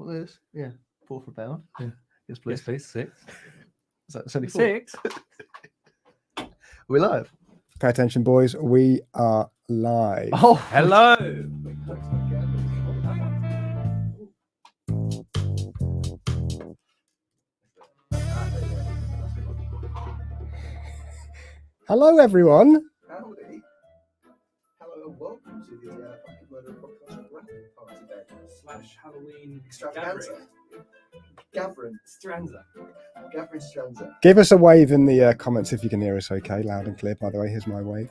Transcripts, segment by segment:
What is? Yeah, 4 for a pound. Yeah. Yes, please. Yes, please. 6. It's only 4. 6. We're live. Pay attention, boys. We are live. Oh, Hello. Hello, everyone. howdy. Hello and welcome to the Fucking Murder Podcast Wrap Party Bed / Halloween Extravaganza. Gathering Stranza. Stranza. Give us a wave in the comments if you can hear us okay, loud and clear. By the way, here's my wave.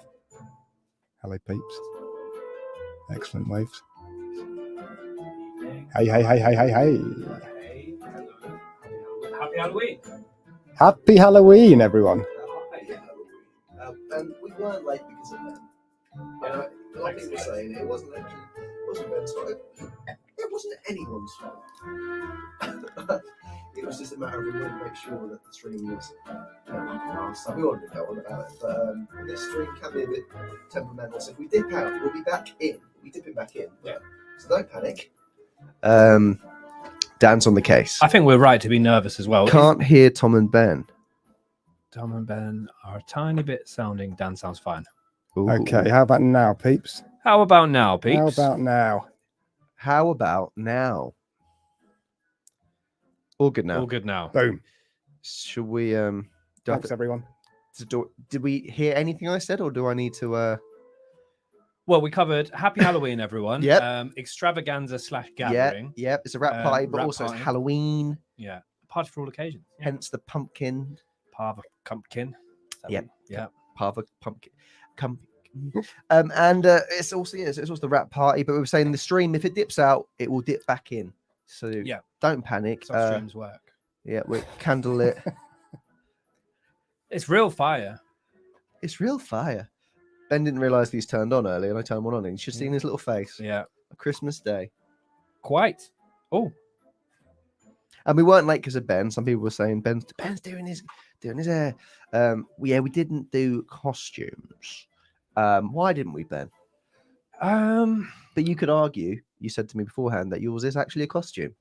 Hello, peeps. Excellent waves. Hey, hey, hey, hey, hey, hey. Hey, hello. Happy Halloween. Happy Halloween, everyone. And we weren't late because of them. A lot of people were saying it wasn't Ben's fault. It wasn't anyone's fault. It was just a matter of we wanted to make sure that the stream was last time. We already know all about it, but this stream can be a bit temperamental. So if we dip out, we'll be back in. We'll be dipping back in. Yeah. So don't panic. Dan's on the case. I think we're right to be nervous as well. Can't hear Tom and Ben. Tom and Ben are a tiny bit sounding. Dan sounds fine. Ooh. Okay, how about now, peeps? How about now, peeps? How about now? How about now? All good now. All good now. Boom. Should we? Do I have Thanks, to- everyone. did we hear anything I said, or do I need to? Well, we covered Happy Halloween, everyone. Yep. Extravaganza / gathering. Yeah. It's a rap party, but rap also party. it's Halloween. Yeah. Party for all occasions. Yeah. Hence the pumpkin. Parva Pumpkin. Yep. Yeah. Parva pumpkin. And it's also it's also the rap party. But we were saying the stream, if it dips out, it will dip back in. So Yeah. don't panic. Some streams work. Yeah, we're candlelit. It's real fire. It's real fire. Ben didn't realise these turned on earlier, and I turned one on, and you should see his little face. Yeah. A Christmas Day. Quite. Oh. And we weren't late because of Ben. Some people were saying Ben's doing his hair. We didn't do costumes. Why didn't we, Ben? But you could argue. You said to me beforehand that yours is actually a costume.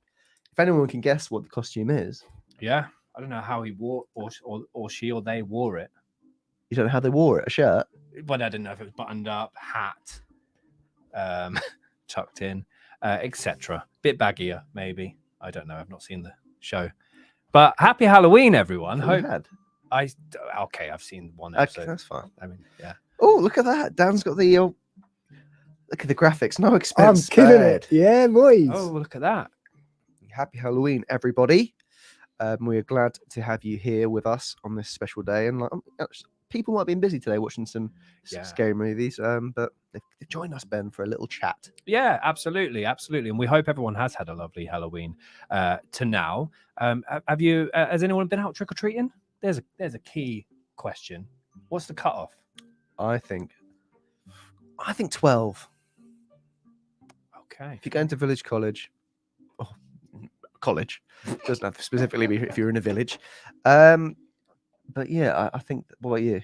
If anyone can guess what the costume is, Yeah. I don't know how he wore or she or they wore it. you don't know how they wore it. A shirt. But I didn't know if it was buttoned up, hat, tucked in, etc. Bit baggier, maybe. I don't know. I've not seen the show. But happy Halloween, everyone. Hope had. I've seen one Okay, episode. that's fine. I mean, yeah. Oh, look at that. Dan's got the. Look at the graphics. No I'm expense. killing spared. it. Yeah, boys. Oh, look at that. Happy Halloween, everybody. We are glad to have you here with us on this special day. And people might have been busy today watching some Yeah. scary movies, but they've joined us, Ben, for a little chat. Yeah, absolutely. And we hope everyone has had a lovely Halloween to now. Have you? Has anyone been out trick or treating? There's a key question. What's the cutoff? I think 12. Okay. If you go into village college, college doesn't have to specifically be if you're in a village. But yeah, I think. What about you?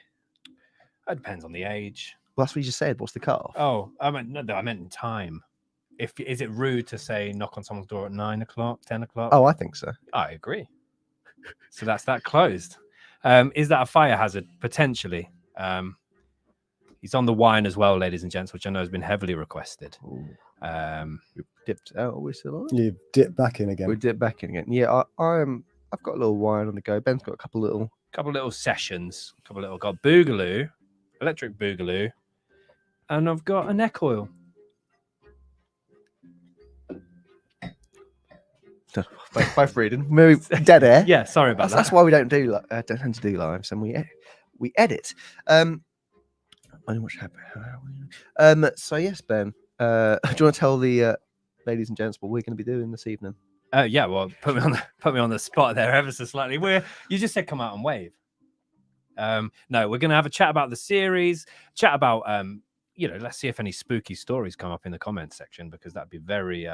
It depends on the age. Well, that's what you just said. What's the cutoff? Oh, I meant in time. Is it rude to say knock on someone's door at 9 o'clock, 10 o'clock? Oh, I think so. I agree. So that's that closed. Is that a fire hazard? Potentially. He's on the wine as well, ladies and gents, which I know has been heavily requested. We dipped out. Are we still on? You dip back in again. We dipped back in again. Yeah, I've got a little wine on the go. Ben's got a couple little Sessions, got Boogaloo, electric Boogaloo, and I've got a neck oil. both reading. Maybe dead air. Yeah, sorry about That's that. why we don't tend to do lives, and we edit. I don't watch Happy. So yes, Ben. Do you want to tell the ladies and gents what we're going to be doing this evening? Yeah, well, put me on the spot there ever so slightly. You just said come out and wave. No, we're going to have a chat about the series. Chat about let's see if any spooky stories come up in the comments section, because that'd be very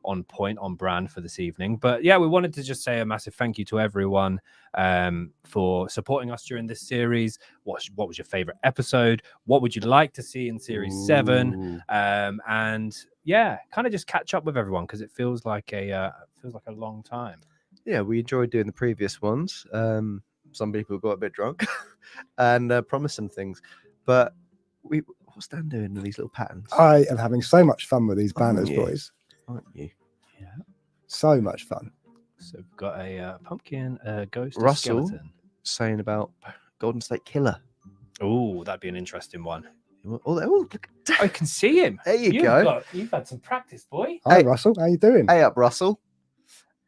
on point, on brand for this evening. But yeah, we wanted to just say a massive thank you to everyone for supporting us during this series. What was your favorite episode? What would you like to see in series 7? And yeah, kind of just catch up with everyone because it feels like a long time. Yeah, we enjoyed doing the previous ones. Some people got a bit drunk and promised some things, but what's Dan doing with these little patterns? I am having so much fun with these banners, yeah. boys. Aren't you? Yeah. So much fun. So we've got a pumpkin, a ghost, a Russell. skeleton. Saying about Golden State Killer. Oh, that'd be an interesting one. Oh, look. I can see him. There you go. You've had some practice, boy. Hi, Hey. Russell. How you doing? Hey up, Russell.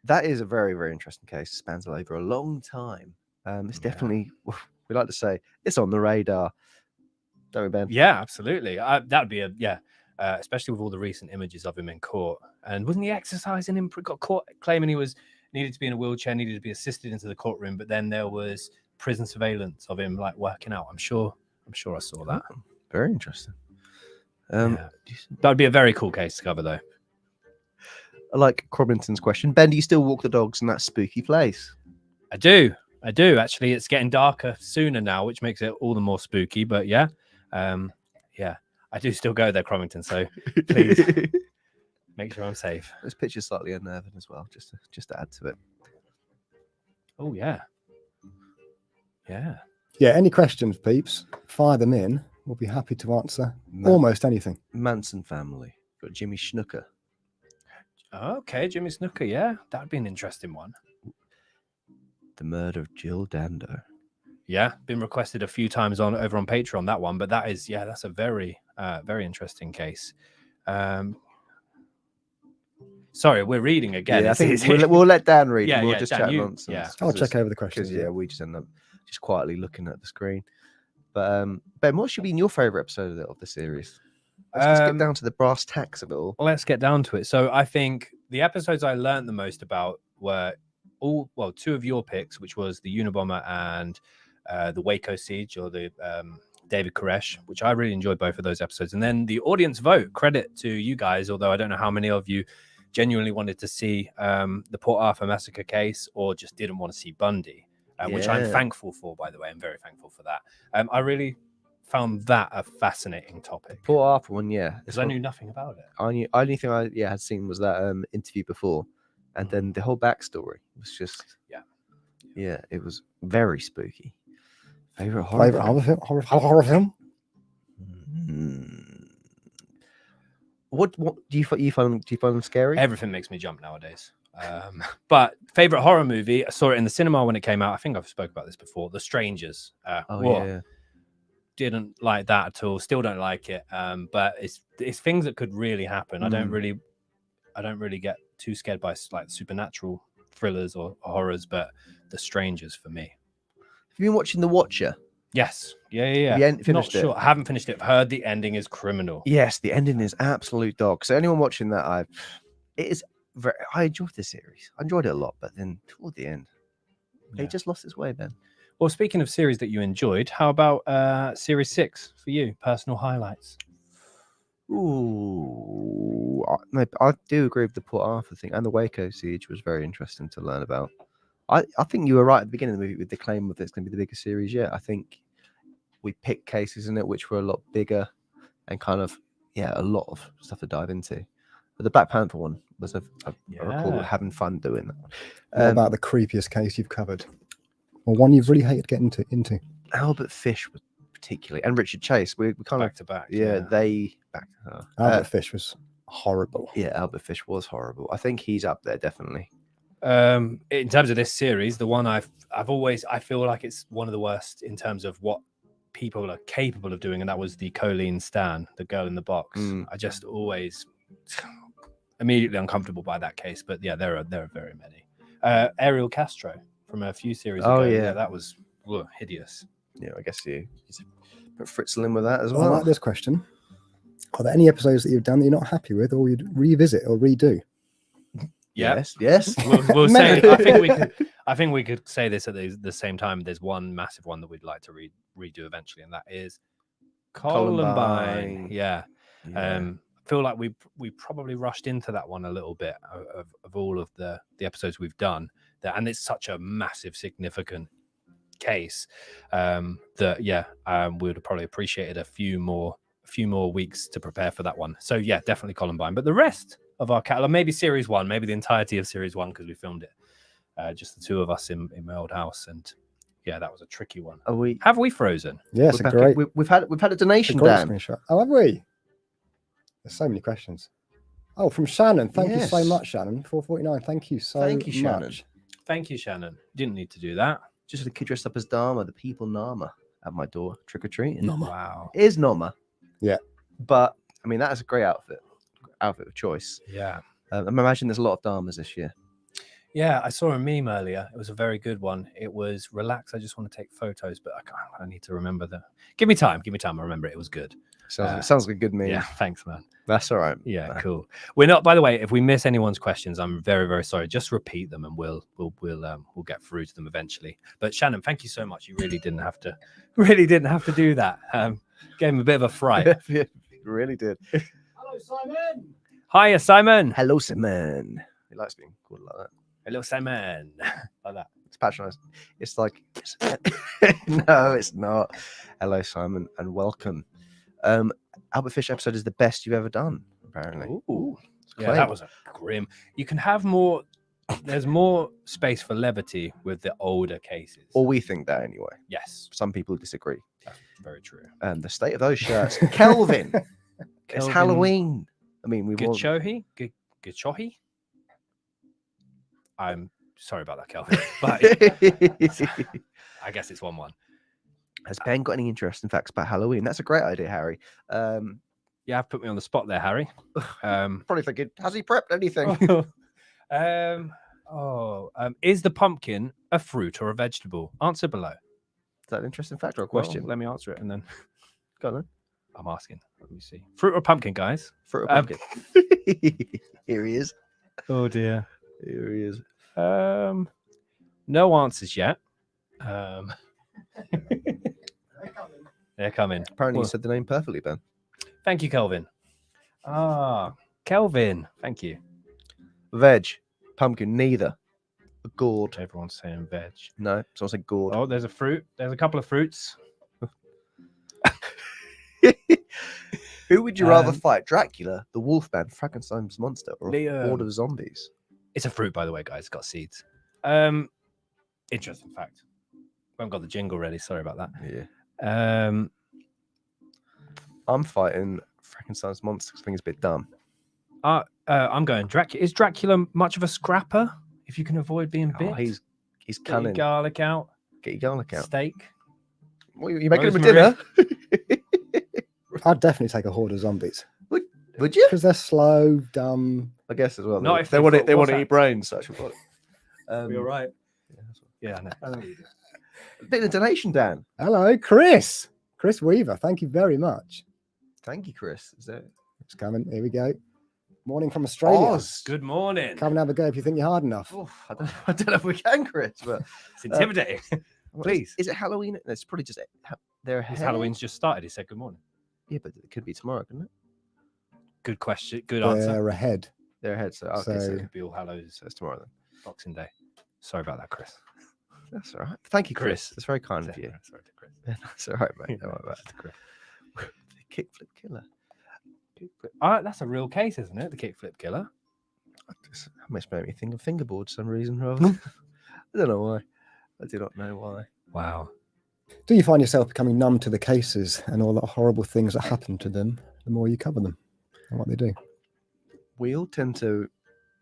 That is a very, very interesting case. Spans over a long time. It's definitely, we like to say, it's on the radar. Don't we, Ben? Yeah, absolutely. That'd be especially with all the recent images of him in court. And wasn't he exercising him? Got caught claiming he needed to be in a wheelchair, needed to be assisted into the courtroom. But then there was prison surveillance of him like working out. I'm sure I saw that. Very interesting. That'd be a very cool case to cover, though. I like Crobington's question. Ben, do you still walk the dogs in that spooky place? I do. Actually, it's getting darker sooner now, which makes it all the more spooky. But yeah, I do still go there, Cromington. So please make sure I'm safe. This picture's slightly unnerving as well, just to add to it. Oh yeah. Yeah, any questions, peeps? Fire them in. We'll be happy to answer almost anything. Manson family. Got Jimmy Snooker. Okay, Jimmy Snooker. Yeah, that'd be an interesting one. The murder of Jill Dando. Yeah, been requested a few times over on Patreon, that one, but that's a very very interesting case. Sorry, we're reading again. Yeah, I think we'll let Dan read. Yeah, and we'll yeah, just Dan, chat you- nonsense. yeah. I'll check over the questions. Because we just end up just quietly looking at the screen. But Ben, what should be your favourite episode of the series? Let's get down to the brass tacks of it all. Let's get down to it. So I think the episodes I learned the most about were two of your picks, which was the Unabomber and the Waco Siege, or the David Koresh, which I really enjoyed both of those episodes. And then the audience vote, credit to you guys, although I don't know how many of you genuinely wanted to see the Port Arthur massacre case or just didn't want to see Bundy, which I'm thankful for, by the way. I'm very thankful for that. I really found that a fascinating topic. Port Arthur one, yeah. Because I knew nothing about it. Only thing I had seen was that interview before. And then the whole backstory was just... Yeah, it was very spooky. Favorite horror film? What do you find them scary? Everything makes me jump nowadays. But favorite horror movie, I saw it in the cinema when it came out. I think I've spoke about this before. The Strangers. Didn't like that at all. Still don't like it. But it's things that could really happen. I don't really get too scared by like supernatural thrillers or horrors, but The Strangers for me. Have you been watching The Watcher? Yes. Yeah. Finished it? Sure. I haven't finished it. I've heard the ending is criminal. Yes, the ending is absolute dog. So anyone watching that, I enjoyed the series. I enjoyed it a lot, but then toward the end, it just lost its way, Ben. Well, speaking of series that you enjoyed, how about Series 6 for you? Personal highlights. Ooh, I do agree with the Port Arthur thing, and the Waco Siege was very interesting to learn about. I think you were right at the beginning of the movie with the claim of it's going to be the biggest series yet. I think we picked cases in it which were a lot bigger and kind of a lot of stuff to dive into. But the Black Panther one was I recall having fun doing that. What about the creepiest case you've covered, or one you've really hated getting into? Albert Fish was particularly, and Richard Chase. We kind Back of to back. they back. Albert Fish was horrible. Yeah, Albert Fish was horrible. I think he's up there definitely. In terms of this series, the one I feel like it's one of the worst in terms of what people are capable of doing, and that was the Colleen Stan, the girl in the box. I just always immediately uncomfortable by that case, but yeah, there are very many. Ariel Castro from a few series ago. Yeah, that was hideous. Yeah, I guess you put Fritzl in with that as I well. like this question. Are there any episodes that you've done that you're not happy with, or you'd revisit or redo? Yeah. Yes. We'll say. I think we could say this at the same time. There's one massive one that we'd like to redo eventually, and that is Columbine. Yeah. feel like we probably rushed into that one a little bit of all of the episodes we've done. And it's such a massive, significant case that we would have probably appreciated a few more weeks to prepare for that one. So yeah, definitely Columbine. But the rest of our catalog, maybe series 1, maybe the entirety of series 1, because we filmed it just the two of us in my old house, and yeah, that was a tricky one. Have we frozen? Yes, a great. We've had a donation, great Dan. screenshot. Oh, have we? There's so many questions. Oh, from Shannon. Thank you so Yes. much, Shannon. 449. Thank you so Thank you, Shannon. much. Thank you, Shannon. Didn't need to do that. Just had a kid dressed up as Dharma, the people Nama, at my door, trick or treating. Wow. It is Nama. Yeah. But I mean, that is a great outfit of choice. Yeah. I imagine there's a lot of Dharmas this year. Yeah, I saw a meme earlier. It was a very good one. It was relax. I just want to take photos, but I need to remember that. Give me time. I remember it. It was good. Sounds like a good meme. Yeah, thanks, man. That's all right. Yeah, cool. We're not. By the way, if we miss anyone's questions, I'm very, very sorry. Just repeat them, and we'll get through to them eventually. But Shannon, thank you so much. You really didn't have to do that. Gave him a bit of a fright. You really did. Hello, Simon. Hiya, Simon. Hello, Simon. He likes being called like that. Hello, Simon. Like that. It's patronized. It's like, no, it's not. Hello, Simon, and welcome. Albert Fish episode is the best you've ever done, apparently. Ooh. Yeah, Claim. that was a grim. You can have more. There's more space for levity with the older cases. Or we think that anyway. Yes, Some people disagree. that's very true. The state of those shirts. Kelvin. It's Kelvin Halloween. I mean, we've all... Gachohi? Gachohi? I'm sorry about that, Kelvin. But I guess it's 1-1. Has Ben got any interesting facts about Halloween? That's a great idea, Harry. Yeah, I've put me on the spot there, Harry. Probably thinking, has he prepped anything? Is the pumpkin a fruit or a vegetable? Answer below. Is that an interesting fact or a Well, question? let me answer it, and then Go on then. I'm asking. Let me see. Fruit or pumpkin, guys? Fruit or pumpkin? Here he is. Oh dear. Here he is. No answers yet. They're coming. Apparently, Well, you said the name perfectly, Ben. thank you, Kelvin. Kelvin. Thank you. Veg, pumpkin, neither. A gourd. Everyone's saying veg. No, someone said gourd. Oh, there's a fruit. There's a couple of fruits. Who would you rather fight, Dracula, the Wolfman, Frankenstein's monster, or a Liam. horde of zombies? It's a fruit, by the way, guys. It's got seeds. Interesting fact. I haven't got the jingle ready. Sorry about that. Yeah. I'm fighting Frankenstein's monster because I think it's a bit dumb. I'm going Dracula. Is Dracula much of a scrapper? If you can avoid being bit, Oh, he's get your cunning. garlic out, Get your garlic out. steak. What, you making him a Rosemary. dinner? I'd definitely take a horde of zombies Would you? because they're slow, dumb. I guess as well. Not They, if they they've want got- to. They want what's to that? eat brains. So actually, You're right. Yeah, that's what- Yeah, I know. a bit of donation, Dan. Hello, Chris. Chris Weaver. Thank you very much. Thank you, Chris. Is that It's coming. Here we go. Morning from Australia. Oz? Good morning. Come and have a go if you think you're hard enough. Oh, I don't know if we can, Chris. But It's intimidating. what Please. is it Halloween? It's probably just their His hair. Halloween's just started. He said good morning. Yeah, but it could be tomorrow, couldn't it? Good question. Good answer. They're ahead. Their head. So okay, So- so, It could be All Hallows, so it's tomorrow then. Boxing Day. Sorry about that, Chris. That's all right. Thank you, Chris. Chris. That's very kind of you. Sorry to Chris. That's all right, mate. Don't worry about To Chris. it. The kickflip killer. That's a real case, isn't it? The kickflip killer. That makes me think of fingerboard for some reason. Rather. I don't know why. I do not know why. Wow. Do you find yourself becoming numb to the cases and all the horrible things that happen to them the more you cover them and what they do? We all tend to,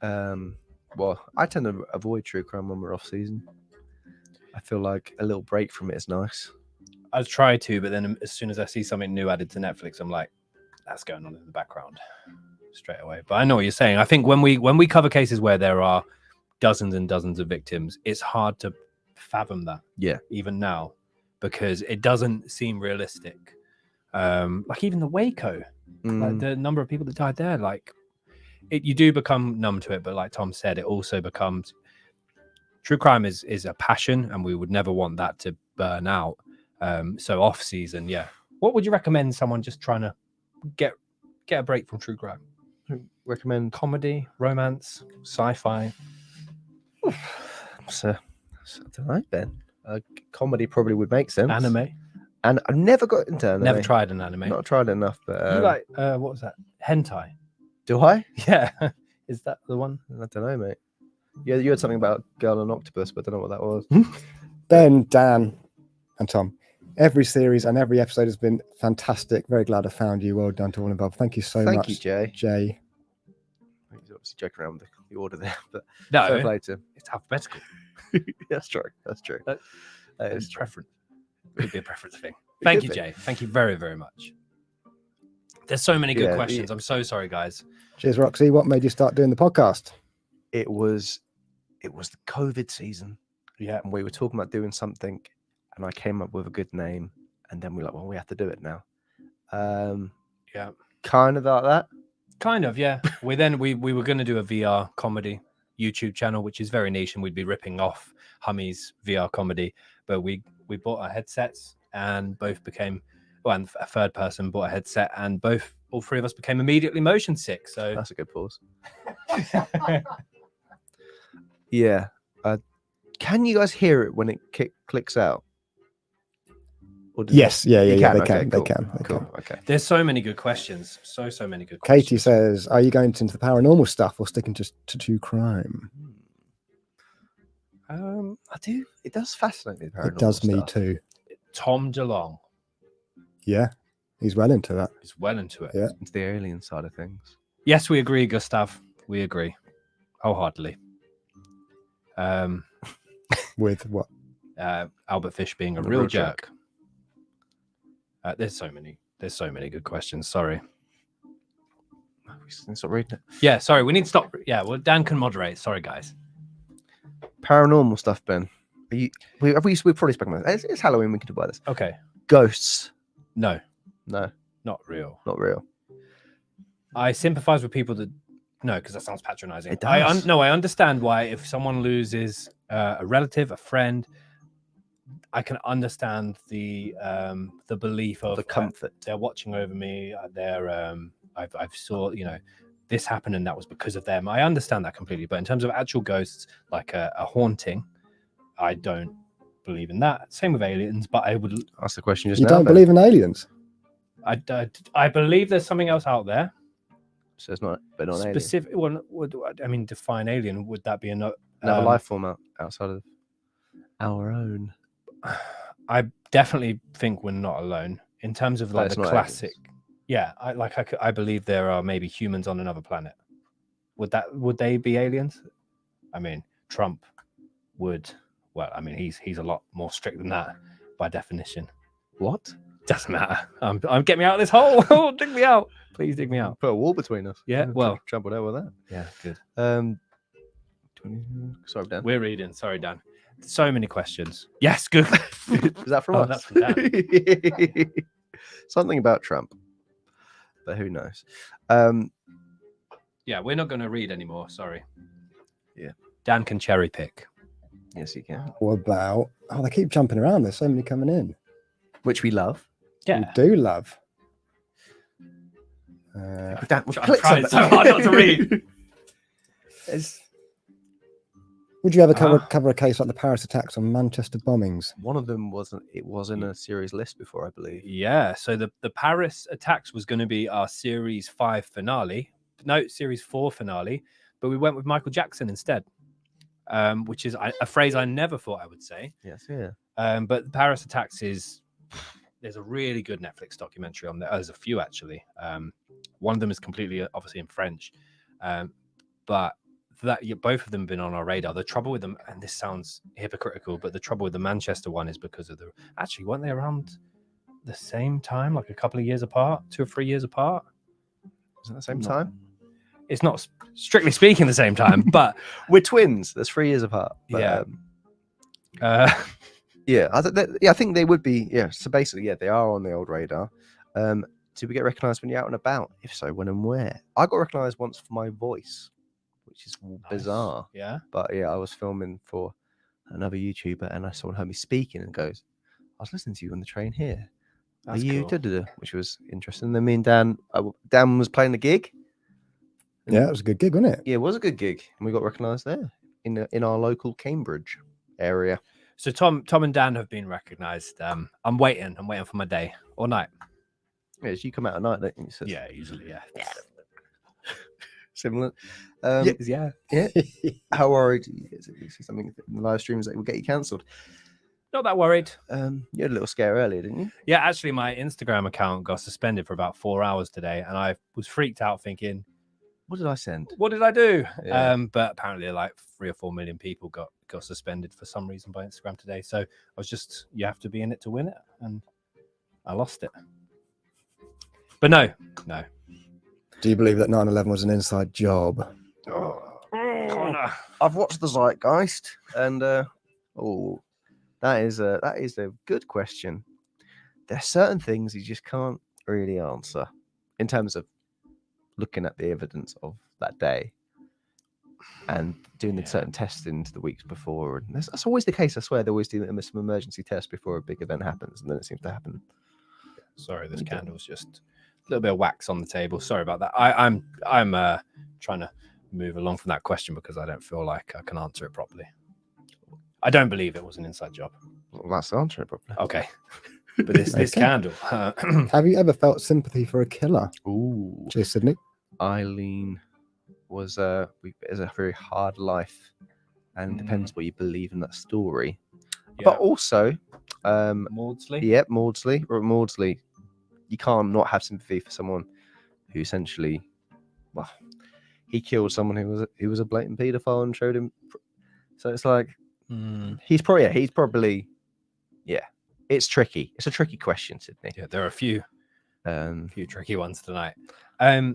well, I tend to avoid true crime when we're off season. I feel like a little break from it is nice. I try to, but then as soon as I see something new added to Netflix, I'm like, that's going on in the background straight away. But I know what you're saying. I think when we cover cases where there are dozens and dozens of victims, it's hard to fathom that. Yeah. Even now, because it doesn't seem realistic. Like even the Waco, like the number of people that died there, like you do become numb to it. But like Tom said, it also becomes true crime is a passion, and we would never want that to burn out. So off season, yeah. What would you recommend someone just trying to get get a break from true crime. Recommend. Comedy, romance, sci-fi. So, I don't know, Ben. Comedy probably would make sense. Anime. And I've never got into anime. Never tried an anime. Not tried enough, but You like what was that? Hentai. do I? Yeah. Is that the one? I don't know, mate. Yeah, you had something about Girl and Octopus, but I don't know what that was. Ben, Dan, and Tom. Every series and every episode has been fantastic. Very glad I found you. Well done to all involved. Thank you so Thank much, you, Jay. Jay. He's obviously joking around with the order there, but No, fair play to him. it's alphabetical. That's true. That's true. That- That It's is true. preference. Could be a preference thing. Thank could you, be. Jay. Thank you very, very much. There's so many good Yeah, questions. I'm so sorry, guys. Cheers, Roxy. What made you start doing the podcast? It was the COVID season, Yeah. and we were talking about doing something, and I came up with a good name, and then we're like, well, we have to do it now. Yeah. Kind of like that. Kind of, yeah. We were going to do a VR comedy YouTube channel, which is very niche, and we'd be ripping off Hummy's VR comedy. But we bought our headsets, and both became, well, and a third person bought a headset, and all three of us became immediately motion sick. So That's a good pause. Yeah. Can you guys hear it when it clicks out? Or does Yes, yeah, You yeah, yeah. They Okay, can, cool, they can. Cool. Okay. there's so many good questions. So many good Katie questions. says, "Are you going into the paranormal stuff or sticking to true crime?" I do. It does fascinate me. The It does paranormal me stuff. too. Tom DeLong Yeah, he's well into that. is well into it. Yeah. Into the alien side of things. Yes, we agree, Gustav. We agree wholeheartedly. With what? Albert Fish being a The real real jerk. There's so many good questions. Sorry. Stop reading it. Yeah, sorry. We need to stop. Yeah, well, Dan can moderate. Sorry, guys. Paranormal stuff, Ben. We've probably spoken about it. It's Halloween. We can talk about this. Okay. Ghosts. No, No, not real. not real. I sympathize with people that no, because that sounds patronizing. It does. I understand why if someone loses a relative, a friend, I can understand the belief of The comfort. they're watching over me. I've saw this happened and that was because of them. I understand that completely. But in terms of actual ghosts, like a haunting, I don't believe in that. Same with aliens, but I would. Ask the question just You now. don't Ben. believe in aliens? I believe there's something else out there. So it's not, but not an alien. Specific one. I mean, define alien. Would that be Another life form outside of our own. I definitely think we're not alone in terms of But like it's the not classic. aliens. Yeah, I believe there are maybe humans on another planet. Would they be aliens? I mean, Trump would. Well, I mean, he's a lot more strict than that by definition. What? Doesn't matter. I'm getting me out of this hole. Oh, dig me out, please dig me out. Put a wall between us. Yeah, well. Trump would with that. Yeah, good. sorry, Dan. We're reading. Sorry, Dan. So many questions. Yes, good. Is that from Oh, us? that's from Dan. Something about Trump, but who knows? Yeah, we're not going to read anymore. Sorry. Yeah. Dan can cherry pick. Yes, you can. What about? Oh, they keep jumping around. There's so many coming in. Which we love. We Yeah. do love. Dan, I'm trying so hard not to read. Would you ever cover a case like the Paris attacks on Manchester bombings? One of them wasn't. It was in a series list before, I believe. Yeah. So the Paris attacks was going to be our series 5 finale. No, series 4 finale. But we went with Michael Jackson instead, which is a phrase I never thought I would say. Yes, yeah. But the Paris attacks there's a really good Netflix documentary on there. There's a few actually. One of them is completely obviously in French, but both of them have been on our radar. The trouble with them, and this sounds hypocritical, but the trouble with the Manchester one is because of actually weren't they around the same time, like a couple of years apart, 2 or 3 years apart? Was it the same time? It's not strictly speaking the same time, but We're twins. That's 3 years apart. But, yeah. yeah, I think they would be. Yeah. So basically, yeah, they are on the old radar. Do we get recognised when you're out and about? If so, when and where? I got recognised once for my voice, which is bizarre. Yeah. But yeah, I was filming for another YouTuber, and someone heard me speaking and goes, "I was listening to you on the train here." That's you cool. did, which was interesting. Then me and Dan, Dan was playing the gig. Yeah, it was a good gig, wasn't it? Yeah, it was a good gig, and we got recognised there in our local Cambridge area. So Tom and Dan have been recognised. I'm waiting for my day all night. Yeah, so you come out at night, don't you? So it's Yeah, usually, yeah. similar. Yeah. How worried is it? Is something in the live streams that will get you cancelled? Not that worried. You had a little scare earlier, didn't you? Yeah, actually, my Instagram account got suspended for about 4 hours today, and I was freaked out thinking, What did I send? what did I do? Yeah. But apparently, like 3 or 4 million people got suspended for some reason by Instagram today. So I was just, you have to be in it to win it, and I lost it. But no. Do you believe that 9/11 was an inside job? Connor. I've watched the Zeitgeist, and that is a good question. There's certain things you just can't really answer in terms of looking at the evidence of that day and doing the certain testing the weeks before. And that's always the case. I swear they always do some emergency tests before a big event happens, and then it seems to happen. Sorry, this candle's just a little bit of wax on the table. Sorry about that. I'm trying to move along from that question because I don't feel like I can answer it properly. I don't believe it was an inside job. Well, that's the answer, probably. Okay. But this Okay. candle. Have you ever felt sympathy for a killer? Ooh, Cheers, Sydney. Eileen was is a very hard life, and depends what you believe in that story. But also, Maudsley. yep, Maudsley. Maudsley, you can't not have sympathy for someone who essentially, well, he killed someone who was a blatant paedophile and showed him. So it's like he's probably, it's tricky. It's a tricky question, Sydney. Yeah, there are a few Um, tricky ones tonight. I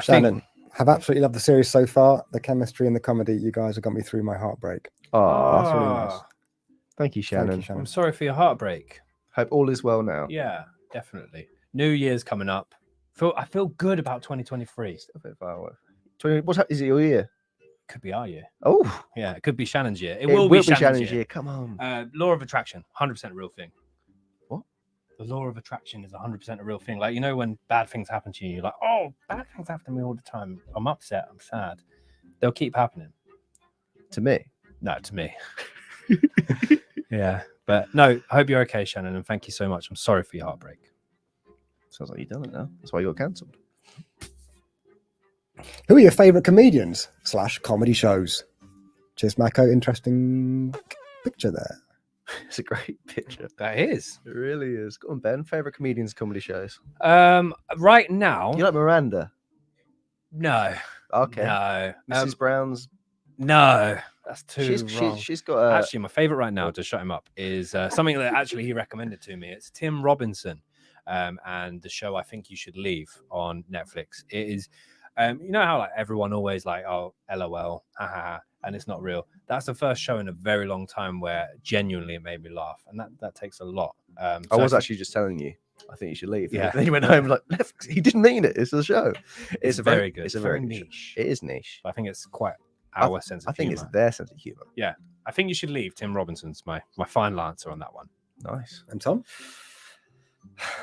Shannon, have absolutely loved the series so far. The chemistry and the comedy, you guys have got me through my heartbreak. oh, That's really nice. thank you, Shannon. Thank you, Shannon. I'm sorry for your heartbreak. Hope all is well now. Yeah, definitely. New Year's coming up. I feel good about 2023. A bit far away. Is it your year? Could be our year. Oh, Yeah, it could be Shannon's year. it will be Shannon's year. Come on. Law of attraction, 100% real thing. What? The law of attraction is 100% a real thing. Like, you know, when bad things happen to you, you're like, oh, bad things happen to me all the time. I'm upset. I'm sad. They'll keep happening. To me. No, to me. Yeah. But no, I hope you're okay, Shannon. And thank you so much. I'm sorry for your heartbreak. Sounds like you've done it now. That's why you got cancelled. Who are your favourite comedians / comedy shows? Cheers, Mako. Interesting picture there. It's a great picture. That is. It really is. Go on, Ben. Favorite comedians, comedy shows. Right now, You like Miranda? no. Okay. No. Mrs. Brown's. No. That's too wrong. She's got a. Actually, my favorite right now, to shut him up, is something that actually he recommended to me. It's Tim Robinson, and the show I Think You Should Leave on Netflix. It is, you know how like everyone always like, oh, LOL, haha, and it's not real. That's the first show in a very long time where genuinely it made me laugh, and that takes a lot. I So was actually just telling you. I think you should leave. Yeah. Then you went home like he didn't mean it. It's a show. it's very good. It's a very niche. It is niche. I think it's quite our sense of I think humor. it's their sense of humor. I Think You Should Leave. Tim Robinson's my final answer on that one. Nice. And Tom?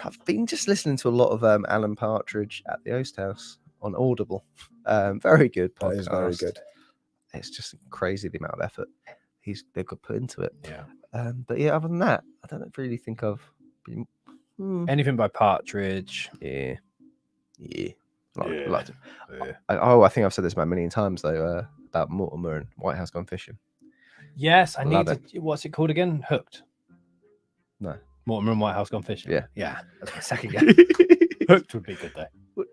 I've been just listening to a lot of Alan Partridge at the Oast House on Audible. Very good That podcast. is very good. It's just crazy the amount of effort they've got put into it. Yeah. But yeah, other than that, I don't really think I've been. Anything by Partridge. Yeah. Yeah. Like to- I think I've said this about a million times though. About Mortimer and White House Gone Fishing. Yes, I Love need to. What's it called again? Hooked. No. Mortimer and White House Gone Fishing. Yeah. Yeah. That's my second guess. Hooked would be good though.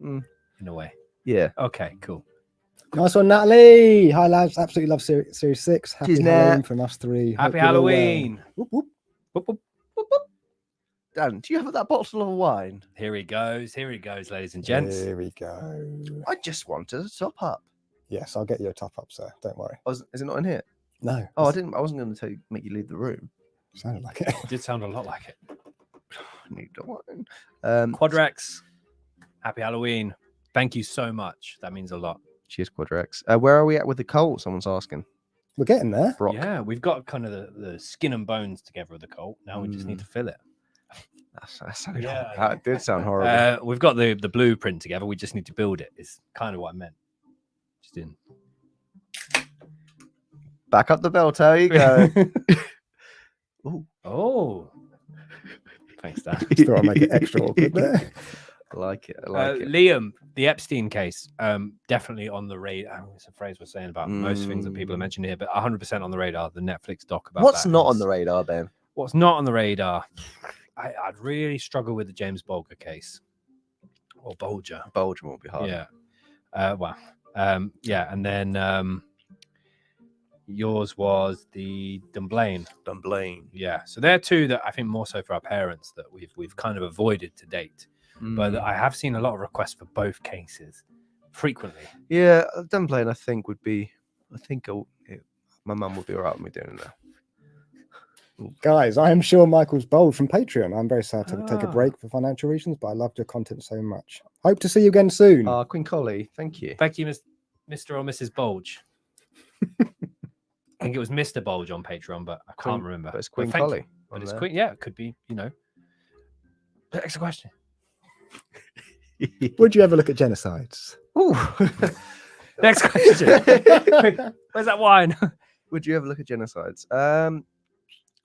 Mm. In a way. Yeah. Okay. Cool. Nice one, Natalie. Hi, lads. Absolutely love Series 6. Happy Cheers, Halloween Nat. from us three. Hope Happy you're all well. Halloween. Whoop, whoop. Whoop, whoop. Dan, do you have that bottle of wine? Here he goes. Here he goes, ladies and gents. Here we go. I just wanted a top up. Yes, I'll get you a top up, sir. Don't worry. Is it not in here? No. Oh, I wasn't going to make you leave the room. Sounded like it. It did sound a lot like it. I need the wine. Quadrex. Happy Halloween. Thank you so much. That means a lot. Cheers, Quadrex. Where are we at with the cult? Someone's asking. We're getting there. Brock. Yeah, we've got kind of the skin and bones together of the cult. Now we just need to fill it. That sounded Yeah, horrible. That did sound horrible. We've got the blueprint together. We just need to build it. It's kind of what I meant. Just in. Back up the belt. How you go? Ooh. Oh, thanks, Dan. Just thought I'd make it extra awkward there. I like it. I like it. Liam, the Epstein case, definitely on the radar. It's a phrase we're saying about most things that people are mentioning here, but 100% on the radar. The Netflix doc about What's that not on is- the radar, Ben? What's not on the radar? I'd really struggle with the James Bulger case or Bulger. Belgium will be hard. Yeah. Yeah, and then yours was the Dunblane. Yeah. So they're two that I think more so for our parents that we've kind of avoided to date. But I have seen a lot of requests for both cases frequently. Yeah, Dunblane, I think would be. My mum would be alright with me doing that. Guys, I am sure Michael's bold from Patreon. I'm very sad to take a Ah. break for financial reasons, but I loved your content so much. Hope to see you again soon. Queen Collie, thank you. Thank you, Mr. or Mrs. Bulge. I think it was Mr. Bulge on Patreon, but I can't remember. But it's Queen thank you. Collie. But on it's there. Queen. Yeah, it could be. Next question. Would you ever look at genocides? Ooh. Next question. Where's that wine? Would you ever look at genocides?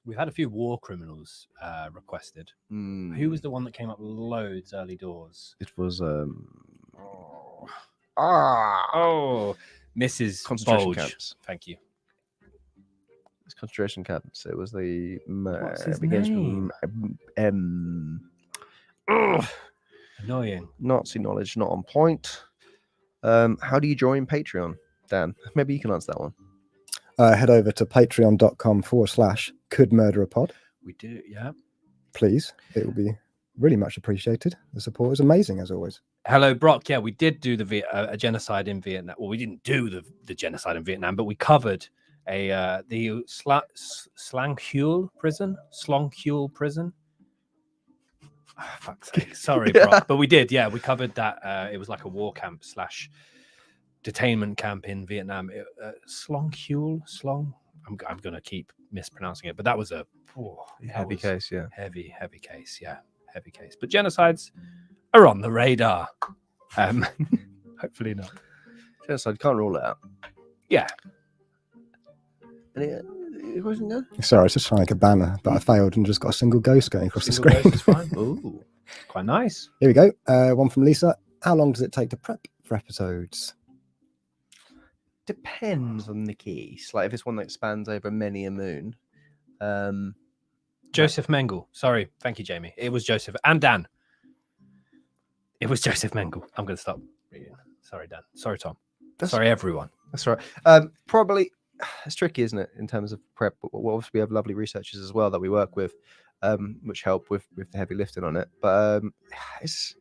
We've had a few war criminals requested. Who was the one that came up loads early doors? It was Oh, Mrs. concentration Bulge. camps. Thank you. It's concentration camps. It was the What's his begins name? from Annoying. Nazi knowledge, not on point. How do you join Patreon, Dan? Maybe you can answer that one. Head over to patreon.com/couldmurderapod. We do, yeah. Please. It will be really much appreciated. The support is amazing, as always. Hello, Brock. Yeah, we did do a genocide in Vietnam. Well, we didn't do the genocide in Vietnam, but we covered the Slang Hule prison. Oh, fuck's sake. Sorry, Brock, but we did. Yeah, we covered that. It was like a war camp / detainment camp in Vietnam. Slong. I'm gonna keep mispronouncing it, but that was a Heavy case, yeah. heavy case. Yeah, heavy case. But genocides are on the radar. Hopefully not. Genocide, can't rule it out. Yeah. Any question there? Sorry, I was just trying to make a banner, but I failed and just got a single ghost going across Single the screen. ghost is fine. Ooh, quite nice. Here we go. One from Lisa. How long does it take to prep for episodes? Depends on the case. Like if it's one that spans over many a moon. Joseph Mengel. Sorry. Thank you, Jamie. It was Joseph and Dan. It was Joseph Mengel. I'm going to stop reading. Sorry, Dan. Sorry, Tom. Sorry, everyone. That's right. Probably it's tricky, isn't it, in terms of prep? But obviously, we have lovely researchers as well that we work with, which help with the heavy lifting on it. But it's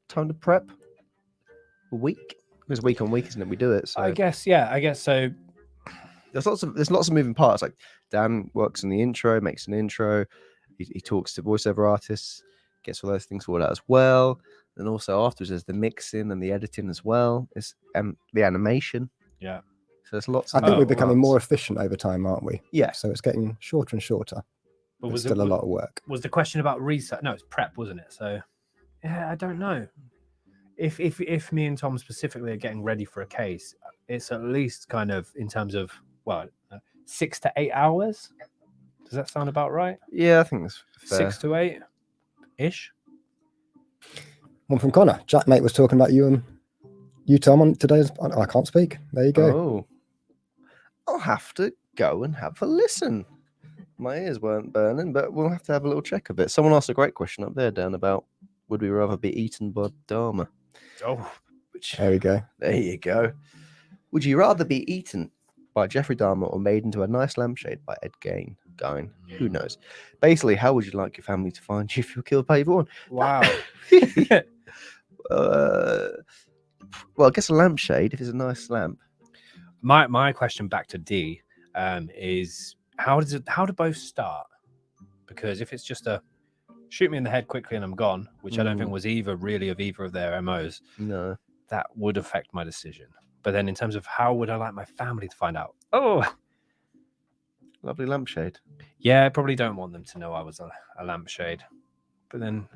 time to prep a week. Because week on week, isn't it? We do it. So I guess, yeah. I guess so. there's lots of moving parts. Like Dan works on the intro, makes an intro. He talks to voiceover artists, gets all those things sorted out as well. And also afterwards, there's the mixing and the editing as well. It's the animation. Yeah. So there's lots. I think Oh, we're becoming parts. more efficient over time, aren't we? Yeah. So it's getting shorter and shorter. But But was still a lot of work. Was the question about research? No, it's prep, wasn't it? So, yeah, I don't know. If me and Tom specifically are getting ready for a case, it's at least kind of in terms of 6 to 8 hours. Does that sound about right? Yeah, I think that's fair. 6 to 8 ish. One from Connor. Jack Mate was talking about you, Tom, on today's. Oh, I can't speak. There you go. Oh, I'll have to go and have a listen. My ears weren't burning, but we'll have to have a little check of it. Someone asked a great question up there, Dan, about would we rather be eaten by Dharma? Oh, Which There we go. there you go. Would you rather be eaten by Jeffrey Dahmer or made into a nice lampshade by Ed Gein? Who knows? Basically, how would you like your family to find you if you were killed by Yvonne? wow. Well, I guess a lampshade if it's a nice lamp. My question back to D is how do both start? Because if it's just a shoot me in the head quickly and I'm gone, which I don't think was either of their MOs, No. that would affect my decision. But then in terms of how would I like my family to find out? Oh, lovely lampshade. Yeah, I probably don't want them to know I was a lampshade. But then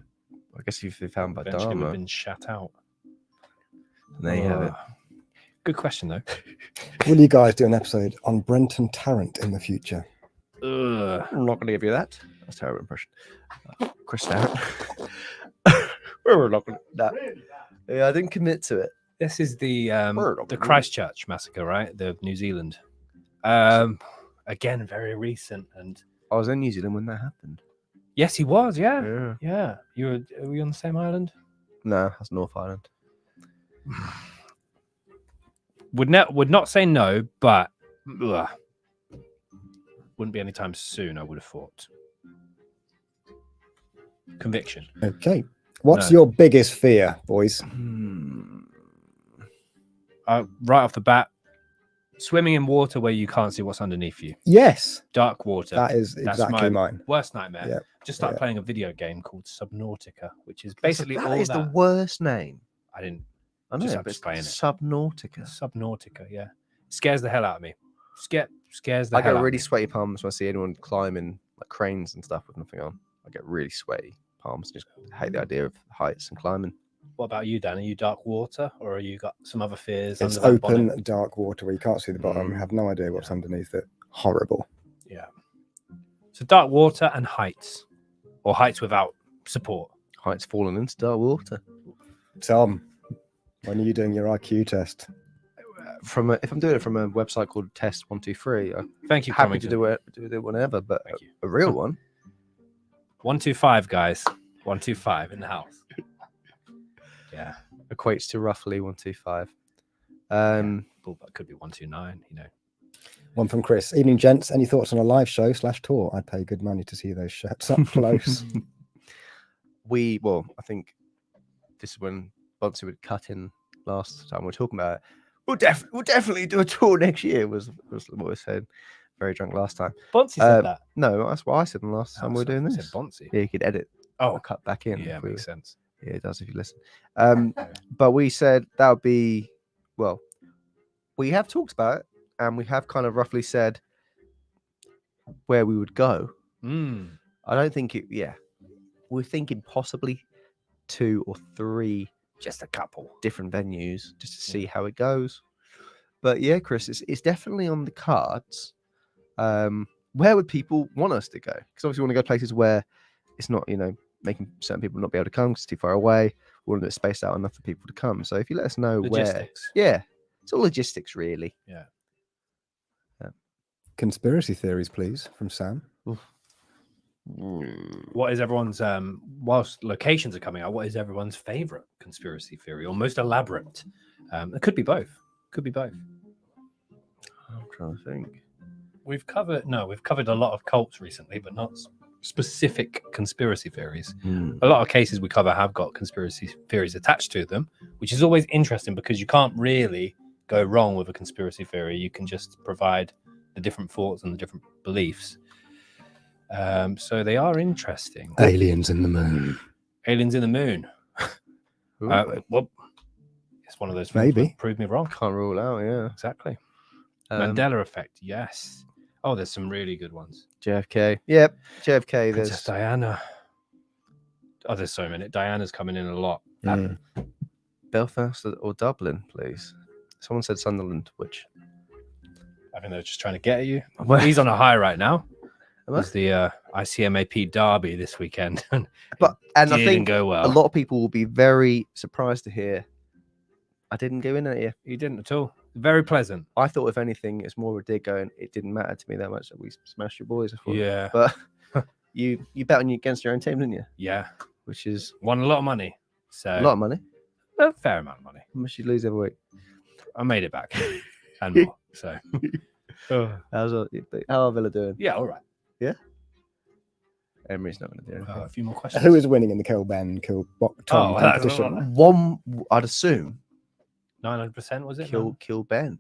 I guess if you're found by eventually we've Dharma, been shut out. and there you have it. Good question, though. Will you guys do an episode on Brenton Tarrant in the future? Ugh. I'm not going to give you that. That's a terrible impression. Chris Tarrant. We're not going to. No. Yeah, I didn't commit to it. This is the Word of it. Christchurch massacre, right? The New Zealand. Again, very recent. And I was in New Zealand when that happened. yes, he was. Yeah, Yeah. yeah. Are we on the same island? No, that's North Island. Would not say no, but ugh, wouldn't be anytime soon. I would have thought. Conviction. Okay. What's No. your biggest fear, boys? Right off the bat, swimming in water where you can't see what's underneath you. Yes, Dark water. that is That's exactly my mine. worst nightmare. Yeah, Just started yeah. playing a video game called Subnautica, which is basically That all is that. the worst name. I didn't. I know, Just- I'm but just playing it. Subnautica. Subnautica, yeah. Scares the hell out of me. Scares the I hell get out really of me. sweaty palms when I see anyone climbing like cranes and stuff with nothing on. I get really sweaty palms. Just hate the idea of heights and climbing. What about you, Dan? Are you dark water, or are you got some other fears? It's under that open, bonnet? dark water where you can't see the bottom. Mm. Have no idea what's underneath it. Horrible. Yeah. So dark water and heights, or heights without support. Heights falling into dark water. Tom, when are you doing your IQ test? If I'm doing it from a website called Test 123, I'm Thank you. happy to Crommington. do it whenever. But Thank you. a real one, 125, guys. 125 in the house. Yeah. equates to roughly 125. Well, that could be 129. You know. One from Chris. Evening, gents. Any thoughts on a live show / tour? I'd pay good money to see those shirts up close. I think this is when Bonsi would cut in last time we were talking about it. We'll definitely do a tour next year. Was what we said. Very drunk last time. Bonsi said that. No, that's what I said the last time we were doing I this. said Bonsi. Yeah, you could edit Oh, or cut back in. yeah, if we- makes sense. Yeah, it does if you listen. But we said that would be, well, we have talked about it and we have kind of roughly said where we would go. Mm. I don't think we're thinking possibly 2 or 3 Just a couple. different venues just to see how it goes. But yeah, Chris, it's definitely on the cards. Where would people want us to go? Because obviously we want to go places where it's not, making certain people not be able to come because it's too far away. We want it spaced out enough for people to come. So if you let us know where, Logistics. yeah, it's all logistics really. Conspiracy theories, please, from Sam. What is everyone's whilst locations are coming out, what is everyone's favorite conspiracy theory or most elaborate? It could be both. Could be both. I'm trying to think. We've covered a lot of cults recently, but not specific conspiracy theories. A lot of cases we cover have got conspiracy theories attached to them, which is always interesting because you can't really go wrong with a conspiracy theory. You can just provide the different thoughts and the different beliefs. So they are interesting. Aliens in the moon. Aliens in the moon. Well, it's one of those things Maybe. that prove me wrong. Can't rule out, yeah. Exactly. Um, Mandela effect. Yes. Oh, there's some really good ones. JFK. Yep, JFK. Princess There's Diana. Oh, there's so many. Diana's coming in a lot. Mm. Belfast or Dublin, please. Someone said Sunderland, which I think they're just trying to get at you. Well- He's on a high right now. Am I? It's the ICMAP derby this weekend. and I Didn't think go well. a lot of people will be very surprised to hear I didn't go in that year. He didn't at all. Very pleasant. I thought, if anything, it's more of a dig going. It didn't matter to me that much that we smashed your boys. I thought. Yeah. But you bet on against your own team, didn't you? Yeah. Which is Won a lot of money. So a lot of money. a fair amount of money. How much you lose every week? I made it back and more. So How are Villa doing? yeah, all right. Emery's not going to do anything. A few more questions. Who is winning in the Kilben Tom Oh, that's competition? One, I'd assume, 900% was it? Kill Ben.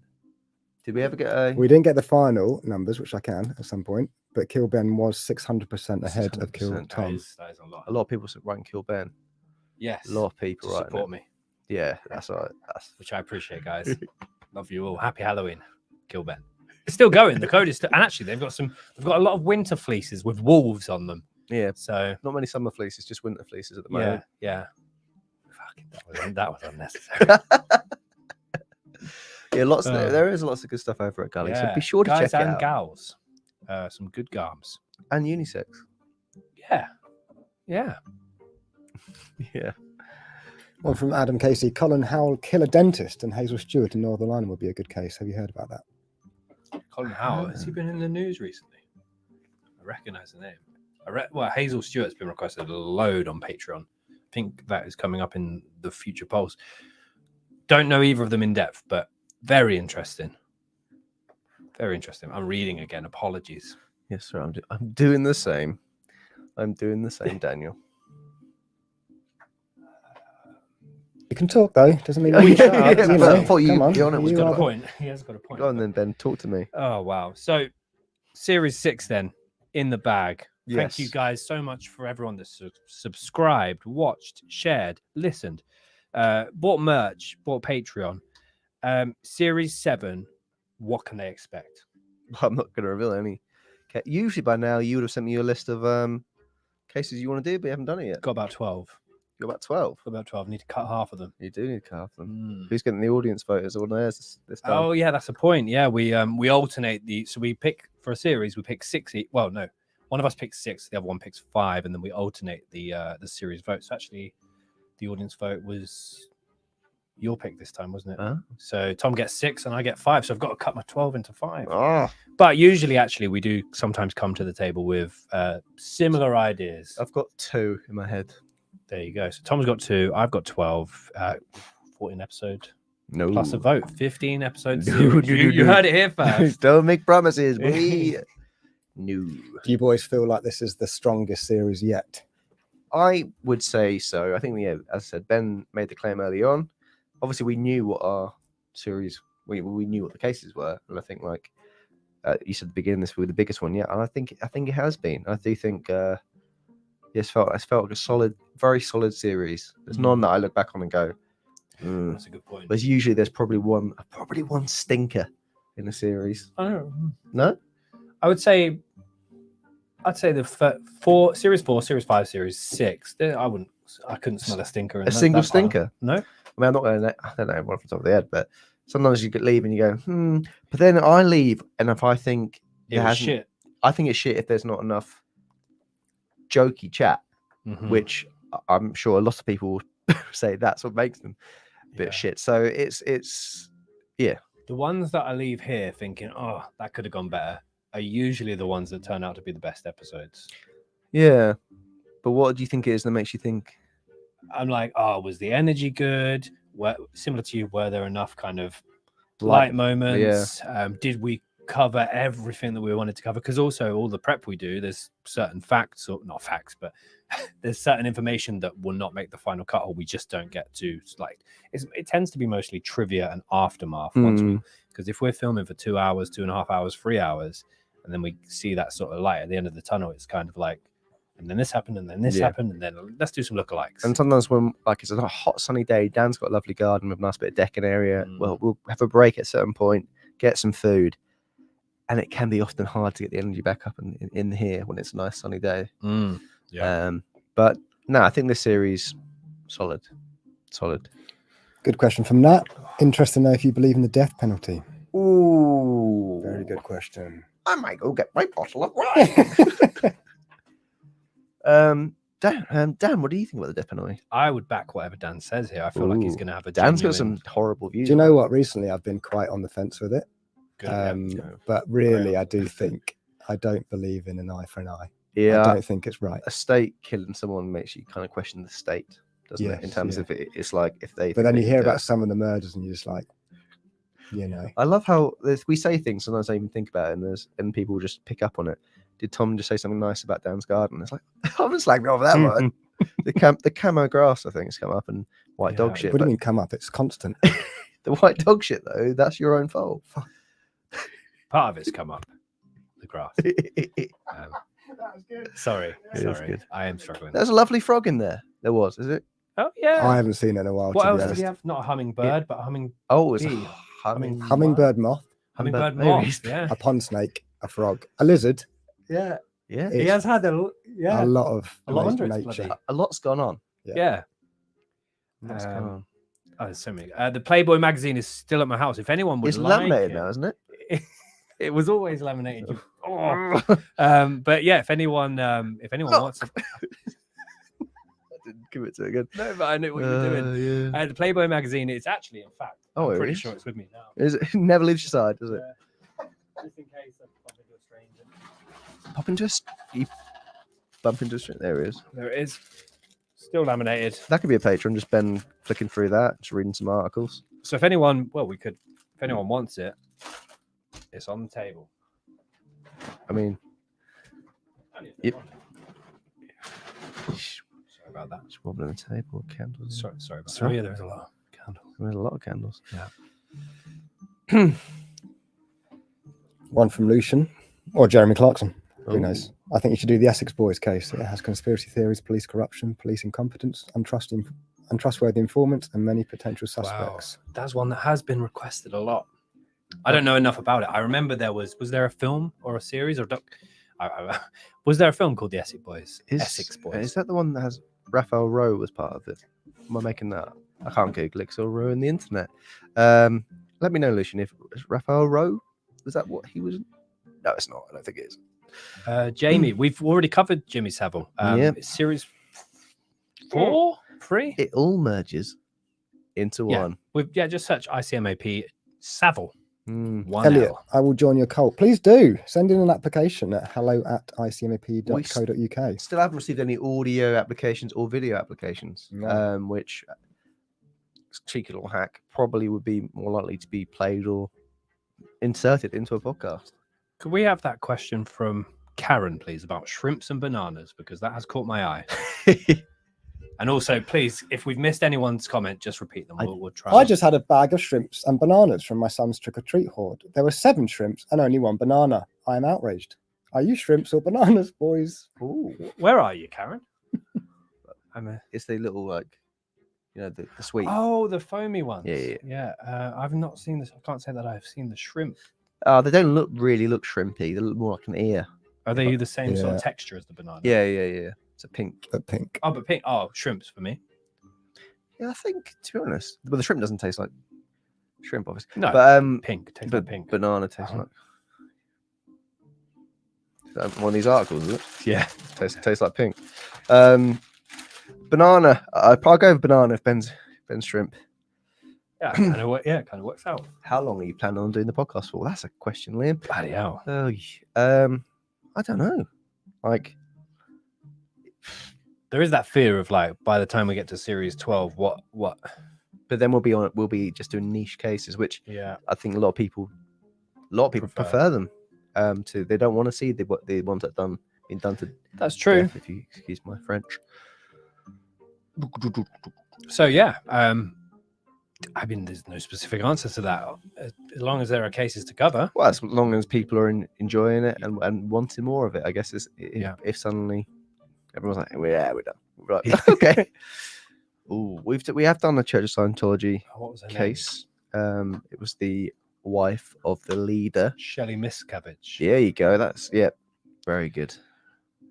Did we ever get a? We didn't get the final numbers, which I can at some point, but Kilben was 600% ahead of Kill 600%, Tom. That is a lot. A lot of people writing Kill Ben. Yes. A lot of people to writing support it. me, Yeah, that's all right. That's which I appreciate, guys. Love you all. Happy Halloween. Kill Ben. It's still going. The code is still, and actually they've got a lot of winter fleeces with wolves on them. Yeah, So not many summer fleeces, just winter fleeces at the yeah, moment. yeah. Fucking, that was unnecessary. Yeah, there is lots of good stuff over at Gully, so be sure to guys check it and out. gals, some good garms. And unisex. Yeah, yeah. Yeah. One from Adam Casey. Colin Howell, kill a dentist, and Hazel Stewart in Northern Ireland would be a good case. Have you heard about that? Colin Howell, has he been in the news recently? I recognise the name. Well, Hazel Stewart's been requested a load on Patreon. I think that is coming up in the future polls. Don't know either of them in depth, but very interesting. Very interesting. I'm reading again. Apologies. Yes, sir. I'm doing the same. I'm doing the same, Daniel. You can talk though. Doesn't mean Oh, you yeah, shut up, yeah, you but I know. thought Come on. you're on it, He's You got are a the- point. He has got a point. Go on then, Ben. Talk to me. Oh, wow. So, Series 6 then, in the bag. Thank you Yes. guys so much for everyone that subscribed, watched, shared, listened, bought merch, bought Patreon. Series 7, what can they expect? I'm not going to reveal any. Okay. Usually by now you would have sent me a list of cases you want to do, but you haven't done it yet. Got about 12. You're about 12. Got about 12. Need to cut half of them. You do need to cut off them. Mm. Who's getting the audience voters on theirs this time? Oh yeah, that's a point. Yeah, we alternate so we pick for a series. We pick 6. Well, no, one of us picks 6, the other one picks 5, and then we alternate the series votes. Actually, the audience vote was your pick this time, wasn't it? Huh? So Tom gets 6 and I get 5. So I've got to cut my 12 into 5. Ah, But usually, actually, we do sometimes come to the table with similar ideas. I've got 2 in my head. There you go. So Tom's got 2. I've got 12. 14 episode No. plus a vote. 15 episodes. No, You heard it here first. Don't make promises. We no. Do you boys feel like this is the strongest series yet? I would say so. I think, as I said, Ben made the claim early on. Obviously, we knew what our series, we knew what the cases were, and I think, like you said at the beginning, this was the biggest one yet, and I think it has been. I do think it's felt like a solid, very solid series. There's none that I look back on and go, That's a good point. There's usually probably one stinker in the series. I don't know. No, I'd say the series 4, series 5, series 6. I couldn't smell a stinker. In a single that pile. stinker. No. I mean, I'm not going to. I don't know one off the top of the head, but sometimes you could leave and you go, But then I leave, and if I think It was shit. I think it's shit if there's not enough jokey chat, Mhm. which I'm sure a lot of people will say that's what makes them a bit Yeah. of shit. So it's The ones that I leave here thinking, oh, that could have gone better, are usually the ones that turn out to be the best episodes. yeah. But what do you think it is that makes you think? I'm like, oh, was the energy good? Similar to you, were there enough kind of light moments? Did we cover everything that we wanted to cover? Because also all the prep we do, there's certain facts, or not facts, but there's certain information that will not make the final cut, or we just don't get to. Like, it tends to be mostly trivia and aftermath. Because if we're filming for 2 hours, 2.5 hours, 3 hours, and then we see that sort of light at the end of the tunnel, it's kind of like, and then this happened, and then this happened, and then let's do some lookalikes. And sometimes when it's a hot sunny day, Dan's got a lovely garden with a nice bit of decking area. Well, we'll have a break at a certain point, get some food, and it can be often hard to get the energy back up in here when it's a nice sunny day. But no, I think this series solid. Good question from Nat. Interested to know if you believe in the death penalty. Ooh, Very good question. I might go get my bottle of wine. Dan, what do you think about the death penalty? I would back whatever Dan says here. I feel like he's Ooh. going to have a Dan's got genuine- some horrible views. Do you know what? Recently, I've been quite on the fence with it. Good, But really, I don't believe in an eye for an eye. Yeah, I don't think it's right. a state killing someone makes you kind of question the state, doesn't it? In Yes, terms yeah. of it's like if they. But then think you they hear can do about it. some of the murders, and you're just like, you know. I love how we say things sometimes I even think about it, and people just pick up on it. Did Tom just say something nice about Dan's garden? It's like I'm just like over that one. The camo grass, I think, has come up, and white dog Yeah, shit. What do But you mean come up? It's constant. the white dog shit though, that's your own fault. Part of it's come up. The grass. Sorry. It is good. I am struggling. There's a lovely frog in there. There was, is it? Oh yeah. I haven't seen it in a while. What to else be did honest. he have? Not a hummingbird, but a humming Oh, it's Bee. humming. Hummingbird moth. Hummingbird maybe. moth. Yeah. a pond snake, a frog, a lizard. Yeah. Yeah, He has had a A lot of A lot na- under its nature. bloody- a lot's gone on. Yeah. Lots gone on. Oh, there's so many. The Playboy magazine is still at my house. If anyone would It's like laminated it, now, isn't it? it was always laminated. But yeah, if anyone wants it, I didn't give it to it again. no, but I knew what you were doing. Yeah. The Playboy magazine, it's actually, in fact, Oh, I'm it pretty is? sure it's with me now. Is it never leaves your side, does it? Just in case I bump into a stranger. Pop into a you bump into a string. There it is. There it is. Still laminated. That could be a Patreon. Just Ben flicking through that, just reading some articles. So if anyone wants it, it's on the table. I mean, Yep. Sorry about that. just wobbling the table. Candles. Sorry about that. Sorry. Oh, yeah, there's a lot of candles. There's a lot of candles. One from Lucian or Jeremy Clarkson. Who Ooh. knows? I think you should do the Essex Boys case. It has conspiracy theories, police corruption, police incompetence, untrustworthy informants, and many potential suspects. That's one that has been requested a lot. I don't know enough about it. I remember was there a film or a series or was there a film called The Essex Boys? Essex Boys. Is that the one that has Raphael Rowe was part of it? Am I making that up? I can't Google it 'cause I'll ruin the internet. Let me know, Lucian, if Raphael Rowe, was that what he was? No, it's not. I don't think it is. Jamie, we've already covered Jimmy Savile. Yep. Series 4, 3. It all merges into Yeah. one. Just search ICMAP Savile. Mm. One Elliot, L. I will join your cult. Please do send in an application at hello@icmap.co.uk. Still haven't received any audio applications or video applications, No. which cheeky little hack probably would be more likely to be played or inserted into a podcast. Could we have that question from Karen, please, about shrimps and bananas? Because that has caught my eye. And also, please, if we've missed anyone's comment, just repeat them. We'll try. I just had a bag of shrimps and bananas from my son's trick-or-treat hoard. There were 7 shrimps and only 1 banana. I am outraged. Are you shrimps or bananas, boys? Ooh. Where are you, Karen? It's the little the sweet. Oh, the foamy ones. Yeah. I've not seen this. I can't say that I've seen the shrimp. They don't really look shrimpy. They look more like an ear. Are they the same sort Yeah. of texture as the banana? Yeah. It's a pink. But pink. Oh, but pink. Oh, shrimps for me. Yeah, I think to be honest, but the shrimp doesn't taste like shrimp, obviously. No, But pink. Tastes but like pink. banana tastes Uh-huh. like. Is that one of these articles, is it? Yeah. Tastes like pink. Banana. I'll go with banana if Ben's shrimp. Yeah, kind of works out. How long are you planning on doing the podcast for? That's a question, Liam. Bloody hell. Oh, I don't know. Like, There is that fear of like, by the time we get to series 12, what? but then we'll be just doing niche cases, which Yeah. I think a lot of people prefer them. To they don't want to see the ones that been done to That's true. death, if you excuse my French. So yeah, I mean, there's no specific answer to that. As long as there are cases to cover. Well, as long as people are enjoying it and wanting more of it, I guess. If suddenly everyone's like, yeah, we're done. We're like, okay. Ooh, we have done a Church of Scientology What was her case. It was the wife of the leader. name? Shelley Miscavige. There you go. That's very good.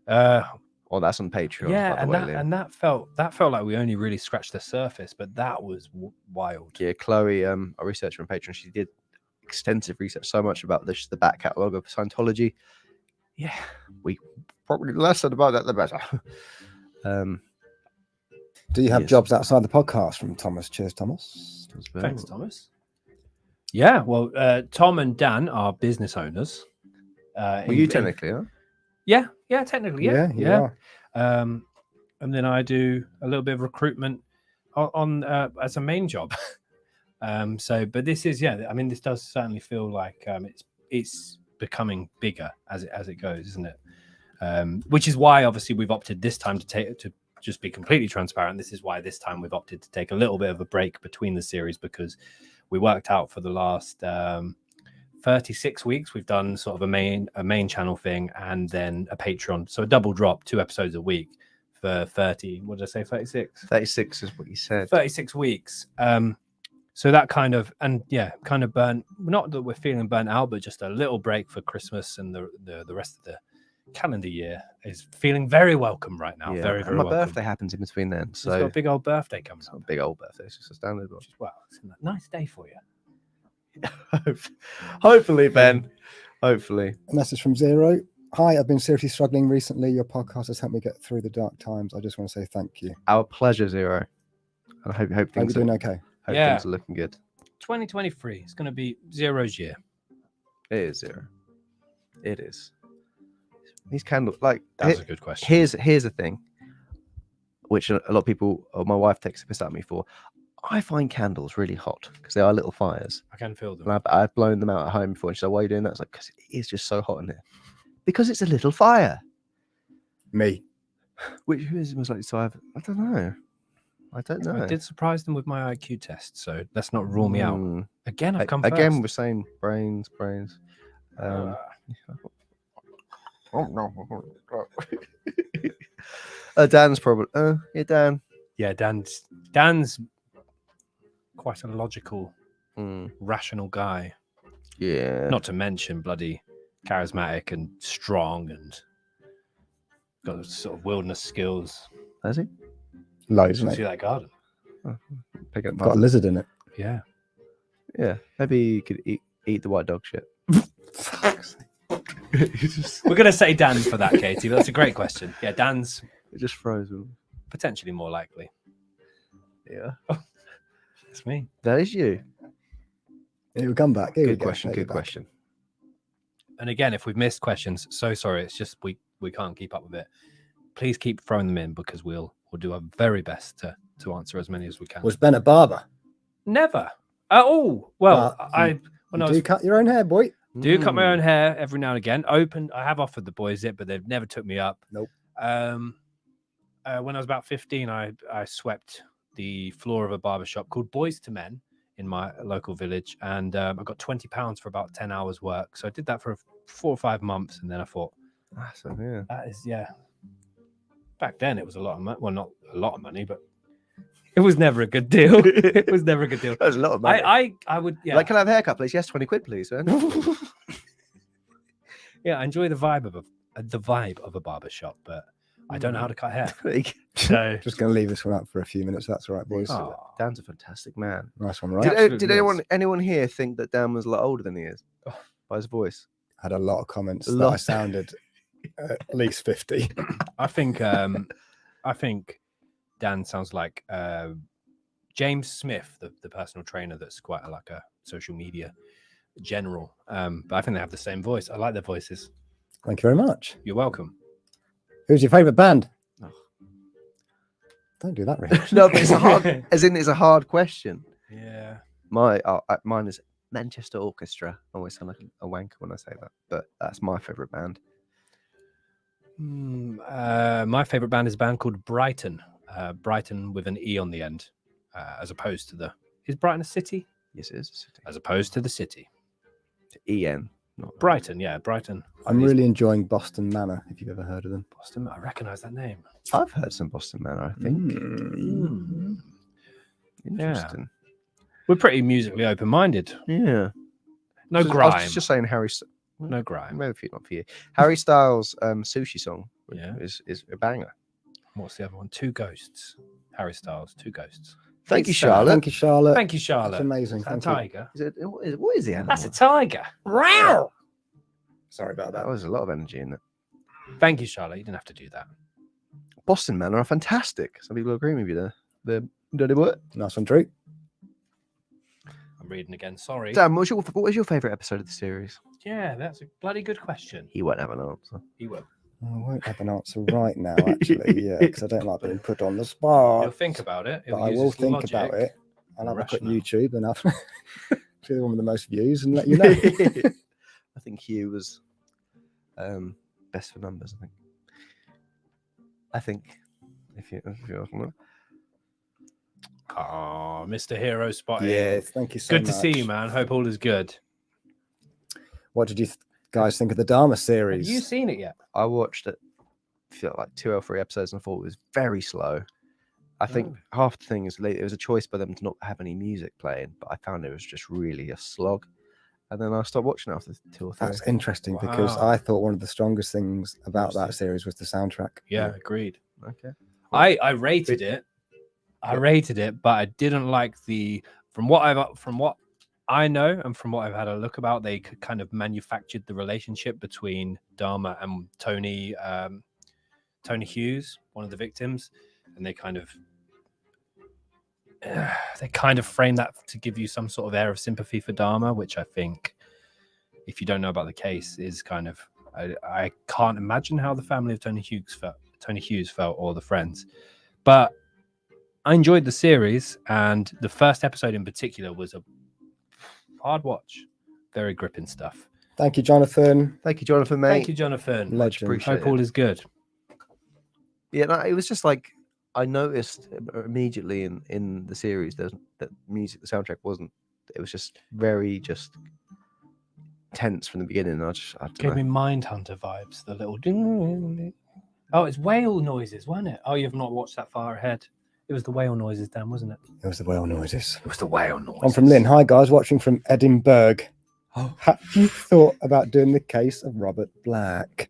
Oh, that's on Patreon. Yeah, by the way, Liam. and that felt like we only really scratched the surface, but that was wild. Yeah, Chloe, a researcher on Patreon, she did extensive research, so much about the back catalogue of Scientology. Yeah, we probably the less said about that, the better. Do you have Yes. jobs outside the podcast from Thomas? Cheers, Thomas. Thanks, Thomas. Yeah, well, Tom and Dan are business owners. Well, you technically, huh? Yeah, technically, yeah. you are. And then I do a little bit of recruitment on as a main job. But this is, I mean, this does certainly feel like it's becoming bigger as it goes, isn't it? Which is why obviously we've opted this time to just be completely transparent. This is why this time we've opted to take a little bit of a break between the series, because we worked out for the last 36 weeks we've done sort of a main channel thing and then a Patreon, so a double drop, 2 episodes a week for 30, what did I say, 36 36 is what you said. 36 weeks. So that kind of burnt. Not that we're feeling burnt out, but just a little break for Christmas and the rest of the calendar year is feeling very welcome right now. Yeah, Very, and very my welcome. birthday happens in between then, It's so got a big old birthday coming it's up. not a big old birthday. It's just a standard one. Well, it's a nice day for you. Hopefully, Ben. Hopefully. A message from Zero. Hi, I've been seriously struggling recently. Your podcast has helped me get through the dark times. I just want to say thank you. Our pleasure, Zero. And I hope Hope things you're are, doing okay. hope Yeah. things are looking good. 2023 is going to be Zero's year. It is, Zero. It is. These candles, like, That's a good question. here's the thing, which a lot of people, or my wife takes a piss at me for. I find candles really hot because they are little fires. I can feel them. And I've blown them out at home before. And she's like, why are you doing that? It's like, because it is just so hot in here. Because it's a little fire. Me. Which who is most likely to have? I don't know. I don't know. I did surprise them with my IQ test, so let's not rule me out. Hmm. Again, I've come Again, first. we're saying brains. Dan's probably. Yeah, Dan. Yeah, Dan's quite a logical, Hmm. rational guy. Yeah. Not to mention bloody charismatic and strong and got sort of wilderness skills. Has he? Loads, See mate. that garden? Pick up. Got a lizard in it. Yeah. Yeah. Maybe you could eat the white dog shit. We're going to say Dan for that, Katie. But that's a great question. Yeah, Dan's It just frozen. potentially more likely. Yeah. That's me. That is you. It will come back. Here we Good go. question. Take it Good back. question. And again, if we've missed questions, so sorry. It's just we can't keep up with it. Please keep throwing them in because we'll do our very best to answer as many as we can. Was Ben a barber? Never. Oh, well, But I when I You was do cut your own hair, boy. do cut my Mm. own hair every now and again. I have offered the boys it, but they've never took me up. Nope. When I was about 15, I swept the floor of a barber shop called Boys to Men in my local village, and I got £20 for about 10 hours work. So I did that for 4 or 5 months, and then I thought, So, yeah. that is Back then, it was a lot of money. Well, not a lot of money, but it was never a good deal. It was never a good deal. That's a lot of money. I would, yeah. Like, can I have a haircut, please? Yes, 20 quid, please, man. Yeah, I enjoy the vibe of a barber shop, but I don't know how to cut hair. Like, So Just going to leave this one up for a few minutes. That's all right, boys. Oh, Dan's a fantastic man. Nice one, Did right? absolutely Did anyone here think that Dan was a lot older than he is Oh. by his voice? Had a lot of comments A that lot. I sounded at least 50. I think Dan sounds like James Smith, the personal trainer that's quite like a social media general. But I think they have the same voice. I like their voices. Thank you very much. You're welcome. Who's your favourite band? Oh. Don't do that, Rich. No, but it's a hard, as in it's a hard question. Yeah. Mine is Manchester Orchestra. I always sound like a wanker when I say that, but that's my favourite band. My favorite band is a band called Brighton. Brighton with an E on the end, as opposed to is Brighton a city? Yes, it is a city. As opposed to the city. EN. Not Brighton, yeah, Brighton. I'm really enjoying Boston Manor, if you've ever heard of them. Boston. I recognise that name. I've heard some Boston Manor, I think. Mm. Interesting. We're pretty musically open-minded. Yeah. No I was grime. just saying No grime. maybe not for you. Harry Styles' Sushi Song Yeah. is a banger. What's the other one? Two Ghosts. Harry Styles, Two Ghosts. Thank you, Great stuff. Charlotte. Thank you, Charlotte. Thank you, That's Charlotte. amazing. Is that a Thank you. tiger? What is the animal? That's a tiger. Wow. Sorry about That that. was a lot of energy in it. Thank you, Charlotte. You didn't have to do that. Boston Manor are fantastic. Some people agree with you there. The dirty what? Nice one, Drew. I'm reading again. Sorry. Dan, what was your favourite episode of the series? Yeah, that's a bloody good question. He won't have an answer. You will. I won't have an answer right now, actually. Yeah, because I don't like being put on the spot. He'll think about it. But He'll I use will his think logic. about it. I'll have a quick rationale. YouTube and I'll see the one with the most views and let you know. I think Hugh was best for numbers. I think if you know. Oh, Mr. Hero Spotting. Yes, thank you so Good much. to see you, man. Hope all is good. What did you guys think of the Dharma Have series? you seen it yet? I watched it, I feel like 2 or 3 episodes, and I thought it was very slow. I think half the thing is it was a choice by them to not have any music playing, but I found it was just really a slog. And then I stopped watching after 2 or 3. That's interesting because Wow. I thought one of the strongest things about that Interesting. series was the soundtrack. Yeah, agreed. Okay. I rated it. I rated it, but I didn't like from what I know and from what I've had a look about, they kind of manufactured the relationship between Dharma and Tony Hughes, one of the victims, and they kind of frame that to give you some sort of air of sympathy for Dharma, which I think, if you don't know about the case, is kind of I can't imagine how the family of Tony Hughes felt, or the friends, but I enjoyed the series, and the first episode in particular was a hard watch, very gripping stuff. Thank you, Jonathan. Thank you, Jonathan, mate. Thank you, Jonathan. Legend. Much appreciated. Hope all is good. Yeah, no, it was just like I noticed immediately in the series that music, the soundtrack wasn't. It was just very tense from the beginning. I don't Gave know. me Mindhunter vibes. The little ding. Oh, it's whale noises, wasn't it? Oh, you've not watched that far ahead. It was the whale noises, Dan, wasn't it? It was the whale noises. It was the whale noises. I'm from Lynn. Hi, guys, watching from Edinburgh. Oh. Have you thought about doing the case of Robert Black?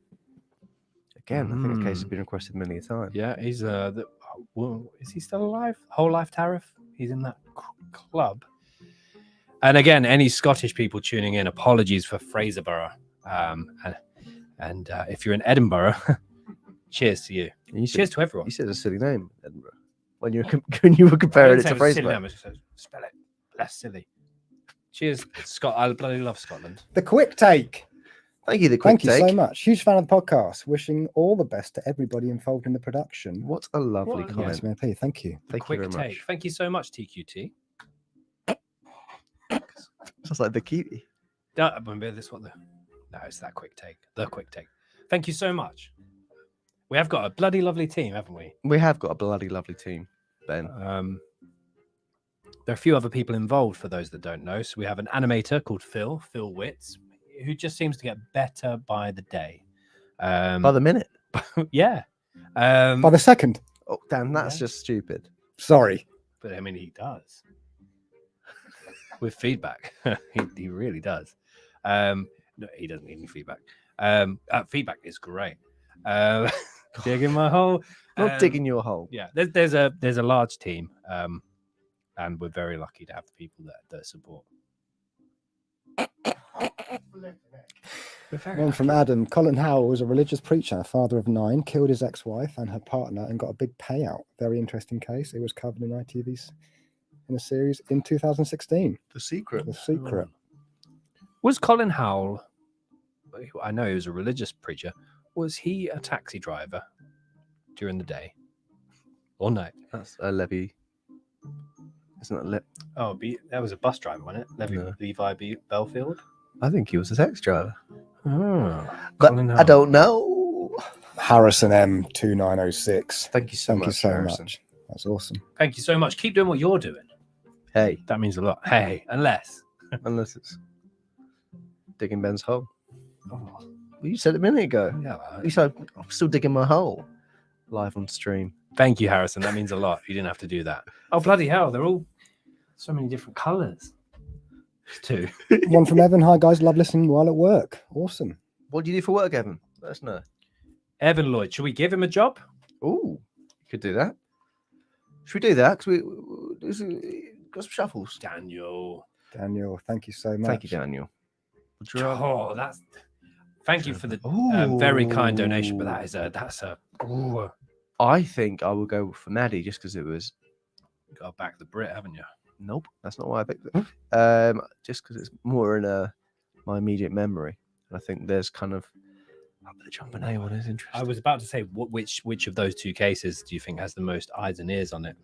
Again, I think the case has been requested many a time. Yeah, he's is he still alive? Whole life tariff. He's in that club. And again, any Scottish people tuning in, apologies for Fraserburgh. And if you're in Edinburgh, cheers to you. Cheers to everyone. You said a silly name, Edinburgh, when you were comparing it to Fraserburgh. Spell it less silly. Cheers, Scott. I bloody love Scotland. The quick take. Thank you, the quick Thank take. you so much. Huge fan of the podcast. Wishing all the best to everybody involved in the production. What a lovely What? comment. ICMAP, thank you. The Thank you quick very take. much. Thank you so much, TQT. Sounds like the cutie. Don't remember this one. No, it's that quick take. The quick take. Thank you so much. We have got a bloody lovely team, haven't we? We have got a bloody lovely team, Ben. There are a few other people involved, for those that don't know. So we have an animator called Phil Witz, who just seems to get better by the day. By the minute. Yeah. By the second. Oh, damn, that's Yeah. just stupid. Sorry. But I mean, he does. With feedback. he really does. No, he doesn't need any feedback. Feedback is great. Digging my hole. Not digging your hole. Yeah, there's a large team, and we're very lucky to have people that support. One from Adam. Colin Howell was a religious preacher, father of 9, killed his ex-wife and her partner and got a big payout. Very interesting case. It was covered in ITV's in a series in 2016. The Secret. The Secret. Was Colin Howell, I know he was a religious preacher, was he a taxi driver during the day or night? That's a Levy. Isn't that Oh, that was a bus driver, wasn't it? No. Levi Belfield? I think he was a taxi driver. Oh, But Colin I Howell. don't know. Harrison M2906. Thank you so Thank much. you so Harrison. much. That's awesome. Thank you so much. Keep doing what you're doing. Hey, That means a lot. Hey, unless. unless it's digging Ben's hole. Oh, Well, you said it a minute ago. yeah. You said I'm still digging my hole. Live on stream. Thank you, Harrison. That means a lot. You didn't have to do that. Oh, bloody hell. They're all so many different colours. Too. One from Evan. Hi, guys. Love listening while at work. Awesome. What do you do for work, Evan? Let us know. Evan Lloyd, should we give him a job? Ooh, you could do that. Should we do that? Because we got some shuffles. Daniel. Daniel, thank you so much. Thank you, Daniel. Would you rather- Oh, that's. Thank you for the Ooh. very kind donation, but that's a. Ooh, I think I will go for Maddie just because it was. got back the Brit, haven't you? Nope, that's not why I picked it. Just because it's more in my immediate memory. And I think there's kind of the John Bonet one is interesting. I was about to say, which of those two cases do you think has the most eyes and ears on it?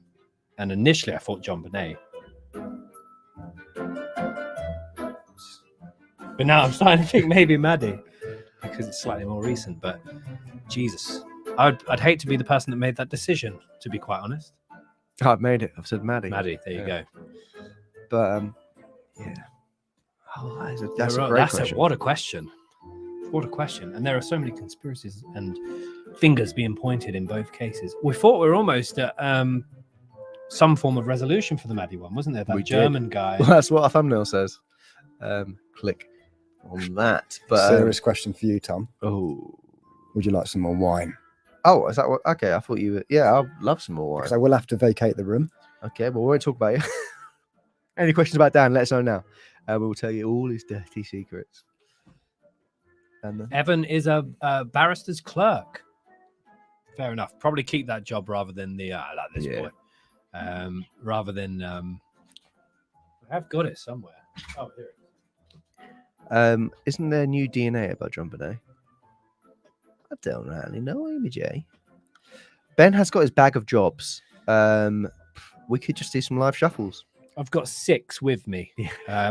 And initially, I thought John Bonet. But now I'm starting to think maybe Maddie, because it's slightly more recent. But Jesus, I'd hate to be the person that made that decision, to be quite honest. I've made it. I've said Maddie. Maddie, there you Yeah. go. But yeah. Oh, that's a great question. What a question. What a question. And there are so many conspiracies and fingers being pointed in both cases. We thought we were almost at some form of resolution for the Maddie one, wasn't there? That We did. German guy. Well, that's what our thumbnail says. Click on that. But Serious question for you, Tom. oh, Would you like some more wine? is that what? Okay, I thought you were. Yeah, I'd love some more wine. Because I will have to vacate the room. Okay, well, we won't talk about it. Any questions about Dan? Let us know now. We'll tell you all his dirty secrets. And Evan is a barrister's clerk. Fair enough. Probably keep that job rather than the I like this boy. Rather than I've got it somewhere. Oh, here it is. Isn't there new DNA about John Bonet? I don't really know, Amy J. Ben has got his bag of jobs. We could just do some live shuffles. I've got 6 with me.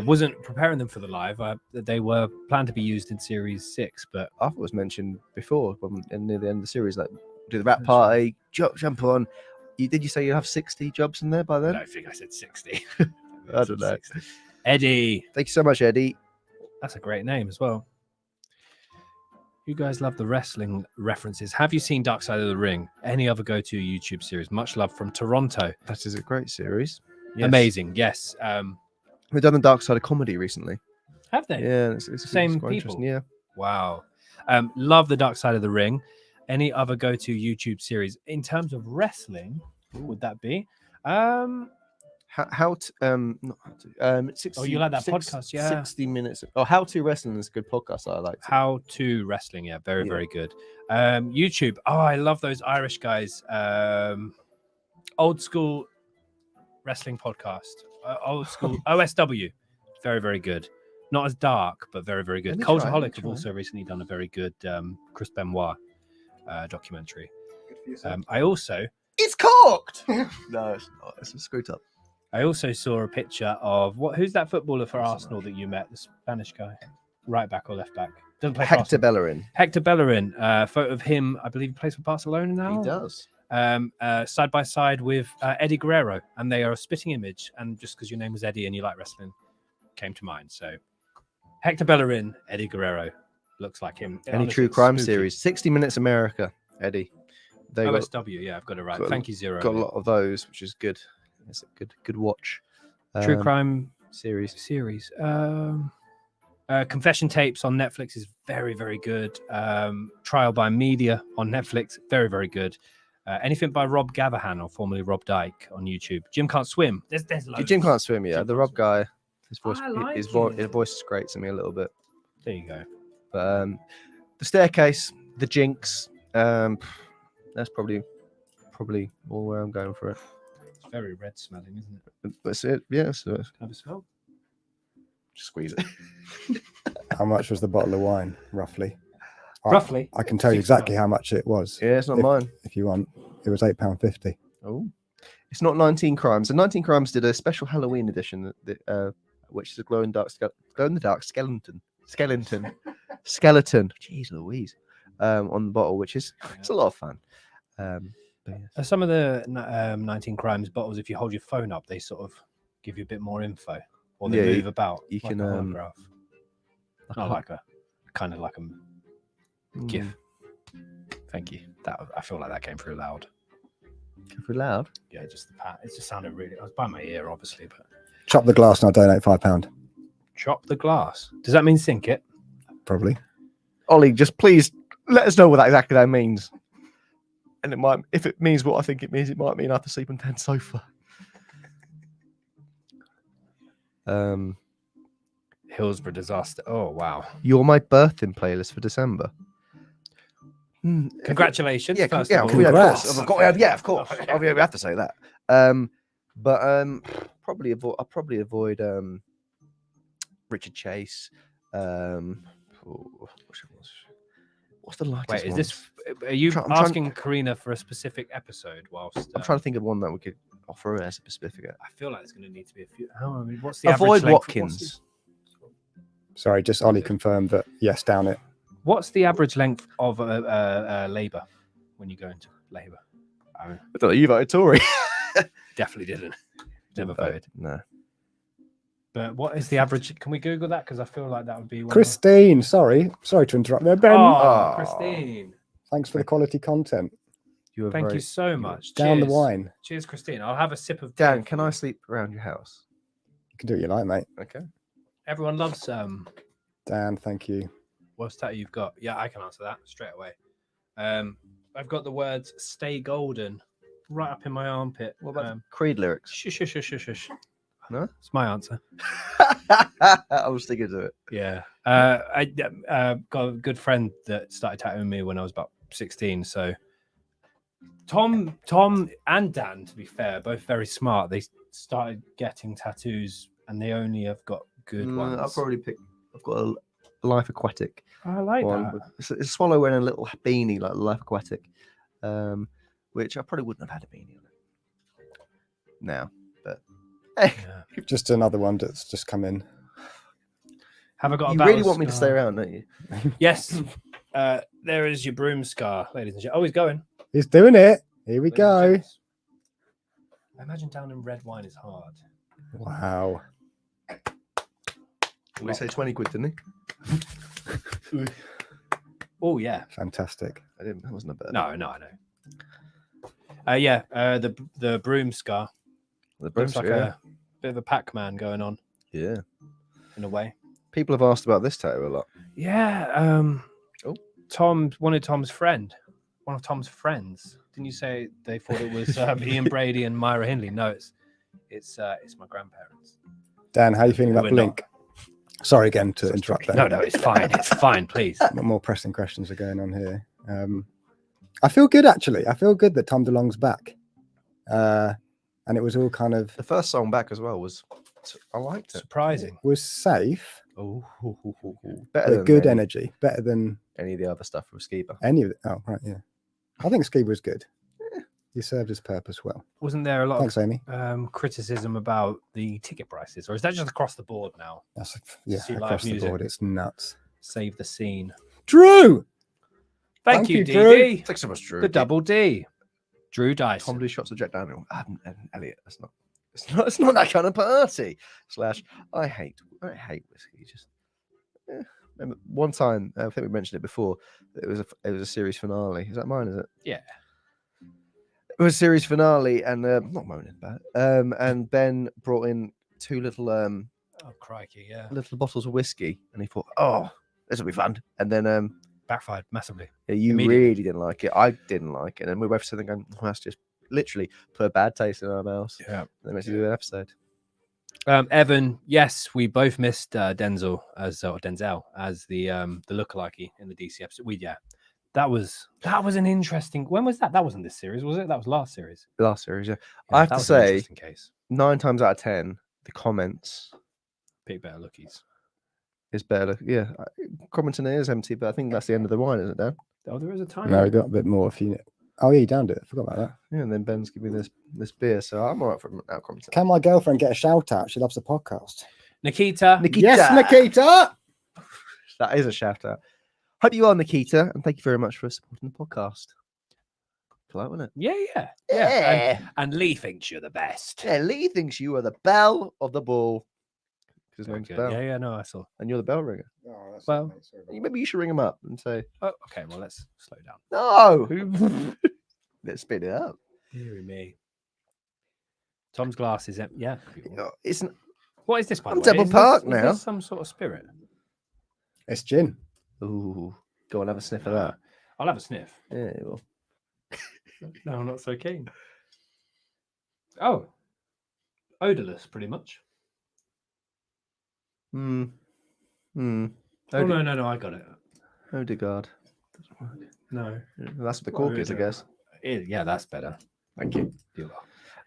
Wasn't preparing them for the live. They were planned to be used in series 6, but I thought it was mentioned before near the end of the series, like do the rap party, jump on. Did you say you have 60 jobs in there by then? I think I said 60. I don't know. 60. Eddie. Thank you so much, Eddie. That's a great name as well. You guys love the wrestling references. Have you seen Dark Side of the Ring? Any other go-to YouTube series? Much love from Toronto. That is a great series. Yes. Amazing. Yes. We've done the Dark Side of Comedy recently. Have they? Yeah, it's Same quite people? interesting, Yeah. Wow. Love the Dark Side of the Ring. Any other go-to YouTube series in terms of wrestling? What would that be? 60, Oh, you like that podcast? Yeah. 60 minutes. Oh, How to Wrestling is a good podcast. I like. How to Wrestling. Yeah, very, very good. YouTube. Oh, I love those Irish guys. Old school wrestling podcast. Old school OSW. Very, very good. Not as dark, but very, very good. Let me try, Cultaholic have also recently done a very good Chris Benoit documentary. I also It's corked. No, it's not. It's screwed up. I also saw a picture of who's that footballer for Arsenal that you met? The Spanish guy, right back or left back? Doesn't play for Hector Arsenal. Bellerin. Hector Bellerin. Photo of him. I believe he plays for Barcelona now. He does. Side by side with Eddie Guerrero, and they are a spitting image. And just because your name was Eddie and you like wrestling, came to mind. So Hector Bellerin, Eddie Guerrero, looks like him. Any Honestly, true it's crime spooky. series? 60 Minutes America, Eddie. They got OSW. Yeah, I've got it right. got a Thank you, Zero. a lot of those, which is good. It's a good watch. True crime series. Confession Tapes on Netflix is very, very good. Trial by Media on Netflix, very, very good. Anything by Rob Gavahan, or formerly Rob Dyke, on YouTube. Jim Can't Swim. There's loads. Jim Can't Swim, yeah. Jim The Can't Rob Swim. guy, his voice, I like his it. voice is great to me a little bit. There you go. But The Staircase, The Jinx, that's probably all where I'm going for it. It's very red smelling, isn't it? That's it. Yeah. So Can I have a smell? just squeeze it. How much was the bottle of wine, roughly? Roughly. I can tell you exactly how much it was. Yeah, it's not mine. If you want, it was £8.50. Oh, it's not 19 Crimes. And 19 Crimes did a special Halloween edition, which is a glow in the dark skeleton. Jeez Louise, on the bottle, which is it's a lot of fun. But yeah. Some of the 19 Crimes bottles, if you hold your phone up, they sort of give you a bit more info, or they Yeah, move about. you like can, a holograph. Not like a kind of like a GIF. Thank you. That I feel like that came through loud. For loud. Yeah, just the pat. It just sounded really. I was by my ear, obviously, but Chop the glass and I'll donate £5. chop the glass. Does that mean sink it? Probably. Ollie, just please let us know what exactly that means. And it might, if it means what I think it means, it might mean I have to sleep on 10 sofa. Hillsborough disaster. Oh wow! You're my birthing playlist for December. Congratulations. Yeah, first yeah, of all. Congrats. of course. We have to say that. But probably avoid Richard Chase. What's the latest? Wait, is ones? this? Are you I'm trying- asking Karina for a specific episode? Whilst I'm trying to think of one that we could offer as a specific. I feel like there's going to need to be a few. I mean, what's the Avoid average length- Watkins. Sorry, just Ollie confirmed that, yes, down it. What's the average length of labour when you go into labour? I I don't know. You voted Tory. definitely didn't. Never Didn't vote. voted. No. But what is the average? Can we Google that? Because I feel like that would be one Christine, sorry to interrupt there. Ben, Oh, Oh. Christine. thanks for the quality content. You were Thank very, you so much. Down the Cheers. wine. Cheers, Christine. I'll have a sip of Dan, beer can for I you. sleep around your house? You can do what you like, mate. Okay. Everyone loves Dan, thank you. what's that you've got? Yeah, I can answer that straight away. I've got the words "Stay Golden" right up in my armpit. What about Creed lyrics? Shush, shush, shush, shush, shush. No? It's my answer. I was sticking to it. Yeah. I got a good friend that started tattooing me when I was about 16. So Tom and Dan, to be fair, both very smart. They started getting tattoos and they only have got good ones. I've got a Life Aquatic I like one. that. It's a swallow wearing a little beanie like Life Aquatic, which I probably wouldn't have had a beanie on it now. But hey, Yeah. Just another one that's just come in. Have I got a you battle really want me to stay scar? around, don't you? Yes. There is your broom scar, ladies and gentlemen. Oh, he's going. He's doing it. Here we Ladies and go. gents. I imagine down in red wine is hard. Wow. We say 20 quid, didn't he? Oh yeah. Fantastic. I didn't. That wasn't a bad. No, I know. The broom scar The looks brooms, like yeah. a bit of a Pac-Man going on Yeah. in a way. People have asked about this tattoo a lot. Yeah. Oh. Tom wanted Tom's friend. One of Tom's friends. Didn't you say they thought it was Ian Brady and Myra Hindley? No, it's my grandparents. Dan, how are you feeling Who about are not. Blink? Sorry again to interrupt. No, it's fine. It's fine, please. More pressing questions are going on here. I feel good, actually. I feel good that Tom DeLonge's back. And it was all kind of The first song back as well was. I liked it. Surprising. was safe, Oh, Better but than good any, energy. Better than any of the other stuff with Skiba. any of it. Oh, right, yeah. I think Ski was good. He served his purpose well. wasn't there a lot Thanks, Amy. of criticism about the ticket prices, or is that just across the board now? That's yeah, See live across the music. board. It's nuts. Save the scene. Drew! Thank you, Drew. DD. Thanks so much, Drew. The double D. Drew Dice. Tom do shots of Jack Daniel. And Elliot. It's not that kind of party. / I hate whiskey. Just remember one time. I think we mentioned it before. It was a series finale. Is that mine? Is it? Yeah. It was a series finale, and not moaning about it. And Ben brought in two little Oh crikey, yeah. little bottles of whiskey, and he thought, "Oh, this will be fun." And then Backfired massively. yeah, you Immediately. really didn't like it. I didn't like it, and we were both sitting going, "That's just literally put a bad taste in our mouths." Yeah. And then we had to do an episode. Evan, yes, we both missed Denzel as the lookalike in the DC episode. That was an interesting. When was that? That wasn't this series, was it? That was last series. Last series, yeah. Yeah, I have that to was an say, interesting case. 9 times out of 10, the comments Pick better lookies. is better. Yeah, commenting is empty, but I think that's the end of the wine, isn't it, Dan? Oh, there is a time. No, we got a bit more. If you, oh yeah, you downed it. I forgot about that. Yeah, and then Ben's giving me this beer, so I'm all right for out commenting. Can my girlfriend get a shout out? She loves the podcast. Nikita. Yes, Nikita. That is a shout out. Hope you are, Nikita, and thank you very much for supporting the podcast. Polite, wasn't it? Yeah. And Lee thinks you're the best. Yeah, Lee thinks you are the belle of the ball. His Very name's good. Bell, Yeah, no, I saw. and you're the bell ringer. Oh, that's Well, it, mate. Sorry about Maybe you should ring him up and say, Oh, okay. Well, let's slow down. "No, let's speed it up." Dear me. Tom's glass is empty. Yeah. It's What is this, by I'm the way? Temple Is Park this now. some sort of spirit? It's gin. ooh, go and have a sniff of that. I'll have a sniff. Yeah, well, No, I'm not so keen. Oh. Odorless, pretty much. Oh, Oh, no, I got it. Odegaard. No. That's what the cork is, I guess. Yeah, that's better. Thank you. You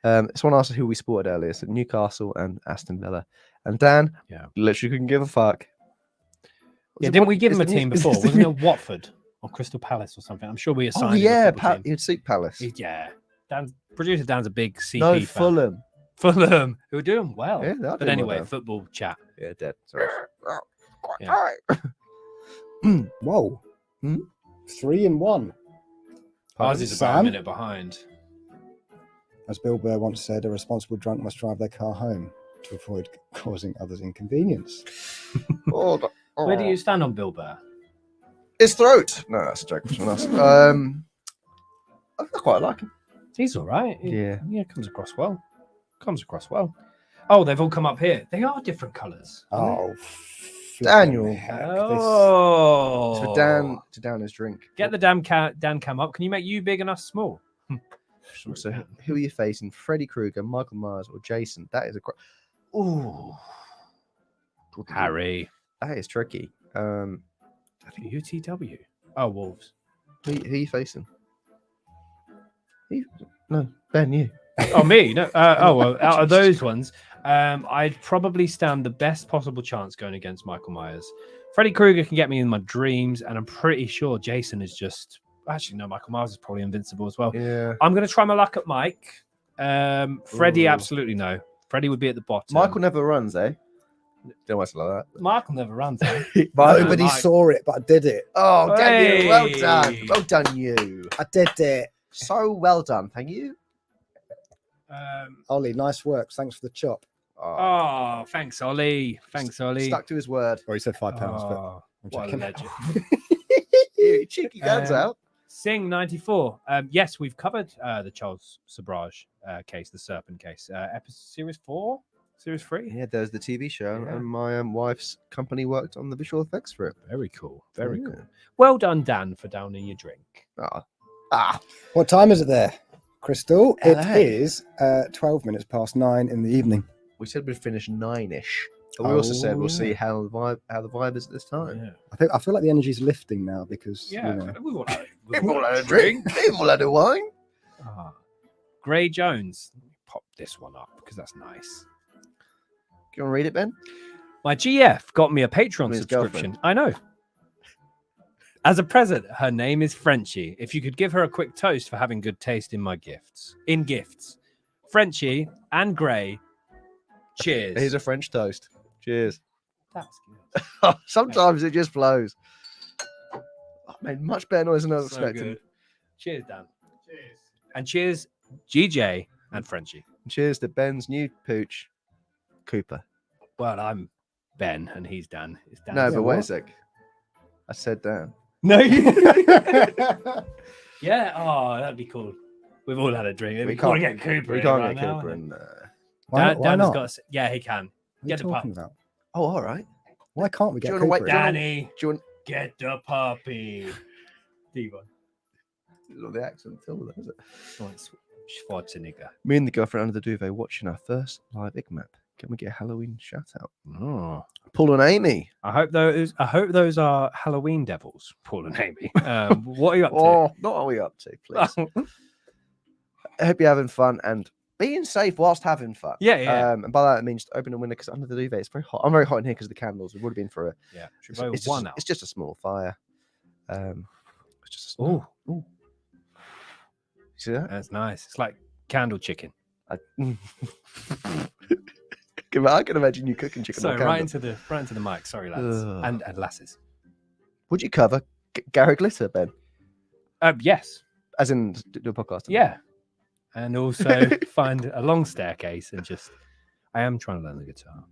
are. Someone asked who we supported earlier. So Newcastle and Aston Villa. And Dan, Yeah. literally couldn't give a fuck. Yeah, didn't we give him a is it team New- is before? it Wasn't New- it Watford or Crystal Palace or something? I'm sure we assigned Oh him a yeah, football team. you'd suit Palace. Yeah. Producer Dan's a big CP No, fan. Fulham. Fulham, who are doing well. Yeah, they are But doing well, anyway, Dan. football chat. Yeah, dead. Sorry. Yeah. Whoa. Hmm? 3-1. Ours is about a Sam? minute behind. As Bill Burr once said, a responsible drunk must drive their car home to avoid causing others inconvenience. Where do you stand on Bill Burr? His throat. No, that's a joke from us. I quite like him. He's all right. Yeah. Comes across well. Oh, they've all come up here. They are different colours. Oh, Daniel. flipping heck, this- Oh, It's for Dan to down his drink. Get the damn Dan cam up. Can you make you big enough small? So who are you facing? Freddy Krueger, Michael Myers, or Jason? That is a ooh, Harry. that is tricky. I think UTW. Oh, Wolves. who are you facing? No, Ben, you. Oh, me? No. Well, out of those ones, I'd probably stand the best possible chance going against Michael Myers. Freddy Krueger can get me in my dreams, and I'm pretty sure Jason is just. Actually, no, Michael Myers is probably invincible as well. Yeah. I'm going to try my luck at Mike. Freddie, Ooh. absolutely no. Freddie would be at the bottom. Michael never runs, eh? Don't want to like Michael never runs. Eh? that. Nobody Mike. saw it, but I did it. Oh, Daniel, well Hey. done. Well done, you. I did it. So well done. Thank you. Ollie, nice work. Thanks for the chop. Oh, thanks, Ollie. Thanks, Ollie. Stuck to his word. Or he said £5, but Oh, I'm what a joking. legend. You cheeky guns out. Sing 94. Yes, we've covered the Charles Sabrage case, the Serpent case. Series 4? Series 3? Yeah, there's the TV show, Yeah. and my wife's company worked on the visual effects for it. Very cool. Very Yeah. cool. Well done, Dan, for downing your drink. What time is it there, Crystal? LA. It is 12 minutes past 9 in the evening. We said we'd finish 9-ish. But we also said we'll see yeah. how the vibe is at this time. I feel like the energy's lifting now because Yeah. you know, We've all had, We've all had a drink. We've all had a wine. Gray Jones. Pop this one up because that's nice. Do you want to read it, Ben? My GF got me a Patreon His subscription. girlfriend. I know. As a present, her name is Frenchie. If you could give her a quick toast for having good taste in my gifts. Frenchie and Gray. Cheers. Here's a French toast. Cheers. That's good. Sometimes it just flows. Oh, made much better noise than I was So expecting. good. Cheers, Dan. Cheers. And cheers, GJ and Frenchie. And cheers to Ben's new pooch, Cooper. Well, I'm Ben and he's Dan. It's Dan. No, but wait a what? sec. I said Dan. No. Yeah. Oh, that'd be cool. We've all had a drink. It'd We be cool to can't- get Cooper. We in can't right get now, Cooper isn't it? in. why, why Dan not? has got. Yeah, he can. What are Get you the pup. talking about? Oh, all right. Why can't we Do get you wanna wait- Cooper do you in? wanna- Danny, Do you want get the puppy. Devon. not the accent? Tell me that, is it? Schwarzenegger. Me and the girlfriend under the duvet watching our first live ICMAP. Can we get a Halloween shout out? Oh. Paul and Amy. I hope those are Halloween devils, Paul and Amy. What are you up to? Oh, what are we up to, please? I hope you're having fun and being safe whilst having fun. Yeah, yeah. And by that, it means open a window because under the duvet, it's very hot. I'm very hot in here because of the candles. We've already been for it. Yeah. Should we go It's, one just, out? it's just a small fire. It's just a small. Oh, See that? that's nice. It's like candle chicken. I can imagine you cooking chicken. So on right candle. into the mic. Sorry, lads Ugh. and lasses. Would you cover Gary Glitter, Ben? Yes. As in do a podcast? Yeah. And also find a long staircase and just. I am trying to learn the guitar.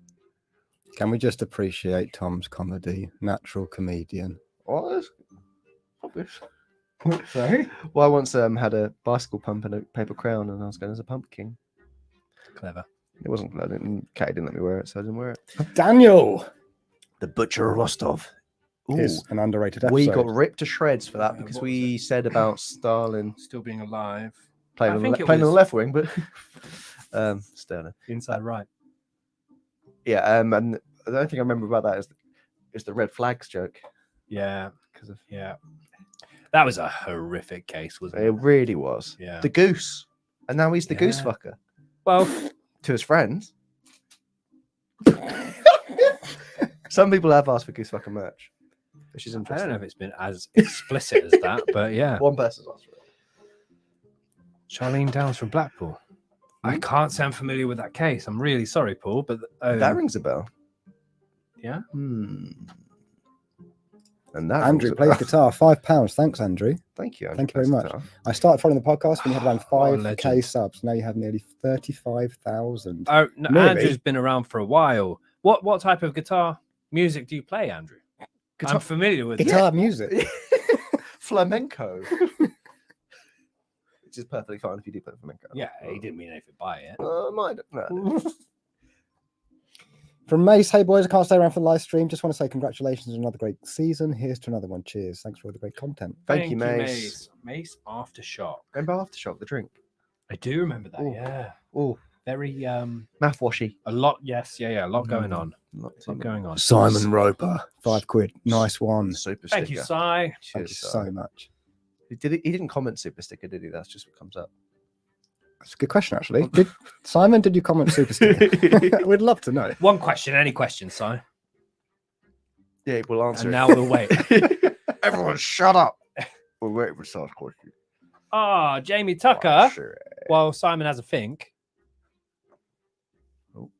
Can we just appreciate Tom's comedy? Natural comedian. What? Obvious. Sorry. Well, I once had a bicycle pump and a paper crown, and I was going as a pumpkin. Clever. It wasn't. Katie didn't let me wear it, so I didn't wear it. Daniel The Butcher of Rostov. is an underrated episode. We got ripped to shreds for that Yeah, because what was we said about Stalin Still being alive. playing, I on, think the, it playing on the was- left wing, but Stalin. Inside right. Yeah, and the only thing I remember about that is the red flags joke. Yeah. Because of Yeah. That was a horrific case, wasn't it it? really was. Yeah. The goose, and now he's the goose Yeah. fucker Well, to his friends. Some people have asked for goose fucker merch, which is I interesting. don't know if it's been as explicit as that, but yeah. One person's asked for it. Charlene Downs from Blackpool. I can't say I'm familiar with that case. I'm really sorry, Paul, but That rings a bell. yeah. And that Andrew rings a plays bell. guitar. £5. Thanks, Andrew. Thank you. Andrew Thank you very plays much. guitar. I started following the podcast when you had around What a 5k legend. subs. Now you have nearly 35,000. Oh, no, Nearly. Andrew's been around for a while. What type of guitar music do you play, Andrew? Guitar- I'm familiar with it. Guitar music. Flamenco. which is perfectly fine if you do play flamenco. Yeah, he didn't mean anything by it. Mind no. From Mace, hey boys, I can't stay around for the live stream. Just want to say congratulations on another great season. Here's to another one. Cheers. Thanks for all the great content. Thank you, Mace. Mace Aftershock. Remember Aftershock, the drink? I do remember that. Ooh. Yeah. Oh, Very mouthwashy. a lot. Yes. Yeah. A lot going on. Not A lot going on. Simon Roper, £5. Nice one. Super Thank you, sticker. Si. Thank Cheers, you Si. so much. He didn't comment super sticker, did he? That's just what comes up. That's a good question, actually. Simon, did you comment super sticker? We'd love to know. One question. Any questions, Si? Yeah, we'll answer. And it. now we'll wait. Everyone, shut up. We're waiting for Si's question. Ah, Jamie Tucker. Sure. While Simon has a think. Oh.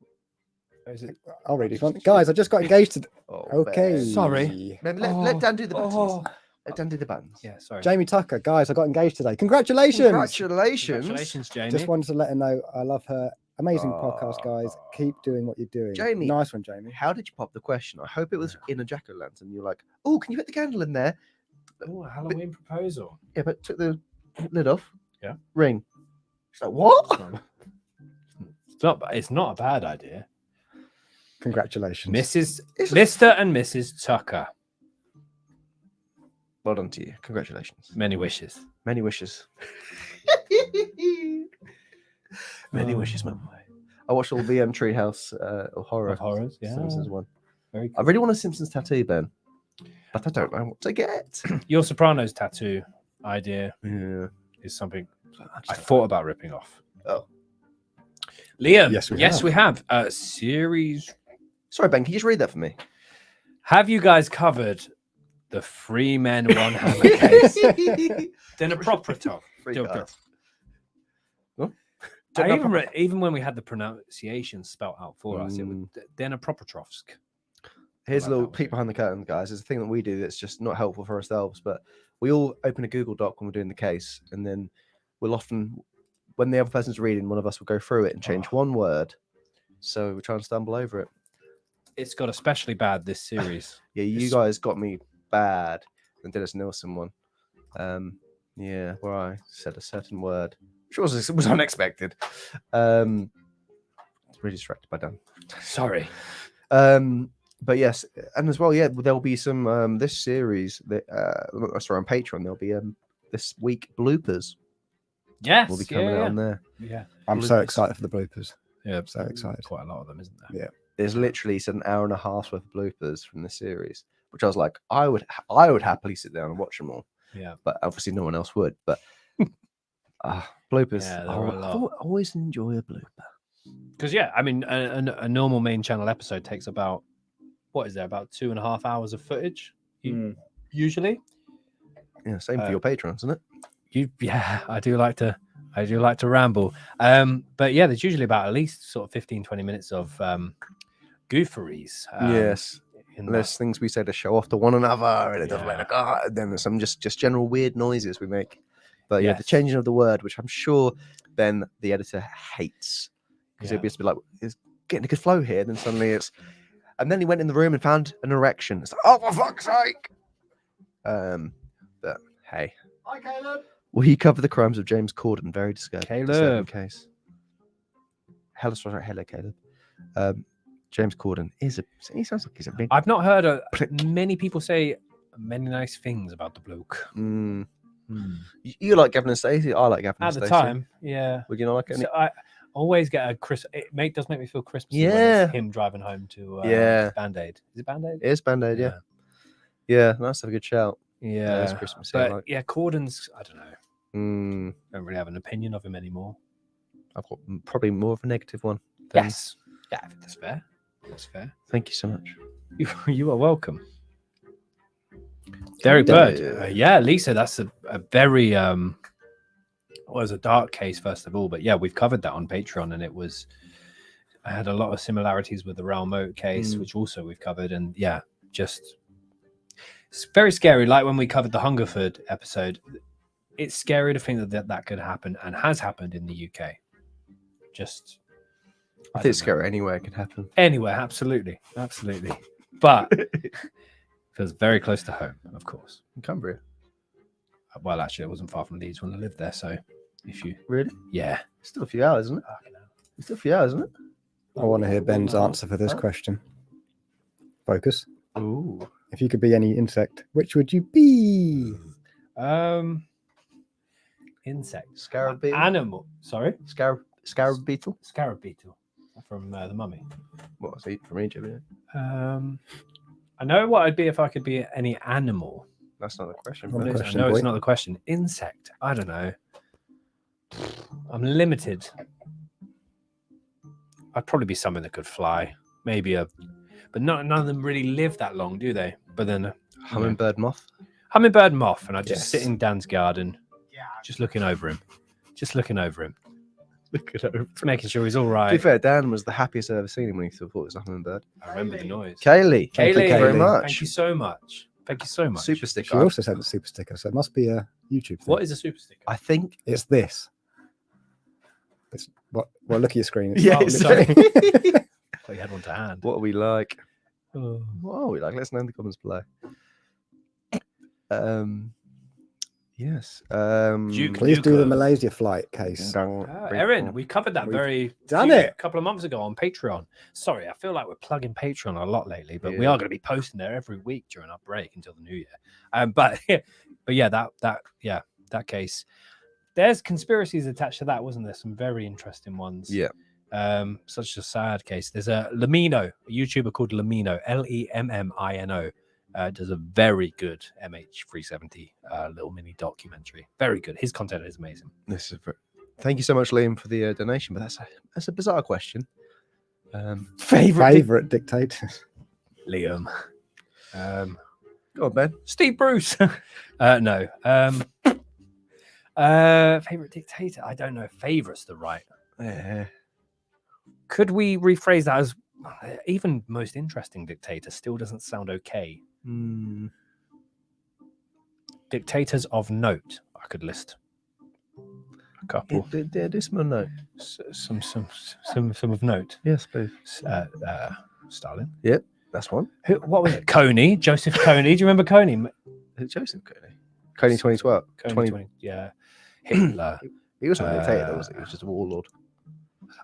Is it? I'll read it. Guys, I just got engaged to. Oh, Okay. Ben. Sorry. Let Dan do the buttons. Oh. Let Dan do the buttons. Yeah. Sorry. Jamie Tucker, guys, I got engaged today. Congratulations. Congratulations. Congratulations, Jamie. Just wanted to let her know I love her. Amazing podcast, guys. Keep doing what you're doing. Jamie. Nice one, Jamie. How did you pop the question? I hope it was in a jack-o'-lantern. You're like, oh, can you put the candle in there? Oh, Halloween proposal. Yeah, but took the lid off. Yeah. Ring. She's like, what? It's not a bad idea. Congratulations. Mr. and Mrs. Tucker. Well done to you. Congratulations. Many wishes. Many wishes. Many wishes, man. I watched all the Treehouse horror. Of horrors, yeah. Simpsons one. Very I really want a Simpsons tattoo, Ben, but I don't know what to get. Your Sopranos tattoo idea Yeah. is something I I thought about ripping off. Oh. Liam, Yes, we have. we have. Series. Sorry, Ben. Can you just read that for me? Have you guys covered the Three Men, One Hammer case? Then a Proprotov. Freak Don't- out. Even when we had the pronunciation spelt out for us, it was Dana Propotrovsk. Here's I a like little that one peek too. behind the curtain, guys. There's a thing that we do that's just not helpful for ourselves, but we all open a Google Doc when we're doing the case, and then we'll often, when the other person's reading, one of us will go through it and change one word. So we try and stumble over it. It's got especially bad this series. Yeah, you It's- guys got me bad. The Dennis Nilsson one. Yeah, where I said a certain word, which was unexpected. Really distracted by Dan. Sorry. But yes, and as well, yeah, there'll be some this series that sorry, on Patreon there'll be this week bloopers Yes. will be coming out on there. Yeah. I'm so bloopers. excited for the bloopers. Yeah. So excited. Quite a lot of them, isn't there? Yeah. There's literally said an hour and a half worth of bloopers from the series, which I was like, I would happily sit down and watch them all, Yeah. but obviously no one else would. But bloopers, Yeah, there are a lot. I always enjoy a blooper. Because yeah, I mean, a normal main channel episode takes about about 2.5 hours of footage usually. Yeah, same for your patrons, isn't it? I do like to ramble. But yeah, there's usually about at least sort of 15-20 minutes of gooferys. Yes. in And there's that. things we say to show off to one another, and it doesn't Yeah. make then there's some just general weird noises we make. But yeah, the Yes. changing of the word, which I'm sure Ben, the editor, hates, because Yeah. he'll just be like, "It's getting a good flow here." Then suddenly it's, and then he went in the room and found an erection. It's like, oh, for fuck's sake! But hey, Hi, Caleb. we cover the crimes of James Corden. Very disturbing Caleb. case. Hello, Caleb. James Corden he sounds like he's a big. I've not heard Prick. many people say many nice things about the bloke. You like Gavin and Stacey? I like Gavin and At the Stacey. time, yeah. Would you not like any? So I always get a It does make me feel Christmas. Yeah. Him driving home to Yeah. Band-Aid. Is it Band-Aid? It is Band-Aid, yeah. Yeah, nice to have a good shout. Yeah. That's Christmas. But yeah, Corden's, I don't know. Mm, Don't really have an opinion of him anymore. I've got probably more of a negative one. than- Yes. Yeah, I think that's fair. That's fair. Thank you so much. You are welcome. Very Yeah, good. yeah. Yeah, Lisa, that's a very well, it was a dark case first of all, but yeah, we've covered that on Patreon, and I had a lot of similarities with the Raoul Moat case, which also we've covered, and yeah, just it's very scary. Like when we covered the Hungerford episode, it's scary to think that could happen and has happened in the UK. Just I think it's scary anywhere it could happen. anywhere, absolutely, but feels very close to home, of course. In Cumbria. Well, actually, it wasn't far from Leeds when I lived there, so If you, Really? yeah. Still a few hours, isn't it? Still a few hours, isn't it? I want to hear Ben's answer for this question. Focus. Ooh. If you could be any insect, which would you be? Insect. Scarab beetle. Animal. Sorry. Scarab beetle. Scarab beetle from the Mummy. What was it from Egypt? Yeah. I know what I'd be if I could be any animal. That's not the question. Not but- the I question, know it's boy. not the question. Insect. I don't know. I'm limited. I'd probably be something that could fly. Maybe but none of them really live that long, do they? But then Hummingbird moth. hummingbird moth, and I just Yes. sit in Dan's garden, just looking over him, Look at it. just making sure he's all To be right. fair, Dan was the happiest I've ever seen him when he thought it was a hummingbird. I remember the noise. Kaylee. Thank you, Kaylee, very Kaylee. much. Thank you so much. Thank you so much. Super She sticker. also sent the super sticker, so it must be a YouTube thing. What is a super sticker? I think. It's this. It's what? Well, look at your screen. Yeah, Oh, it's sorry. literally- I thought you had one to hand. What are we like? Oh. What are we like? Let's know in the comments below. Yes. Duke- Please do the Duke, Malaysia flight case. Erin, we covered that We've done it. a couple of months ago on Patreon. Sorry, I feel like we're plugging Patreon a lot lately, but we Yeah. are going to be posting there every week during our break until the new year. But yeah, that case. There's conspiracies attached to that, wasn't there? Some very interesting ones. Yeah. Such a sad case. There's a Lemino, a YouTuber called Lemino, Lemmino. Does a very good MH370 little mini documentary. Very good. His content is amazing. This is. Thank you so much, Liam, for the donation. But that's a bizarre question. Favorite dictators. Liam. Go on, Ben. Steve Bruce. No. Favorite dictator? I don't know. Favorite's the right. Yeah. Could we rephrase that as even most interesting dictator still doesn't sound okay? Dictators of note. I could list a couple. Do some note. Some of note. Yes, please. Stalin. That's one. What was it? Coney. Joseph Coney. Do you remember Coney? Is it Joseph Coney? Coney 2012. Coney 20. Yeah. Hitler. He wasn't a dictator, though, was he? He was just a warlord.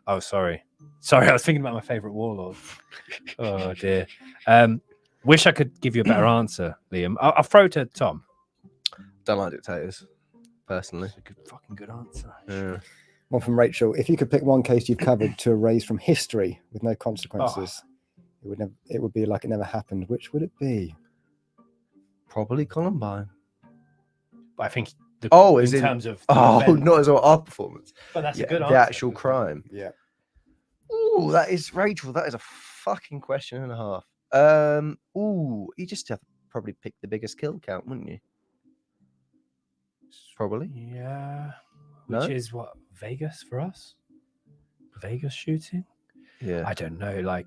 Oh, sorry. I was thinking about my favorite warlord. Oh dear. Wish I could give you a better answer, Liam. I'll throw to Tom. Don't like dictators, personally. That's a fucking good answer. Yeah. One from Rachel. If you could pick one case you've covered to erase from history with no consequences, it would be like it never happened. Which would it be? Probably Columbine. But I think Is in in- terms of the Oh, event. not as well our performance. But that's Yeah, a good the answer. actual crime. Yeah. Ooh, that is Rachel. That is a fucking question and a half. You just have to probably pick the biggest kill count, wouldn't you? Probably. Yeah. No? Which is what, Vegas for us? Vegas shooting? Yeah. I don't know. Like,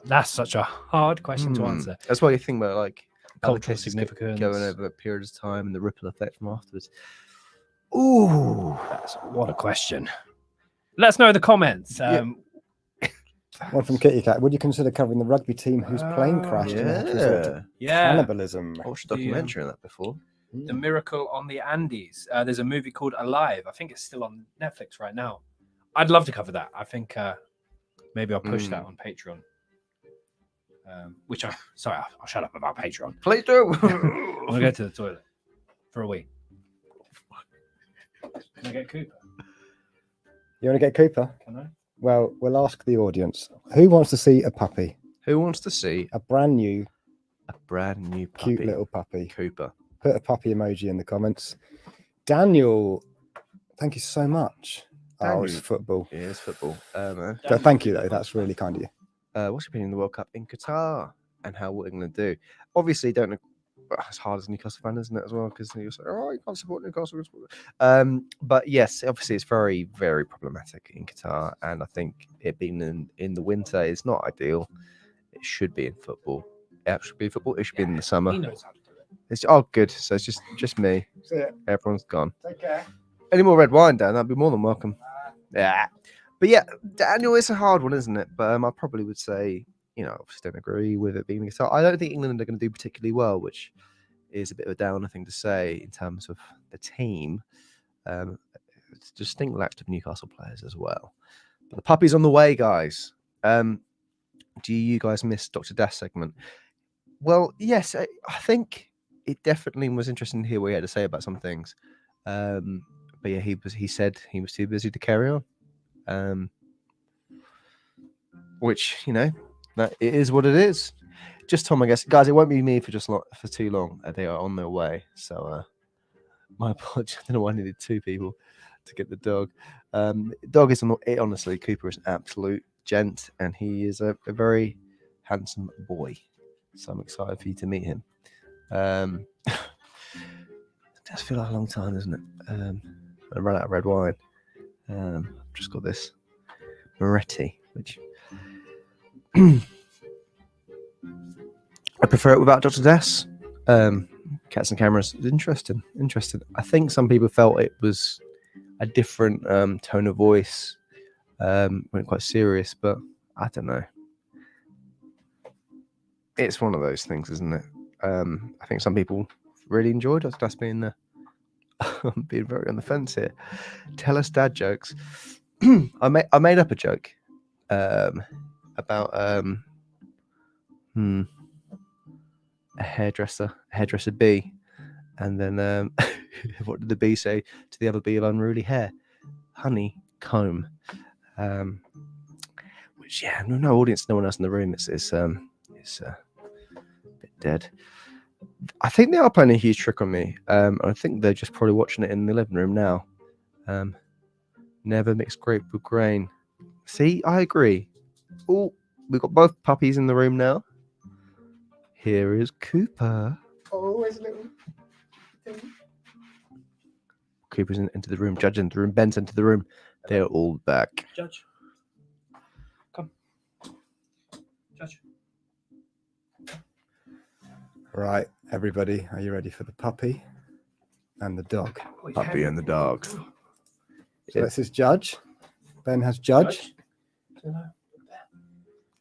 that's such a hard question to answer. That's why you think about like other Cultural cases significance. going over a period of time and the ripple effect from afterwards. Ooh, What a question. Let us know in the comments. One from Kitty Cat. Would you consider covering the rugby team whose plane crashed and had resort to Yeah. cannibalism? I watched a The, documentary on that before. The Miracle on the Andes. There's a movie called Alive. I think it's still on Netflix right now. I'd love to cover that. I think maybe I'll push that on Patreon. I'll shut up about Patreon. Please do. I'm gonna go to the toilet for a wee. Can I get Cooper? You want to get Cooper? Can I? Well, we'll ask the audience. Who wants to see a puppy? Who wants to see A brand new, a brand new puppy? cute little puppy. Cooper. Put a puppy emoji in the comments. Daniel, thank you so much. Oh, it's Daniel. football. Yeah, it's football. Man. But thank you, though. That's really kind of you. What's your opinion of the World Cup in Qatar and how what England do? Obviously, don't know. As hard as a Newcastle fan, isn't it, as well? Because you say, "Oh, you can't support Newcastle." But yes, obviously, it's very, very problematic in Qatar, and I think it being in the winter is not ideal. It should be in football. It should be in football. It should be in the summer. He knows how to do it. It's good. So it's just me. See ya. Everyone's gone. Take care. Any more red wine, Dan? That'd be more than welcome. Yeah. But yeah, Daniel, it's a hard one, isn't it? But I probably would say, obviously don't agree with it being Qatar. I don't think England are going to do particularly well, which is a bit of a downer thing to say in terms of the team. It's distinct lack of Newcastle players as well. But the puppy's on the way, guys. Do you guys miss Dr. Das segment? Well, yes, I think it definitely was interesting to hear what he had to say about some things. But yeah, he said he was too busy to carry on. Which, that it is what it is. Just Tom, I guess. Guys, it won't be me for too long. They are on their way. So my apologies. I don't know why I needed two people to get the dog. Dog is honestly, Cooper is an absolute gent, and he is a very handsome boy. So I'm excited for you to meet him. It does feel like a long time, doesn't it? I ran out of red wine. I've just got this Moretti, which I prefer it without Dr. Das. Cats and Cameras, interesting. I think some people felt it was a different tone of voice, went quite serious, but I don't know. It's one of those things, isn't it? I think some people really enjoyed Dr. Das being there. I'm being very on the fence here. Tell us dad jokes. I made up a joke about a hairdresser bee, and then what did the bee say to the other bee of unruly hair? Honey comb. Which no audience, no one else in the room. It's a bit dead. I think they are playing a huge trick on me. I think they're just probably watching it in the living room now. Never mix grape with grain. See, I agree. Oh, we've got both puppies in the room now. Here is Cooper. Oh, where's little? Cooper's into the room. Judge into the room. Ben's into the room. They're all back. Judge. Come. Judge. Right, everybody, are you ready for the puppy and the dog? Puppy and the dog. So this is Judge. Ben has Judge. And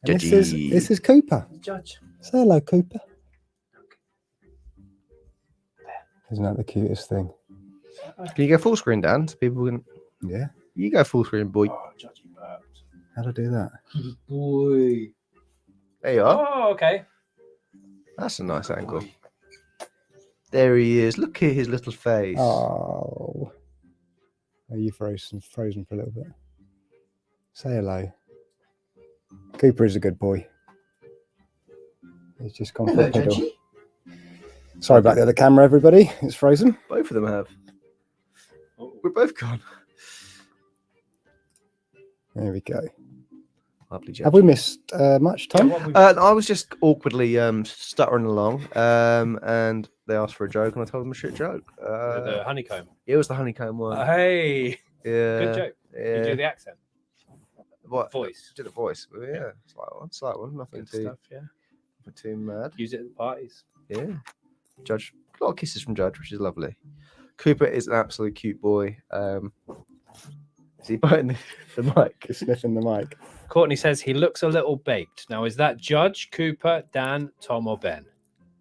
this is Cooper. Judge. Say hello, Cooper. Isn't that the cutest thing? Can you go full screen, Dan? So people can. Yeah. You go full screen, boy. Oh, Judge, you burped. How do I do that? Boy. There you are. Oh, okay. That's a nice angle. There he is. Look at his little face. Oh. Are you frozen for a little bit? Say hello. Cooper is a good boy. He's just gone for a piddle. Sorry about the other camera, everybody. It's frozen. Both of them have. We're both gone. There we go. Lovely job. Have we missed much, Tom? I was just awkwardly stuttering along, and they asked for a joke, and I told them a shit joke. The honeycomb. It was the honeycomb one. Hey. Yeah. Good joke. Yeah. You do the accent. What Voice. Did a voice? Well, yeah, slight one. Nothing Good too, stuff, yeah. nothing too mad. Use it at the parties. Yeah. Judge, a lot of kisses from Judge, which is lovely. Cooper is an absolute cute boy. Is he biting the mic? He's sniffing the mic. Courtney says he looks a little baked. Now, is that Judge, Cooper, Dan, Tom, or Ben?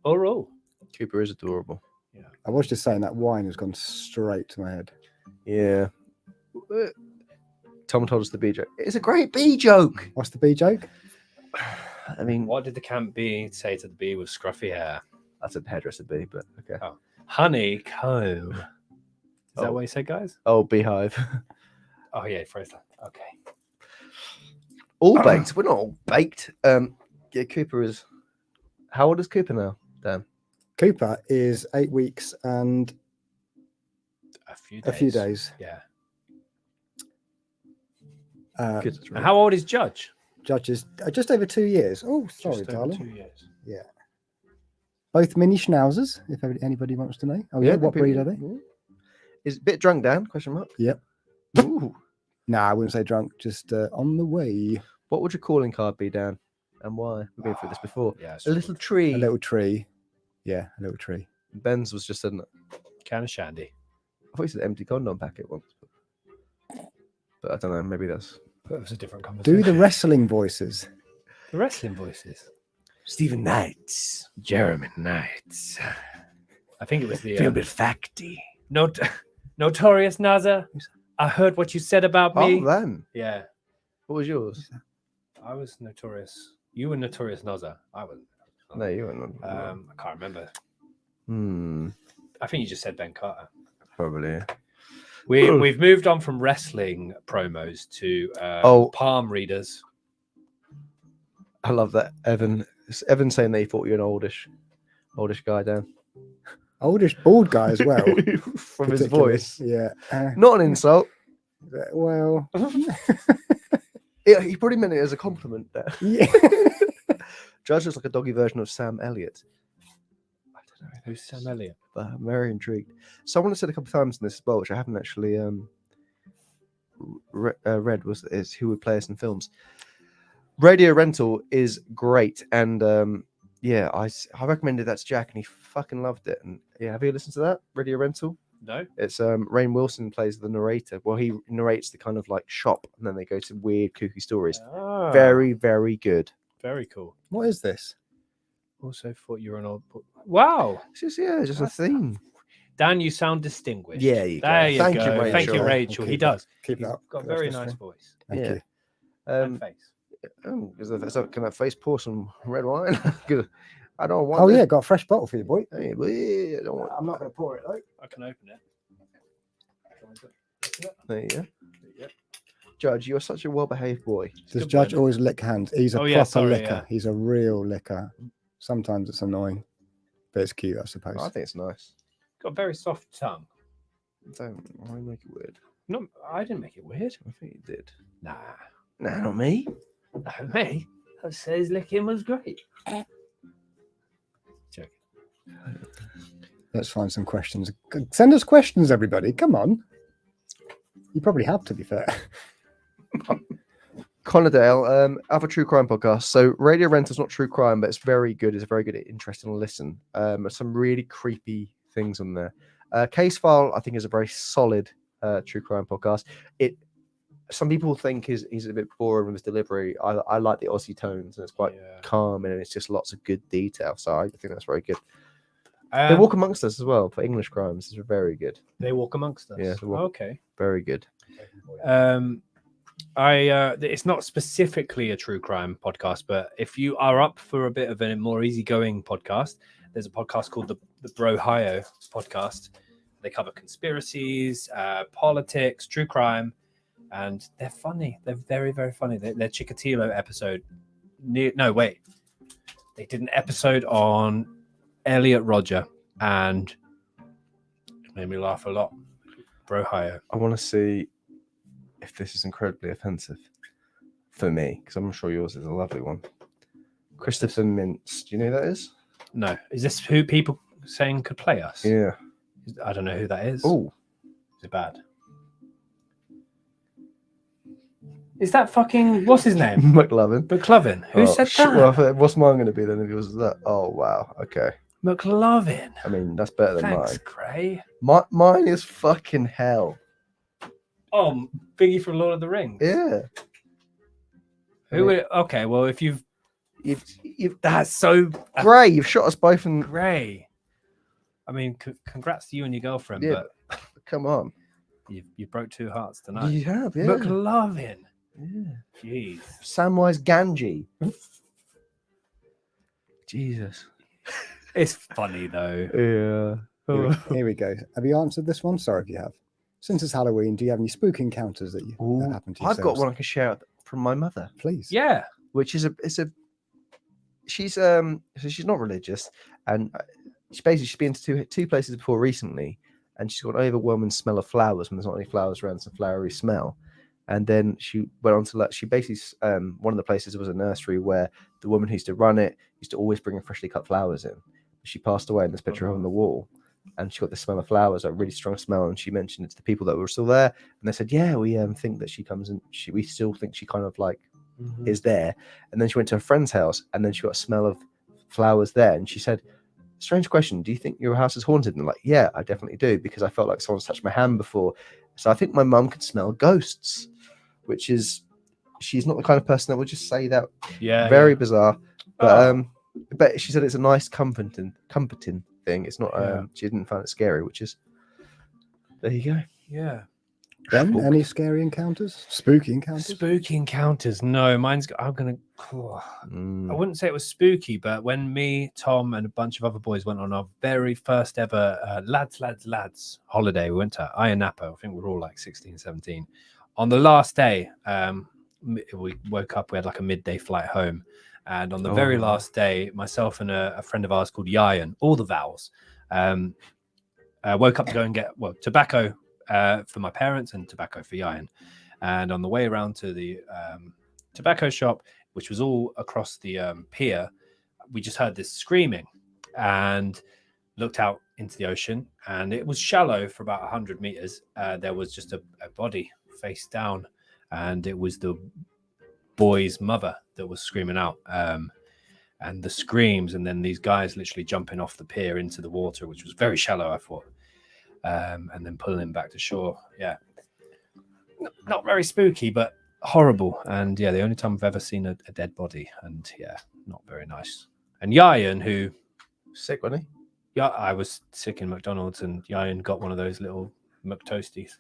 Or all? Cooper is adorable. Yeah. I was just saying that wine has gone straight to my head. Yeah. Tom told us the bee joke. It's a great bee joke. What's the bee joke? I mean, What did the camp bee say to the bee with scruffy hair? that's a hairdresser bee, but okay. Honeycomb. Is that Oh. what you said, guys? Oh, beehive. Oh, yeah, phrase that. Okay. All baked. We're not all baked. Yeah, Cooper is. How old is Cooper now, Dan? Cooper is 8 weeks and A few days. Yeah. Good. And how old is Judge? Judge is just over 2 years. Oh, sorry, Just over darling. 2 years. Yeah. Both mini schnauzers, if anybody wants to know. Oh, yeah. What breed are they? Is a bit drunk, Dan? Question mark. Yep. Ooh. Nah, I wouldn't say drunk, just on the way. What would your calling card be, Dan? And why? We've been through this before. Yeah. A little tree. A little tree. Yeah, a little tree. Ben's was just an. Can of shandy. I thought he said empty condom packet once. But I don't know. Maybe that's. That was a different conversation. Do the wrestling voices. The wrestling voices. Stephen Knights. Jeremy Knights. I think it was the Feel a bit facty. no Notorious Nazar. I heard what you said about me. Oh, them. Yeah, What was yours? I was Notorious. You were Notorious Nazar. I wasn't. No, you weren't. I can't remember. Hmm. I think you just said Ben Carter. Probably. We've moved on from wrestling promos to palm readers. I love that. Evan saying that he thought you were an oldish guy, Dan. Oldish bald guy as well. From his particularly. voice. Yeah. Not an insult. Well. He probably meant it as a compliment there. Yeah. Judge looks like a doggy version of Sam Elliott. I don't know. Who's Sam Elliott? But I'm very intrigued. Someone has said a couple of times in this as well, which I haven't actually read, is who would play us in films. Radio Rental is great, and yeah, I recommended that to Jack, and he fucking loved it. And yeah, have you listened to that Radio Rental? No. It's Rainn Wilson plays the narrator. Well, he narrates the kind of like shop, and then they go to weird, kooky stories. Very, very good. Very cool. What is this? Also thought you were an old. Wow. It's just a theme. Dan, you sound distinguished. Yeah, you go. There you Thank go. you, Rachel. Thank you, I'll Rachel. keep He it- does. Keep He's that up. got a That's very this nice one. voice Thank Yeah. you. and face. Can that face pour some red wine? Good. I don't want. Oh it. yeah, got a fresh bottle for you, boy. Hey, boy, I don't want. I'm not going to pour it though. I can open it. There you go. Yeah. Judge, you're such a well-behaved boy. Does good Judge blend. always lick hands? He's a Oh, proper yeah, sorry, licker. yeah. He's a real licker. Sometimes it's annoying, but it's cute, I suppose. I think it's nice. Got a very soft tongue. Don't why make it weird? No, I didn't make it weird. I think you did. Nah, Nah, not me. no, me. I says licking was great. Joking. Let's find some questions. Send us questions, everybody. Come on. You probably have, to be fair. Conordale, other true crime podcast. So Radio Rental's not true crime, but it's very good. It's a very good, interesting listen. Some really creepy things on there. Case File, I think, is a very solid true crime podcast. Some people think he's a bit boring with his delivery. I like the Aussie tones, and it's quite calm, and it's just lots of good detail. So I think that's very good. They Walk Amongst Us as well for English crimes. It's very good. They Walk Amongst Us. Yeah, They Walk- Okay. Very good. It's not specifically a true crime podcast, but if you are up for a bit of a more easygoing podcast, there's a podcast called the Brohio podcast. They cover conspiracies, politics, true crime, and they're funny. They're very, very funny. Their Chikatilo episode. They did an episode on Elliot Rodger, and it made me laugh a lot. Brohio. I want to see if this is incredibly offensive for me, because I'm sure yours is a lovely one. Christopher Mintz. Do you know who that is? No, is this who people saying could play us? Yeah. I don't know who that is. Oh, Is it bad? Is that fucking what's his name? McLovin. McLovin. Who said that? Well, what's mine going to be then if it was that? Oh, wow. Okay. McLovin. I mean, that's better than Thanks, Gray. mine. Mine is fucking hell. Oh, Biggie from Lord of the Rings. Yeah. Who would? Okay, well, if you've You've that's so Gray, you've shot us both in. Gray. I mean, congrats to you and your girlfriend, Yeah, but come on. you broke two hearts tonight. You have, yeah. McLovin. Yeah. Jeez. Samwise Ganji. Jesus. It's funny though. Yeah. Here we go. Have you answered this one? Sorry if you have. Since it's Halloween, do you have any spook encounters that happened to you? I've got one I can share from my mother, Please. Yeah. which is she's so she's not religious, and she's been to two places before recently, and she's got an overwhelming smell of flowers when there's not any flowers around, some flowery smell. And then she went on to she basically one of the places was a nursery where the woman who used to run it used to always bring in freshly cut flowers in. She passed away, and there's a picture of her on the wall, and she got the smell of flowers, a really strong smell. And she mentioned it to the people that were still there, and they said, "Yeah, we think that she comes and we still think she kind of like is there." And then she went to her friend's house, and then she got a smell of flowers there, and she said, "Strange question, do you think your house is haunted?" And I'm like, "Yeah, I definitely do, because I felt like someone's touched my hand before." So I think my mum could smell ghosts, which is, she's not the kind of person that would just say that. Yeah. Very bizarre, but she said it's a nice comforting thing. It's not. Yeah. She didn't find it scary, which is. There you go. Yeah. Ben, Spook. any scary encounters? Spooky encounters? Spooky encounters. No, mine's. I'm gonna. I wouldn't say it was spooky, but when me, Tom, and a bunch of other boys went on our very first ever lads holiday, we went to ICMAP. I think we were all like 16, 17. On the last day, we woke up. We had like a midday flight home, and on the very last day, myself and a friend of ours called Yayan, all the vowels, woke up to go and get tobacco for my parents and tobacco for Yayan. And on the way around to the tobacco shop, which was all across the pier, we just heard this screaming and looked out into the ocean, and it was shallow for about 100 meters. There was just a body face down, and it was the boy's mother that was screaming out. And the screams, and then these guys literally jumping off the pier into the water, which was very shallow, I thought, and then pulling him back to shore. Yeah, not very spooky, but horrible. And yeah, the only time I've ever seen a dead body, and yeah, not very nice. And Yayan, who Sick, wasn't he? yeah, I was sick in McDonald's, and Yayan got one of those little McToasties.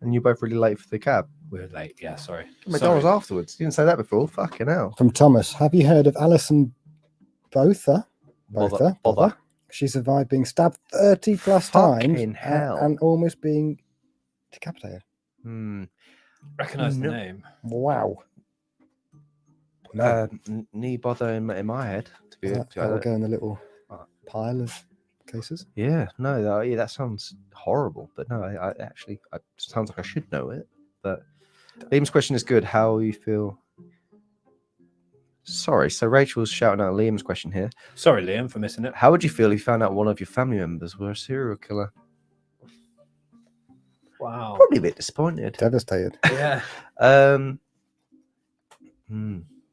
And you're both really late for the cab. We were late. Yeah, sorry. McDonald's Sorry. afterwards. You didn't say that before. Fucking hell. From Thomas, have you heard of Alison Botha? Bother. She survived being stabbed 30 plus times Fucking hell. and almost being decapitated. Recognize the No. name. Wow. No, Knee bother in my head. To be that will go in the little pile of cases. yeah, no, that sounds horrible. But no, I actually, it sounds like I should know it. But Liam's question is good. How you feel? Sorry, so Rachel's shouting out Liam's question here. Sorry, Liam, for missing it. How would you feel if you found out one of your family members were a serial killer? Wow. Probably a bit disappointed. Devastated. Yeah.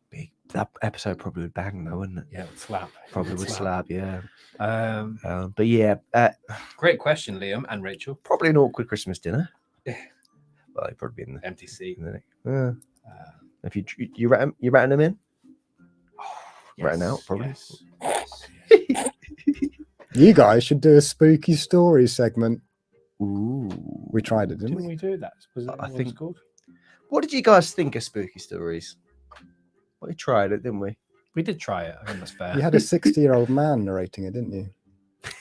Big. That episode probably would bang though, wouldn't it? Yeah, it would slap. Probably would slap, yeah. Um, But yeah, great question, Liam and Rachel. probably an awkward Christmas dinner. Yeah. Well, you'd probably be in the. Empty seat. Yeah. If you ratting them in, ratting out probably. Yes. You guys should do a spooky story segment. Ooh. We tried it, didn't Didn't we? we do that? Was it I what it's think- called? What did you guys think of spooky stories? We tried it, didn't we? We did try it. I think that's fair. You had a 60-year-old man narrating it, didn't you?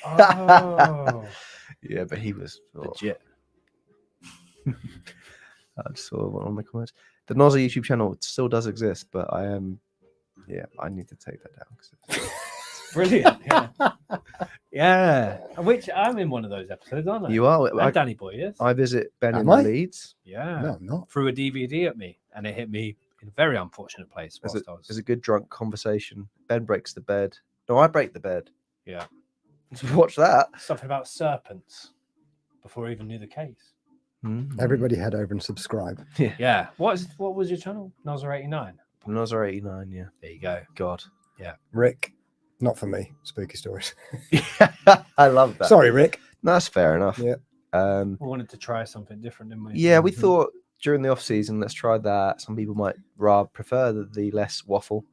Oh, Yeah, but he was legit. I just saw one on the comments. The Nozza YouTube channel still does exist, but I am. I need to take that down. 'Cause it's- Brilliant. Yeah. Yeah. Which I'm in one of those episodes, aren't I? you are. And Danny Boy is. I visit Ben Am in I? the Leeds. Yeah. No, I'm not. Threw a DVD at me, and it hit me in a very unfortunate place. There's whilst I was... a good drunk conversation. Ben breaks the bed. No, I break the bed. Yeah. Watch that. Something about serpents before I even knew the case. Everybody head over and subscribe. Yeah. What was your channel? Nozza 89. Nozza 89. Yeah. There you go. God. Rick, not for me. Spooky stories. I love that. Sorry, Rick. No, that's fair enough. Yeah. We wanted to try something different, didn't we? Yeah, we thought during the off season, let's try that. Some people might rather prefer the less waffle,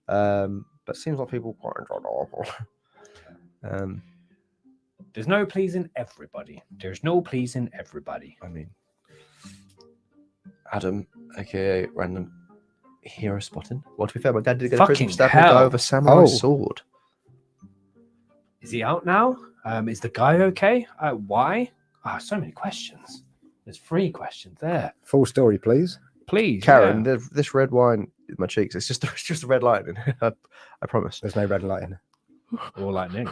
but it seems like people quite enjoy the waffle. There's no pleasing everybody. There's no pleasing everybody. I mean, Adam, aka random hero spotting. Well, to be fair, my dad did get a prison Fucking stabbing a guy hell. with a samurai Oh. sword. Is he out now? Is the guy okay? Why? So many questions. There's 3 questions there. Full story, please. Please, Karen, yeah. this red wine in my cheeks. It's just a red light in it. I promise. There's no red light in it. Or lightning.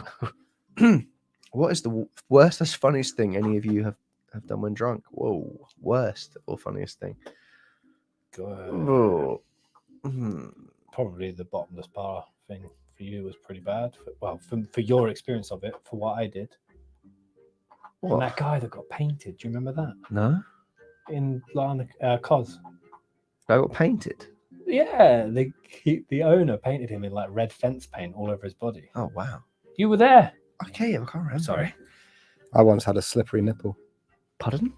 What is the worst, funniest thing any of you have done when drunk? Whoa, worst or funniest thing? God. Oh. Probably the bottomless bar thing for you was pretty bad. For your experience of it, for what I did. What? And that guy that got painted, do you remember that? No, In Cos. I got painted. Yeah, the owner painted him in like red fence paint all over his body. Oh wow. You were there. Okay, I can't remember. Sorry. I once had a slippery nipple. Pardon?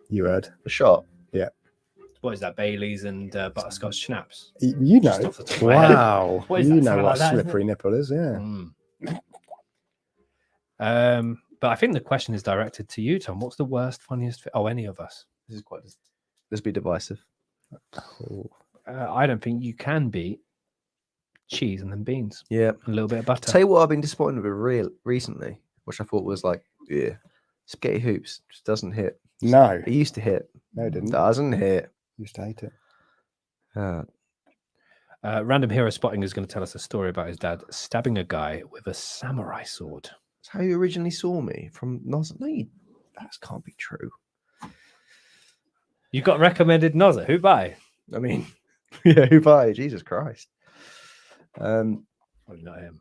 You heard. A shot. What is that? Baileys and butterscotch schnapps. You Just know. off the top of my head. Wow. What is You that? know Something what like that, isn't slippery nipple is, yeah. Mm. But I think the question is directed to you, Tom. What's the worst, funniest? Oh, any of us. This is quite. Let's be divisive. Cool. I don't think you can beat cheese and then beans. Yeah. A little bit of butter. Tell you what, I've been disappointed with recently, which I thought was like, yeah, spaghetti hoops just doesn't hit. No, It used to hit. no, it didn't. Doesn't hit. Used to hate it. Random Hero Spotting is going to tell us a story about his dad stabbing a guy with a samurai sword. That's how you originally saw me from Nos. No, that can't be true. You got recommended Nozza. Who by? I mean, yeah, who by? Jesus Christ. Probably not him.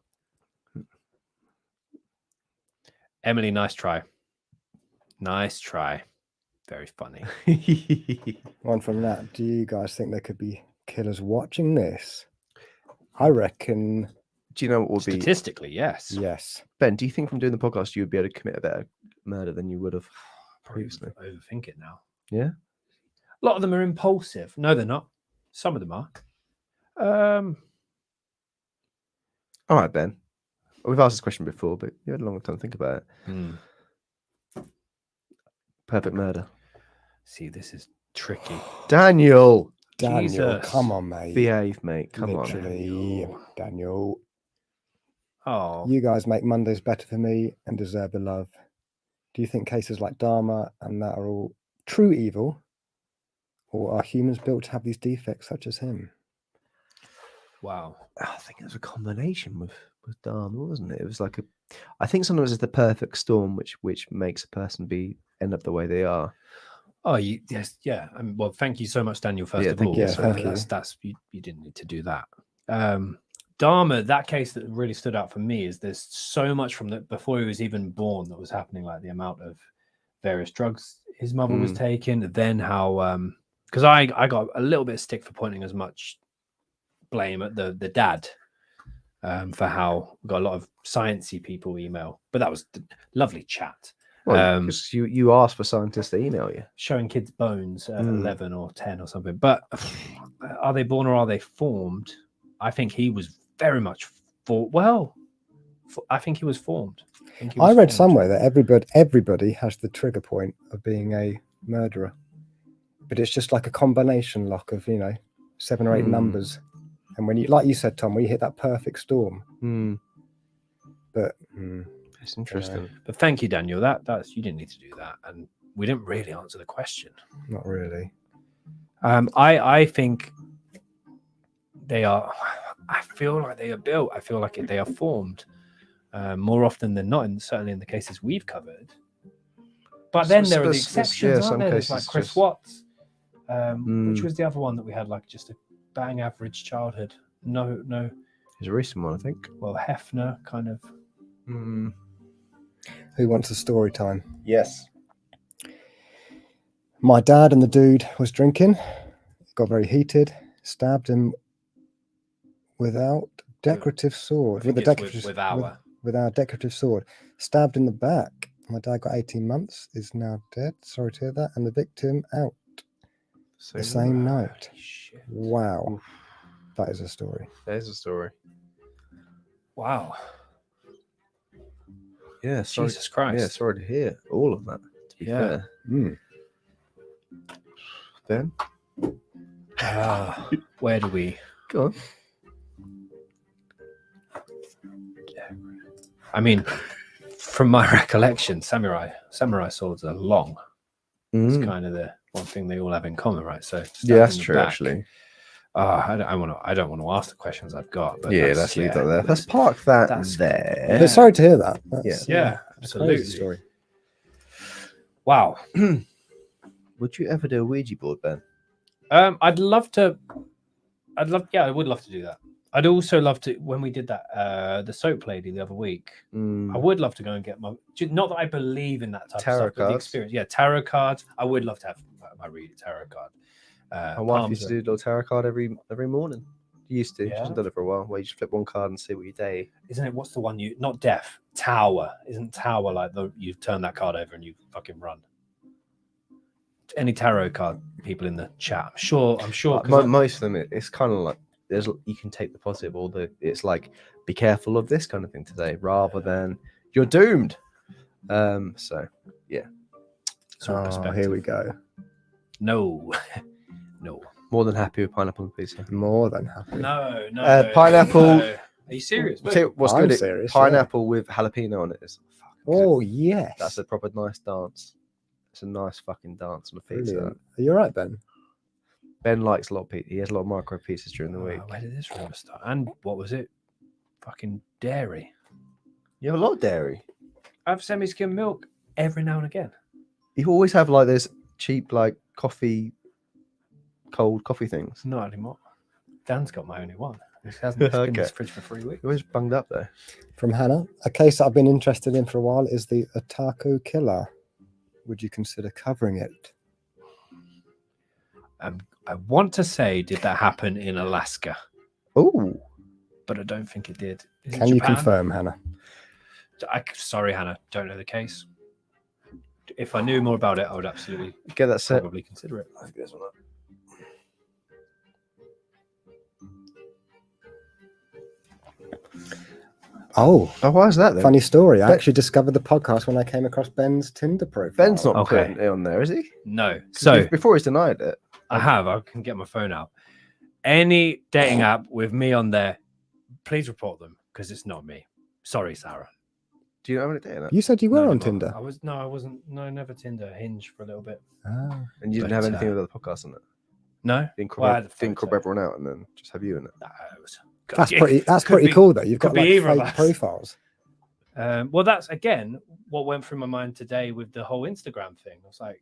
Emily, nice try. Nice try. Very funny. One from that. Do you guys think there could be killers watching this? I reckon Do you know what would be? Statistically, yes. yes. Ben, do you think from doing the podcast you would be able to commit a better murder than you would have previously? Overthink it now. Yeah. A lot of them are impulsive. No, they're not. Some of them are. All right, Ben. We've asked this question before, but you had a long time to think about it. hmm. Perfect murder. See, this is tricky. Daniel, Daniel, Jesus. come on, mate. behave, mate. Come on. Literally, Daniel. Oh, You guys make Mondays better for me and deserve the love. Do you think cases like Dharma and that are all true evil? Or are humans built to have these defects such as him? wow. I think it was a combination with Dharma, wasn't it? It was like I think sometimes it's the perfect storm which makes a person end up the way they are. Oh, yes, yeah. Well, thank you so much, Daniel. First of all, you. So Thank you. that's you didn't need to do that. Dharma, that case that really stood out for me is there's so much from before he was even born that was happening, like the amount of various drugs his mother was taking, then how because I got a little bit of stick for pointing as much blame at the dad for how we got a lot of sciencey people email, but that was lovely chat. Well, because you asked for scientists to email you. Showing kids bones at 11 or 10 or something. But are they born or are they formed? I think he was very much I think he was formed. I read somewhere that everybody has the trigger point of being a murderer, but it's just like a combination lock of 7 or 8 numbers, and when you, like you said, Tom, when you hit that perfect storm. But it's interesting. But thank you, Daniel. That's you didn't need to do that, and we didn't really answer the question. Not really. I think they are. I feel like they are built. I feel like they are formed more often than not, and certainly in the cases we've covered. But then there are the exceptions, aren't there? There's like Chris Watts, which was the other one that we had like just a bang average childhood. No. There's a recent one, I think. Well, Hefner kind of. Who wants a story time? Yes. My dad and the dude was drinking, got very heated, stabbed him with our decorative sword. With our decorative sword. Stabbed in the back. My dad got 18 months, is now dead. Sorry to hear that. And the victim out the same night. Shit. Wow. That is a story. There's a story. Wow. Yeah, sorry. Jesus Christ. Yeah, sorry to hear all of that. To be fair. Ben? Where do we Go on. I mean, from my recollection, samurai swords are long. It's kind of the one thing they all have in common, right? So Yeah, that's true, actually. I don't want to ask the questions I've got. But Yeah, let's leave that there. Let's park that there. But sorry to hear that. Yeah, absolutely. Story. Wow. Would you ever do a Ouija board, Ben? I would love to do that. I'd also love to, when we did that, the soap lady the other week, I would love to go and get not that I believe in that type tarot of stuff, but the cards. experience. Yeah, tarot cards. I would love to have my read tarot card. My wife used to do a little tarot card every morning. You used to. She hasn't done it for a while, where you just flip one card and see what your day. Isn't it? What's the one not death? Tower. Isn't Tower like you turn that card over and you fucking run? Any tarot card people in the chat? I'm sure. Most of them, it's kind of like you can take the positive, or it's like be careful of this kind of thing today, rather than you're doomed. So yeah, Sort of Oh, perspective. here we go. No, no, more than happy with pineapple and pizza. More than happy. no. Pineapple- No. Are you serious? I'll tell you what's I'm good? serious, yeah. Pineapple with jalapeno on it is. Oh, yes. That's a proper nice dance. It's a nice fucking dance on a pizza. Brilliant. Are you all right, Ben? Ben likes a lot of pizza. He has a lot of micro pizzas during the Oh, week. where did this rumor start? And what was it? Fucking dairy. You have a lot of dairy. I have semi-skim milk every now and again. You always have like those cheap like cold coffee things. Not anymore. Dan's got my only one. He hasn't been in Okay. his fridge for 3 weeks. You're always bunged up though. From Hannah. A case that I've been interested in for a while is the Otaku Killer. Would you consider covering it? I want to say, did that happen in Alaska? Oh, But I don't think it did. Is it Can you Japan? confirm, Hannah? Sorry, Hannah. Don't know the case. If I knew more about it, I would absolutely get that set. probably consider it. I think there's one up. Oh, Oh, why is that then? funny story. I Ben- actually discovered the podcast when I came across Ben's Tinder profile. Ben's not Okay. putting it on there, is he? No. 'Cause So before he's denied it. I have. I can get my phone out. Any dating app with me on there, please report them because it's not me. Sorry, Sarah. Do you know how many dating? You said you were No, on no, Tinder. I wasn't. No, never Tinder. Hinge for a little bit. Ah. And you didn't But, have anything uh, with other podcasts on it. No. Didn't crop, Well, I had a didn't crop photo. everyone out and then just have you in it. No, it was- That's it pretty. That's could pretty be- cool, though. You've could got be like either of fake us. profiles. Well, that's again what went through my mind today with the whole Instagram thing. I was like,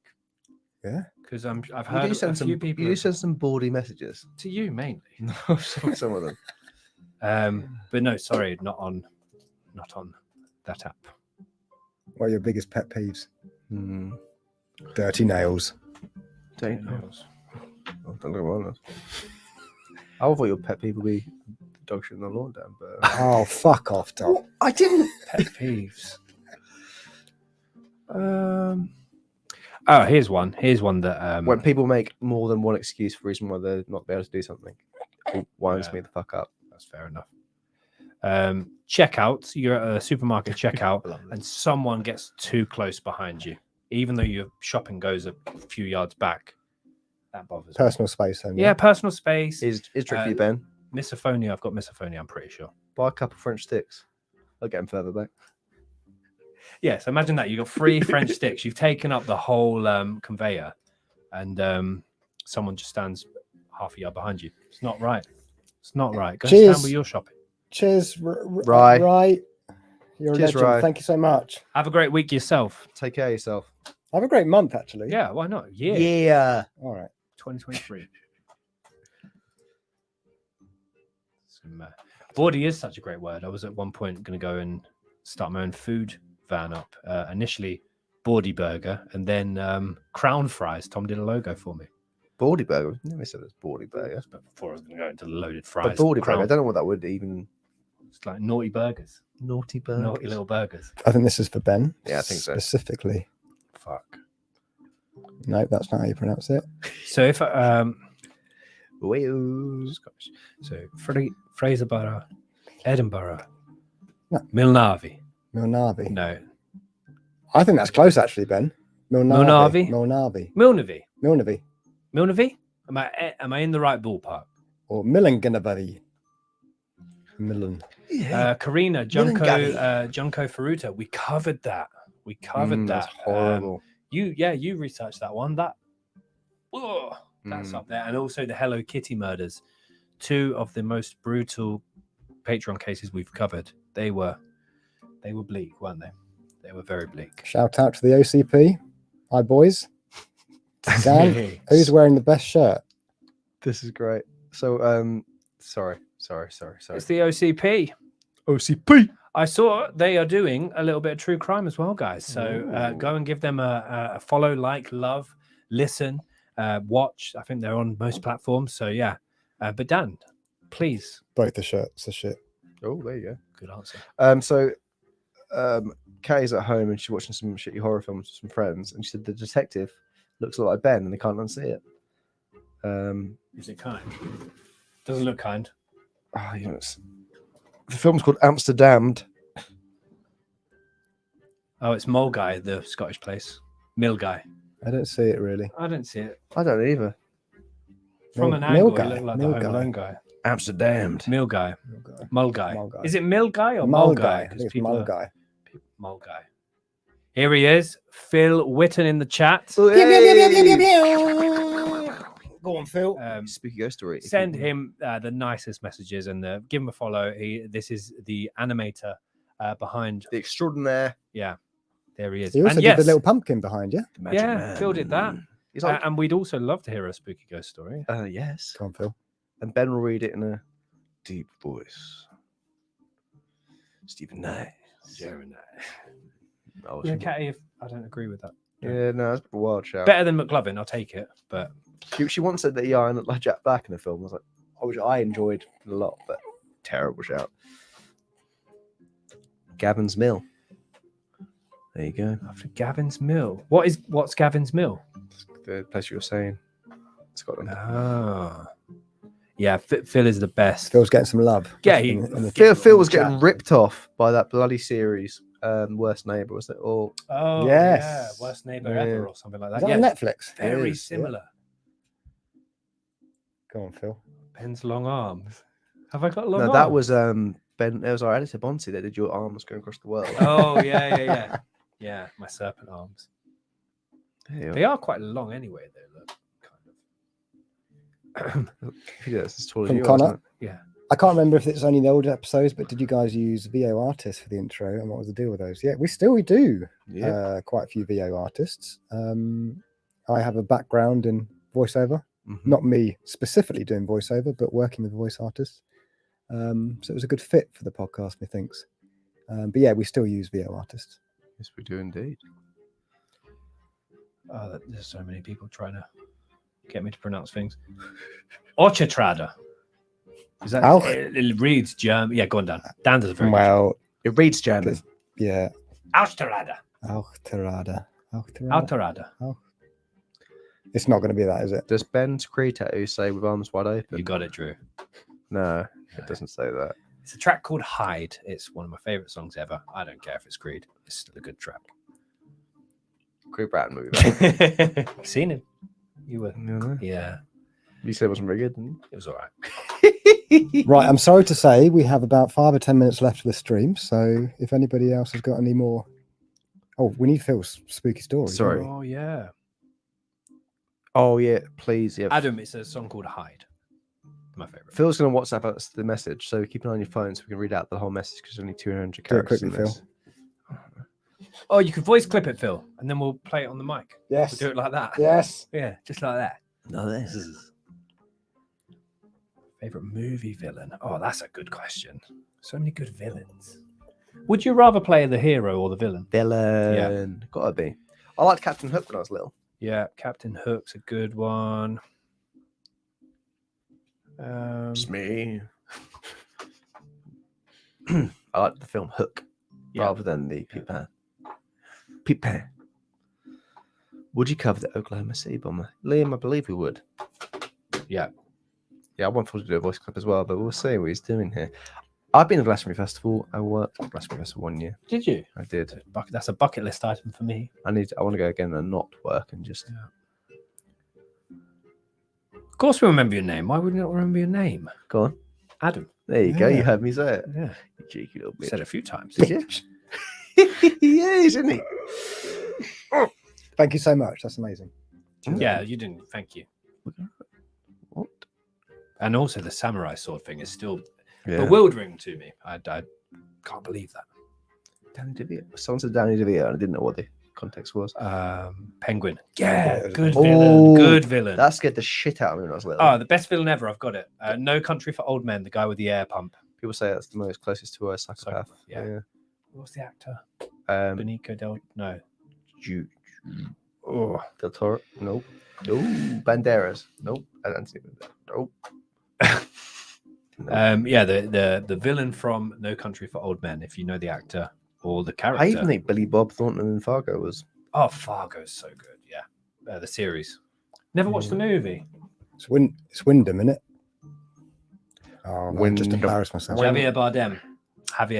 Yeah. because I've You heard do send a some. few people You do send some bawdy messages. to you mainly. No, some of them. But no, sorry, not on that app. What are your biggest pet peeves? Hmm. Dirty nails. Don't know. Oh, don't get me wrong. I thought your pet peeve would be dog shit in the lawn down, but Oh, fuck off, Tom. I didn't. Pet peeves. Oh, here's one. Here's one that When people make more than one excuse for reason why they're not able to do something, it winds Yeah. me the fuck up. that's fair enough. Checkout. You're at a supermarket checkout, and someone gets too close behind you, even though your shopping goes a few yards back. That bothers me. Personal space. Only. Yeah, personal space. Is tricky, Uh, Ben. Misophonia. I've got misophonia. I'm pretty sure. Buy a couple French sticks. I'll get them further back. Yeah, so imagine that. You've got 3 French sticks. You've taken up the whole conveyor, and someone just stands half a yard behind you. It's not right. It's not right. Go Cheers. stand where you're shopping. Cheers, Rye. Rye. You're a Cheers, legend. Rye. Thank you so much. Have a great week yourself. Take care of yourself. Have a great month, actually. Yeah, why not? Yeah. Yeah. All right. 2023. Bawdy is such a great word. I was at one point going to go and start my own food van up. Initially, Bawdy Burger, and then Crown Fries. Tom did a logo for me. Baldy burger. Never said it's baldy burger. But before I was going to go into the loaded fries. But baldy burger. I Crown- don't know what that would even. It's like naughty burgers. Naughty burger. Naughty little burgers. I think this is for Ben. Yeah, I think so. Specifically. Fuck. No, that's not how you pronounce it. So if Scottish. so Fraserburgh, Edinburgh, No. Milnavi. Milnavi. No. I think that's close, actually, Ben. Milnavi? Milnavi. Milnavi. Milnavi. Milnavi? Am I in the right ballpark? Or Millinganavi. Millen. Karina, Millennium. Junko Furuta. We covered that. We covered that. That's horrible. You researched that one. That's Mm. up there. And also the Hello Kitty murders. 2 of the most brutal Patreon cases we've covered. They were bleak, weren't they? They were very bleak. Shout out to the OCP. Hi, boys. Dan, who's wearing the best shirt? This is great. So, sorry. It's the OCP. OCP. I saw they are doing a little bit of true crime as well, guys. So Ooh. go and give them a follow, like, love, listen, watch. I think they're on most platforms. So yeah. But Dan, please. Both the shirts are shit. Oh, there you Good answer. go. Kay's at home and she's watching some shitty horror films with some friends, and she said the detective looks a lot like Ben, and they can't unsee it. Is it kind? Doesn't look kind. The film's called Amsterdam. Oh, it's Mole Guy, the Scottish place. Mill Guy. I don't see it really. I don't see it. I don't either. From an angle, he looked like the Home Alone guy. Amsterdam. Mill Guy. Mill Guy. Mull Guy. Mull Guy. Is it Mill Guy or Mull Mull Guy. Guy? I 'Cause think it's people Mull are- Guy. Mull Guy. Here he is. Phil Witten in the chat. Go on, Phil. Spooky ghost story. if you Send want. him the nicest messages and give him a follow. This is the animator behind. The extraordinaire. Yeah, there he is. He also And did yes, the little pumpkin behind you. The magic Yeah, man. Phil did that. He's like, and we'd also love to hear a spooky ghost story. yes. Come on, Phil. And Ben will read it in a deep voice. Stephen Knight. Oh, Yeah, Catty, if I don't agree with that. yeah, no, that's a wild shout. Better than McLovin, I'll take it. But She once said that I looked like Jack Black in the film. I was like, which I enjoyed a lot, but terrible shout. Gavin's Mill. There you go. after Gavin's Mill, what's Gavin's Mill? The place you were saying. Scotland. Ah, yeah, Phil is the best. Phil's getting some love. Yeah, In the Phil was chat. getting ripped off by that bloody series. Worst Neighbour, was it? Or Oh, Yes. yeah, worst neighbor Yeah. ever or something like Is that. that on Yeah, Netflix? very Yes, yeah. similar. Go on, Phil. Ben's long arms. Have I got long no, arms? that was Ben. It was our editor Bonsi that did your arms going across the world. Oh yeah. Yeah, my serpent arms. There you They are quite long anyway. They look kind of. Yeah, it's as tall as From you, Connor? wasn't Yeah. I can't remember if it's only the older episodes, but did you guys use VO artists for the intro? And what was the deal with those? Yeah, we do. it? Yeah. Quite a few VO artists. I have a background in voiceover. Mhm. Not me specifically doing voiceover, but working with voice artists. So it was a good fit for the podcast, methinks. But yeah, we still use VO artists. Yes, we do indeed. Oh, there's so many people trying to get me to pronounce things. Orchestrada. Is that Auch. it reads German? Yeah, go on, Dan. Dan does a very good Well, It reads German. yeah. job. Austerada. Auchterada. Austerada. It's not going to be that, is it? Does Ben's Creed tattoo say with arms wide open? You got it, Drew. No, it doesn't say that. It's a track called Hide. It's one of my favorite songs ever. I don't care if it's Creed. It's still a good track. Creed Bratton movie. man. Seen it? You were. No. Yeah, You said it wasn't very good, didn't it was all right. you? Right, I'm sorry to say we have about 5 or 10 minutes left of the stream. So if anybody else has got any more. Oh, we need Phil's spooky story. don't Sorry. we? Oh, yeah. Oh yeah, please. Yeah. Adam, it's a song called Hide. My favorite. Phil's going to WhatsApp us the message, so keep an eye on your phone so we can read out the whole message because there's only 200 Do it characters. quickly, in this. Phil. Oh, you could voice clip it, Phil, and then we'll play it on the mic. Yes. We'll do it like that. Yes. Yeah, just like that. No, this is. Favorite movie villain? Oh, that's a good question. So many good villains. Would you rather play the hero or the villain? Villain. Gotta be. I liked Captain Hook when I was little. Yeah, Captain Hook's a good one. It's me. I like the film Hook Yeah. rather than the Peter Pan. Would you cover the Oklahoma City bomber? Liam, I believe we would. Yeah. Yeah, I want Phil to do a voice clip as well, but we'll see what he's doing here. I've been to Glastonbury Festival. I worked at Glastonbury Festival 1 year. Did you? I did. That's a bucket list item for me. I want to go again and not work and just. Of course, we remember your name. Why would we not remember your name? Go on. Adam. There you go. Yeah. You heard me say it. Yeah. You cheeky little Said it bitch. a few times. Did you? Yeah, isn't he? Thank you so much. That's amazing. Yeah, you didn't. Thank you. What? And also, the samurai sword thing is still Yeah. bewildering to me. I can't believe that. Danny DeVito. Someone said Danny DeVito, and I didn't know what the context was. Penguin. Yeah, Yeah, it was good a- villain. Oh, Good villain. That scared the shit out of me when I was little. Oh, the best villain ever. I've got it. No Country for Old Men, the guy with the air pump. People say that's the most closest to a psychopath. Psychopath, yeah. What's the actor? Yeah. Benicio del... No. Oh, Del Toro. Nope. No. Banderas. Nope. Anthony Banderas. Nope. Yeah, the villain from No Country for Old Men, if you know the actor or the character. I even think Billy Bob Thornton in Fargo was. Oh, Fargo's so good. Yeah. The series. Never watched the movie. It's Wyndham, isn't it? Oh, I just Wyndham. embarrassed myself. Javier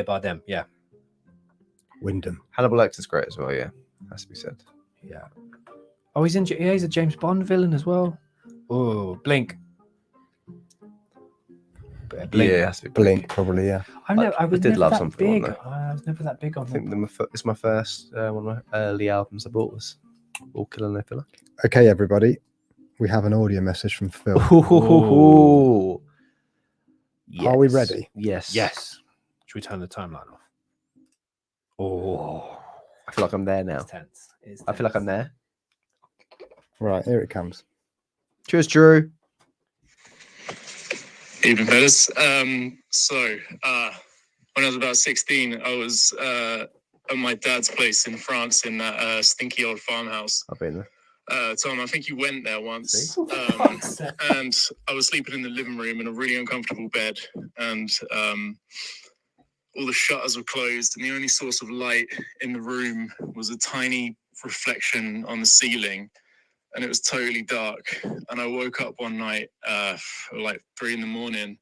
Bardem. Yeah. Wyndham. Hannibal Lecter's great as well. Yeah, has to be said. Yeah. Oh, he's a James Bond villain as well. Oh, Blink. Blink. Yeah, it has to be Blink, probably, yeah. I was did never love that Sum 41, big. though. I was never that big on I think them. it's my first one of my early albums I bought was All Killer No Filler. Okay, everybody. We have an audio message from Phil. Ooh. Are we Yes. ready? Yes. Yes. Should we turn the timeline off? Oh, I feel like I'm there now. it's tense. It's I feel like I'm tense. there. Right, here it comes. Cheers, Drew. Evening, fellas. When I was about 16, I was at my dad's place in France in that stinky old farmhouse. I've been there. Tom, I think you went there once. See? And I was sleeping in the living room in a really uncomfortable bed, and all the shutters were closed, and the only source of light in the room was a tiny reflection on the ceiling, and it was totally dark. And I woke up one night, like 3 a.m,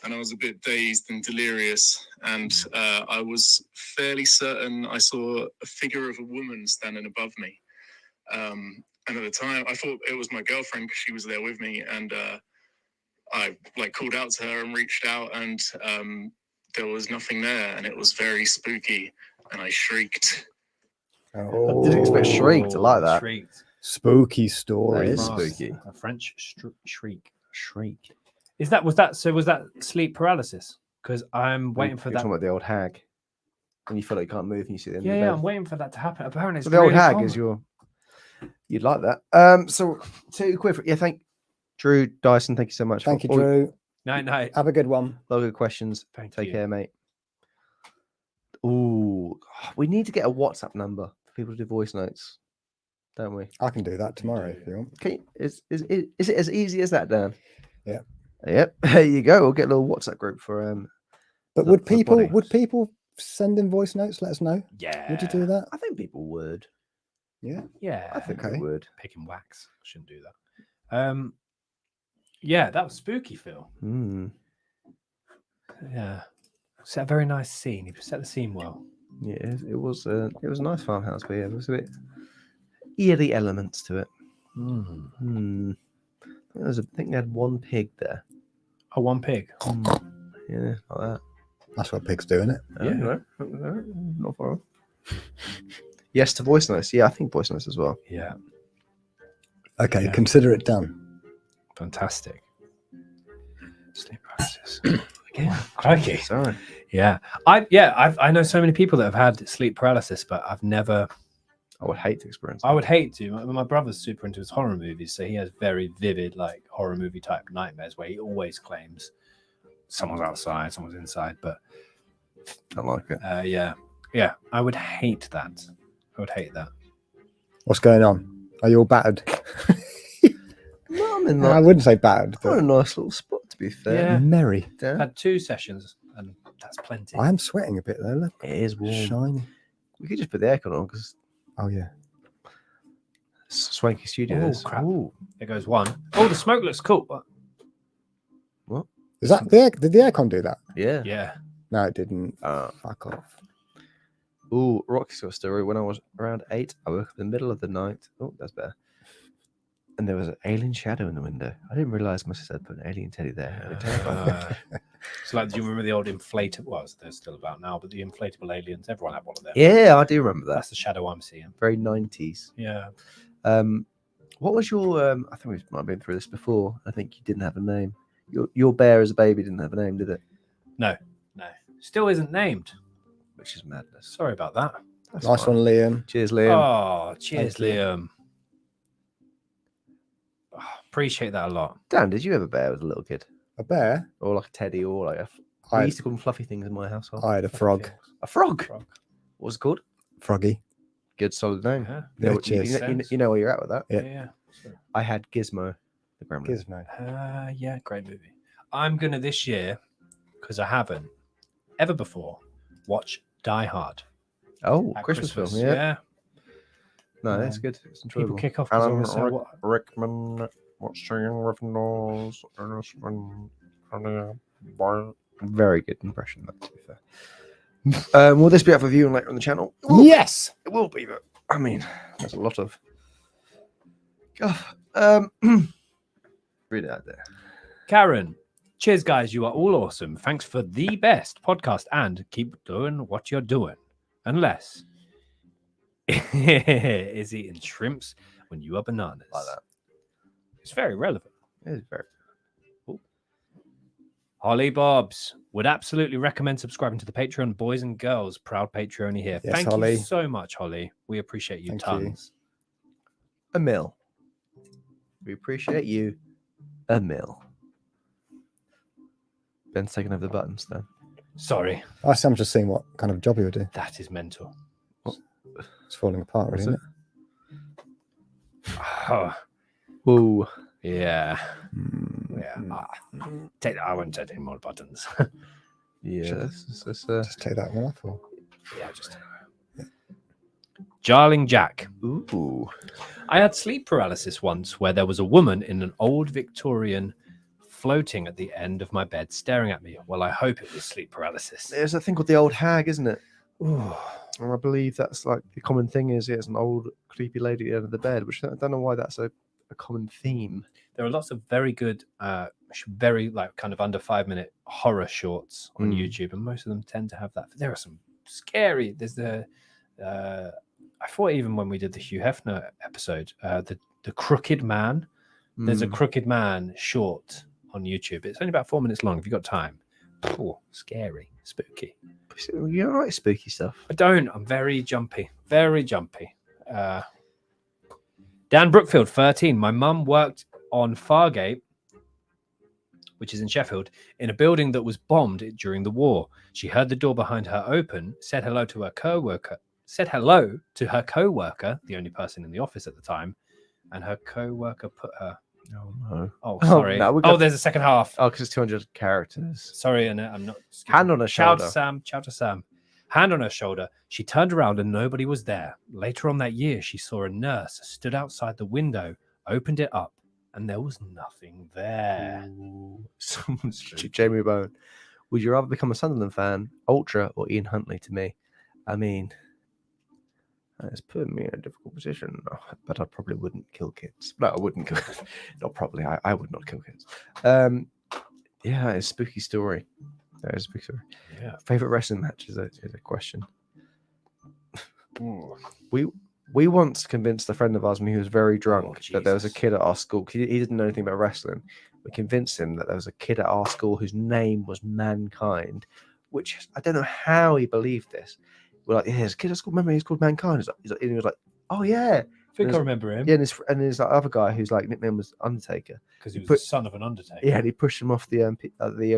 and I was a bit dazed and delirious, and I was fairly certain I saw a figure of a woman standing above me. And at the time, I thought it was my girlfriend because she was there with me, and I called out to her and reached out, and there was nothing there, and it was very spooky, and I shrieked. Oh, I didn't expect Shriek to like that. Shrieked. spooky That story. is France. spooky. A French shriek. Shriek. Was that sleep paralysis? Because I'm waiting for You're that. talking about the old hag. When you feel like you can't move and you see the end Yeah, of the yeah, bed. I'm waiting for that to happen. Apparently, it's So the old really hag common. is you'd like that. So 2 quick. Yeah, thank Drew Dyson. Thank you so much. Thank you, for all Drew. Night. Have a good one. lot of good questions. Thank Take you. care, mate. Ooh, we need to get a WhatsApp number for people to do voice notes, don't we? I can do that tomorrow if you want. Can you, is it as easy as that, Dan? Yeah. Yep. There you go. We'll get a little WhatsApp group for But the- would the people body. send in voice notes? Let us know. Yeah. Would you do that? I think people would. Yeah. Yeah. I think Okay. they would. Picking wax. Shouldn't do that. Yeah, that was spooky, Phil. Mm. Yeah. Set a very nice scene. He set the scene well. Yeah, it was a nice farmhouse, but yeah, there was a bit eerie elements to it. Hmm. I think they had one pig there. Oh, one pig. Yeah, like that. That's what pigs do, isn't it? Yeah. No, not far off. Yes to voice notes. Yeah, I think voice notes as well. Yeah. Okay, Yeah. consider it done. Fantastic. Sleep paralysis. Again. Crikey. Sorry. Yeah. I know so many people that have had sleep paralysis, but I've never. I would hate to experience. I would hate to. My brother's super into his horror movies, so he has very vivid, like horror movie type nightmares where he always claims someone's outside, someone's inside. But I like it. yeah, I would hate that. I would hate that. What's going on? Are you all battered? No, I'm in I like, wouldn't say battered, I'm in a but nice little spot to be fair. Yeah. merry. Dan. Had 2 sessions, and that's plenty. I am sweating a bit though. Look, It is warm. shiny. We could just put the aircon on because Oh yeah. swanky studio. Oh, this. crap. Ooh. There goes one. Oh, the smoke looks cool. Is that the air? Did the aircon do that? Yeah. Yeah. No, it didn't. Uh, Fuck off. Ooh, Rocky's got a story. When I was around 8, I woke up in the middle of the night. Oh, that's better. And there was an alien shadow in the window. I didn't realize my sister had put an alien teddy there. It terrified me. So, like, do you remember the old inflatable? Well, they're still about now, but the inflatable aliens. Everyone had one of them. Yeah, I do remember that. That's the shadow I'm seeing. Very 90s. Yeah. What was your? I think we might have been through this before. I think you didn't have a name. Your bear as a baby didn't have a name, did it? No. Still isn't named. Which is madness. Sorry about that. That's Nice fine. one, Liam. Cheers, Liam. Oh, cheers, Thank you. Liam. Oh, appreciate that a lot. Dan, did you have a bear as a little kid, A bear? or like a teddy, or like we I, used to call them fluffy things in my household? I had a frog. A frog. Frog. What was it called? Froggy. Good, solid name. Yeah. You know, Yeah, cheers. you know where you're at with that. Yeah. Yeah. I had Gizmo, the gremlin. Gizmo. Yeah, great movie. I'm gonna this year, because I haven't ever before, watch Die Hard. Oh, at Christmas film. Yeah. No, that's good. It's People enjoyable. kick off because Alan so what? Rickman watching Gryffindors. Very good impression, that, to be fair. Will this be up for viewing later on the channel? It will, Yes. it will be, but I mean, there's a lot of. Read it out there. Karen, cheers, guys. You are all awesome. Thanks for the best podcast and keep doing what you're doing. Unless is eating shrimps when you are bananas. Like that. It's very relevant. It is very. Holly Bobs would absolutely recommend subscribing to the Patreon, boys and girls. Proud Patreon here. Yes, Thank Holly. you so much, Holly. We appreciate you Thank you. tons. A mil. We appreciate you. A mil. Ben's taking over the buttons then. Sorry, I'm just seeing what kind of job he would do. that is mental. It's falling apart, really, isn't it? Oh, Whoa. yeah. Mm, Yeah. mm. I won't take any more buttons. Yeah. Sure. This is, Just take that one off. Or... Yeah, just. Jarling Jack. ooh. I had sleep paralysis once where there was a woman in an old Victorian floating at the end of my bed staring at me. Well, I hope it was sleep paralysis. There's a thing called the old hag, isn't it? Ooh. And I believe that's like the common thing is it's an old creepy lady at the end of the bed, which I don't know why that's a common theme. There are lots of very good, very like kind of under 5 minute horror shorts on YouTube, and most of them tend to have that. There are some scary. There's the I thought even when we did the Hugh Hefner episode, the Crooked Man. There's a Crooked Man short on YouTube. It's only about 4 minutes long. If you've got time, oh, scary, spooky. You all right, spooky stuff? I don't. I'm very jumpy. Very jumpy. Dan Brookfield, 13. My mum worked on Fargate, which is in Sheffield, in a building that was bombed during the war. She heard the door behind her open, said hello to her co-worker, the only person in the office at the time, and her co-worker put her... Oh, no. Oh, sorry. no, Oh, there's a second half. Oh, because it's 200 characters. Sorry, Annette, I'm not... Hand on her shoulder. Shout to Sam. Hand on her shoulder. She turned around and nobody was there. Later on that year, she saw a nurse stood outside the window, opened it up, and there was nothing there. Jamie Bone. Would you rather become a Sunderland fan, Ultra, or Ian Huntley to me? I mean, it's putting me in a difficult position, but I probably wouldn't kill kids. No, I wouldn't kill kids. Not probably. I would not kill kids. Yeah, it's a spooky story. That is a spooky story. Yeah. Favorite wrestling match is a question. We once convinced a friend of ours when he was very drunk that there was a kid at our school. He didn't know anything about wrestling. We convinced him that there was a kid at our school whose name was Mankind, which I don't know how he believed this. We're like, yeah, there's a kid at school. Remember, he's called Mankind. And he was like, oh yeah. I think I remember him. Yeah, and there's that other guy whose like nickname was Undertaker. Because he was the son of an undertaker. Yeah, and he pushed him off the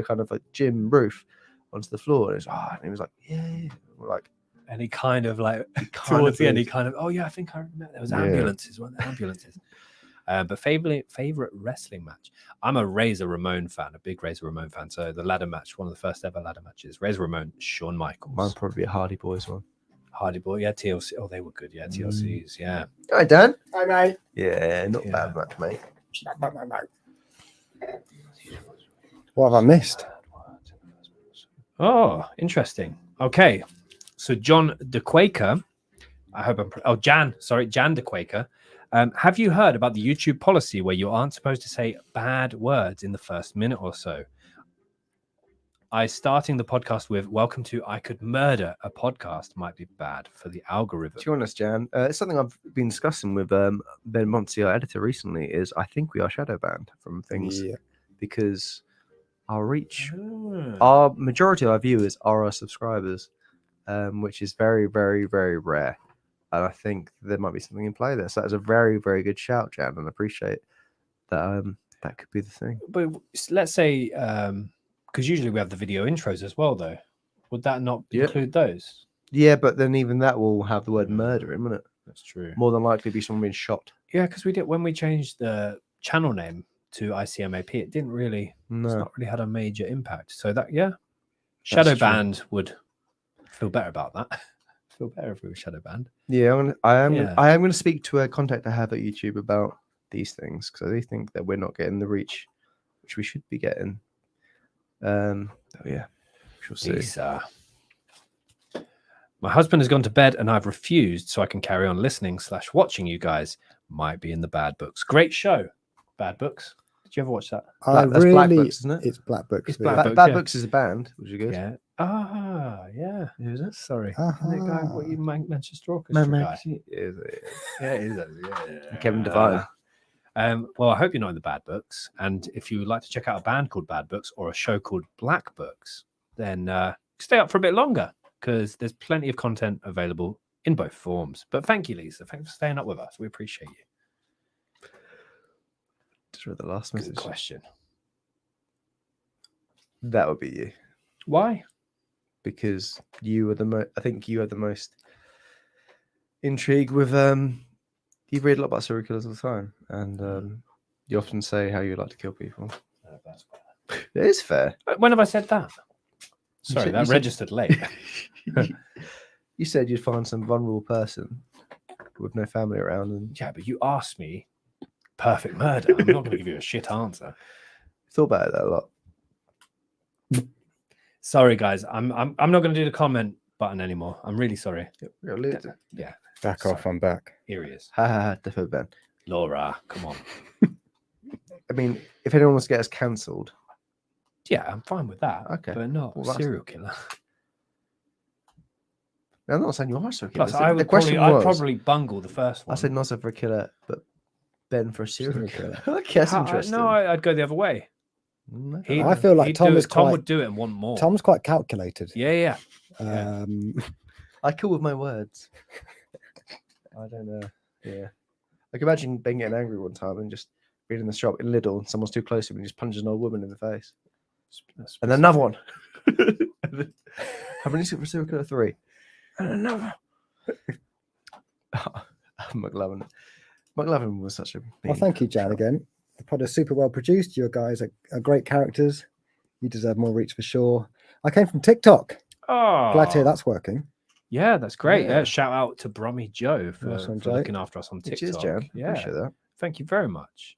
kind of like gym roof onto the floor, and he was like, yeah. We're like, and he kind of like towards the end, he kind of, oh yeah, I think I remember there was ambulances, weren't there? Ambulances. But favorite wrestling match. I'm a Razor Ramon fan, a big Razor Ramon fan. So the ladder match, one of the first ever ladder matches, Razor Ramon, Shawn Michaels. Mine probably a Hardy Boys one. Hardy Boy, yeah, TLC. Oh, they were good, yeah, TLCs, yeah. Hi, Dan. Hi, mate. Yeah, not bad match, mate. What have I missed? Oh, interesting. Okay, so John the Quaker, Jan the Quaker. Have you heard about the YouTube policy where you aren't supposed to say bad words in the first minute or so? Starting the podcast with "Welcome to I Could Murder a Podcast" might be bad for the algorithm. To be honest, Jan, it's something I've been discussing with Ben Monty, our editor, recently. Is I think we are shadow banned from things because our reach, our majority of our viewers are our subscribers, which is very, very, very rare. And I think there might be something in play there. So that's a very, very good shout, Jan, and I appreciate that. That could be the thing. But let's say, because usually we have the video intros as well, though. Would that not include those? Yeah, but then even that will have the word murder in, won't it? That's true. More than likely be someone being shot. Yeah, because we did when we changed the channel name to ICMAP, it didn't really, it's not really had a major impact. So that, shadow banned would feel better about that. Feel better if we were shadow banned. Yeah, I am going to speak to a contact I have at YouTube about these things because I do think that we're not getting the reach which we should be getting. We'll see. My husband has gone to bed and I've refused, so I can carry on listening / watching you guys. Might be in the Bad Books. Great show. Bad Books. Did you ever watch that? That's Black Books, isn't it? It's Black Books. It's but Black yeah. Books, Bad yeah. Books is a band, which is good. Yeah. Ah, yeah. Who's it? Sorry. Isn't it guy, what you Manchester Orchestra guy? Yeah, it is. Yeah. Kevin Devine. Well, I hope you're not in the Bad Books. And if you would like to check out a band called Bad Books or a show called Black Books, then stay up for a bit longer because there's plenty of content available in both forms. But thank you, Lisa. Thanks for staying up with us. We appreciate you. Just read the last Good message. question. That would be you, Why? because you were the most. I think you had the most intrigue with. You read a lot about serial killers all the time, and you often say how you like to kill people. That's fair. It is fair. When have I said that? Sorry, said- that you said- registered late. You said you'd find some vulnerable person with no family around, and Yeah, but you asked me perfect murder. I'm not going to give you a shit answer. thought about it a lot. Sorry, guys. I'm not going to do the comment button anymore. I'm really sorry. Yeah, Back off, I'm back. here he is. Ha ha ha! Defo Ben. Laura, come on. I mean, if anyone wants to get us cancelled, Yeah, I'm fine with that. Okay. But not Well, that's- serial killer. I'm not saying you are a serial killer. Plus, The I would question probably, I'd was, probably bungle the first one. I said not so for a killer, but Ben for a serial killer. Okay, that's interesting. No, I'd go the other way. Mm, I feel like he'd Tom do is it- Tom quite- would do it and want more. Tom's quite calculated. Yeah. I kill with my words. I don't know. Yeah. I can imagine Ben getting angry one time and just being in the shop in Lidl and someone's too close to him and just punches an old woman in the face. That's And then another one. How many for serial killer? 3. And another. McLovin. McLovin was such a. Well, mean thank you, Jan, chap. again. The pod is super well produced. You guys are great characters. You deserve more reach for sure. I came from TikTok. Oh, Glad to hear that's working. Yeah, that's great. Yeah. Yeah, shout out to Brummy Joe for, Nice one, for Joe. looking after us on TikTok. Cheers, Jan. Yeah, Appreciate that. thank you very much.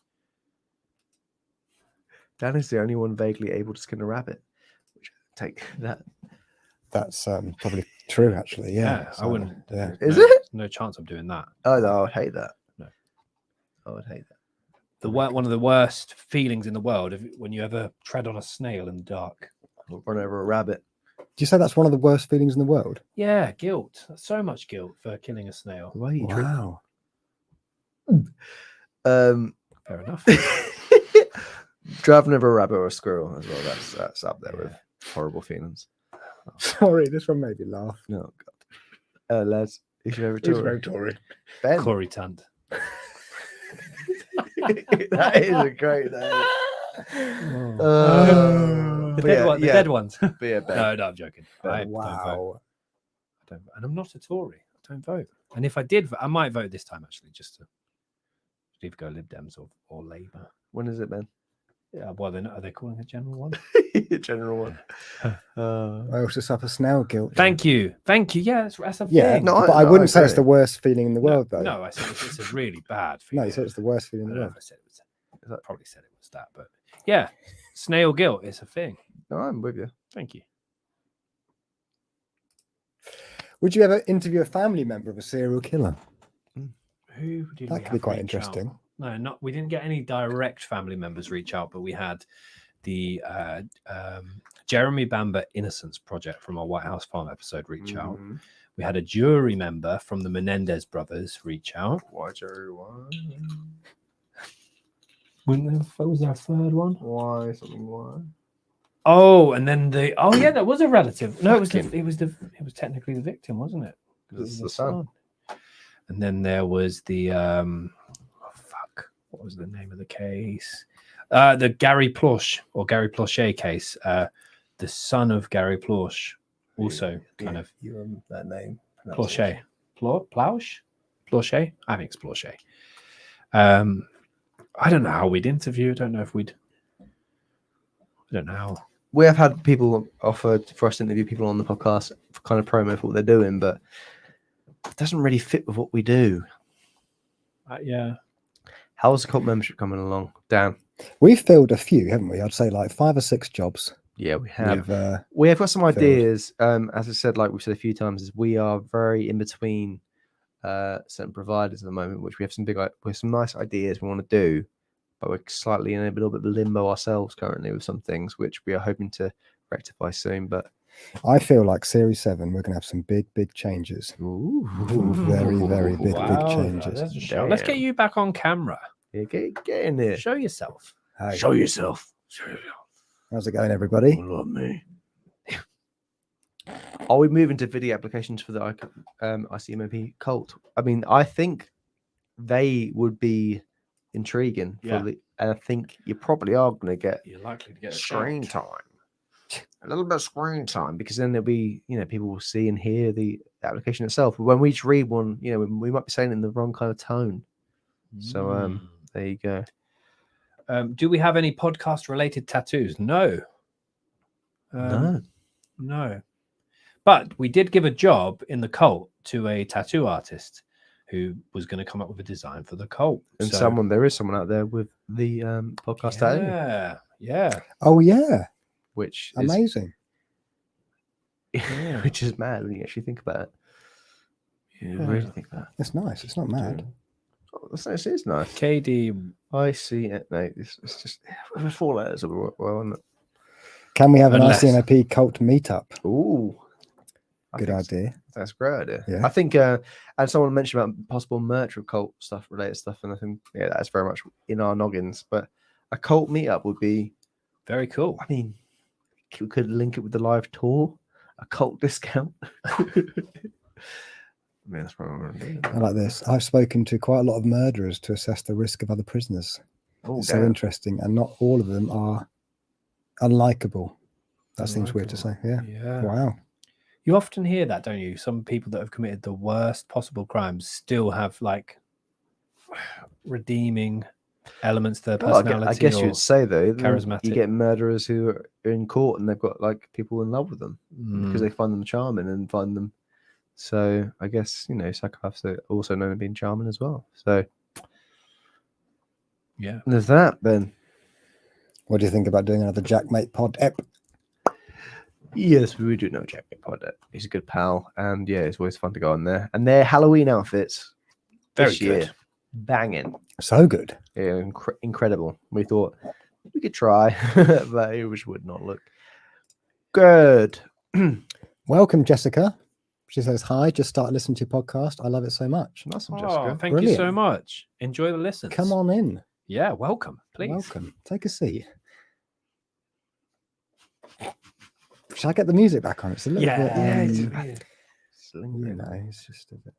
Dan is the only one vaguely able to skin a rabbit. Which take that. That's probably true, actually. Yeah, Yeah, I wouldn't. Yeah. Is no, it? No chance I'm doing that. Oh no, I would hate that. No. I would hate that. One of the worst feelings in the world when you ever tread on a snail in the dark. Or run over a rabbit. Do you say that's one of the worst feelings in the world? Yeah, guilt. So much guilt for killing a snail. Why are you drink- Wow. Fair enough. Driving over a rabbit or a squirrel as well. That's up there with Yeah. horrible feelings. Sorry, this one made me laugh. Oh god. Les, who's your favourite Tory? Ben. Corey Tunt. That is a great name. The But dead yeah, one, the yeah. dead ones. But yeah, Ben. No, I'm joking. I don't vote. Wow. I don't, and I'm not a Tory. I don't vote. And if I did, I might vote this time actually, just to either go Lib Dems or Labour. When is it, Ben? Yeah, well, then are they calling a general one? General one. I also suffer snail guilt. Thank you. Yeah, that's a Yeah, thing. No, but I no, wouldn't say it's agree. the worst feeling in the world, though. No, I said it's a really bad No, feeling. you said it's the worst feeling I in don't the know world. if I said it was. I probably said it was that, but yeah, snail guilt is a thing. No, I'm with you. Thank you. Would you ever interview a family member of a serial killer? Who did That we could be have quite reach out? interesting. No, we didn't get any direct family members reach out, but we had the Jeremy Bamber Innocence Project from our White House Farm episode reach out. Mhm. We had a jury member from the Menendez brothers reach out. Why, Jerry? Why? What was our third one? Why? Something why? Oh, and then yeah, there was a relative. No, it was technically the victim, wasn't it? 'Cause it It's was the son. And then there was the what was the name of the case? The Gary Plosh or Gary Plochet case. The son of Gary Plosh, also kind of You that name. Plochet. Plochet? I think it's Plochet. I don't know how we'd interview. I don't know if we'd. I don't know how. We have had people offered for us to interview people on the podcast for kind of promo for what they're doing, but it doesn't really fit with what we do. Yeah. How's the cult membership coming along, Dan? We've filled a few, haven't we? I'd say like 5 or 6 jobs. Yeah, we have. With, We have got some filled. ideas. As I said, like we've said a few times, is we are very in between certain providers at the moment, which we have some some nice ideas we want to do, but we're slightly in a little bit of limbo ourselves currently with some things which we are hoping to rectify soon. But I feel like Series 7, we're going to have some big changes. ooh, Very, very big Wow, changes. there's a show. Let's get Damn. you back on camera. Yeah, get in there. Show yourself. Hey, Show yourself. Show yourself. how's it going, everybody? Love me. Are we moving to video applications for the ICMAP cult? I mean, I think they would be intriguing. Yeah. And I think you probably are going to get You're likely to get screen time. A little bit of screen time, because then there'll be, people will see and hear the application itself. But when we each read one, we might be saying it in the wrong kind of tone. So there you go. Do we have any podcast related tattoos? No. No. But we did give a job in the cult to a tattoo artist who was going to come up with a design for the cult. And So- there is someone out there with the podcast tattoo, Yeah. Oh, yeah. which Amazing. Yeah. which is mad when you actually think about it. You really think about it. It's nice. It's not mad. Oh, it is nice. KD. I see it. No, it's just with 4 letters. Well, Can we have an Unless- ICMAP cult meetup? ooh, I Good think idea. That's a great idea. Yeah. I think, and someone mentioned about possible merch of cult stuff, related stuff, and I think that's very much in our noggins. But a cult meetup would be, Very cool. I mean, we could link it with the live tour, a cult discount. I mean, that's probably what I'm doing. I like this. I've spoken to quite a lot of murderers to assess the risk of other prisoners. Oh, It's so damn. interesting, and not all of them are unlikable. That seems weird to say. Yeah. Yeah. Wow. You often hear that, don't you? Some people that have committed the worst possible crimes still have like redeeming elements to their Well, personality. I guess or- you'd say though, then charismatic. you get murderers who are in court and they've got like people in love with them because they find them charming and find them. So I guess psychopaths are also known as being charming as well. So Yeah. there's that then. What do you think about doing another Jackmate pod ep? Yes, we do know Jack McPod. He's a good pal, and yeah, it's always fun to go on there. And their Halloween outfits Very this year, good. banging, So good. yeah, incredible. We thought we could try, but it would not look good. Welcome, Jessica. She says, hi, just started listening to your podcast. I love it so much. Nice one, Oh, Jessica. thank you so Brilliant. much. Enjoy the listens. Come on in. Yeah, welcome. Please. Welcome. Take a seat. Shall I get the music back on? It's a little bit, it's just a bit.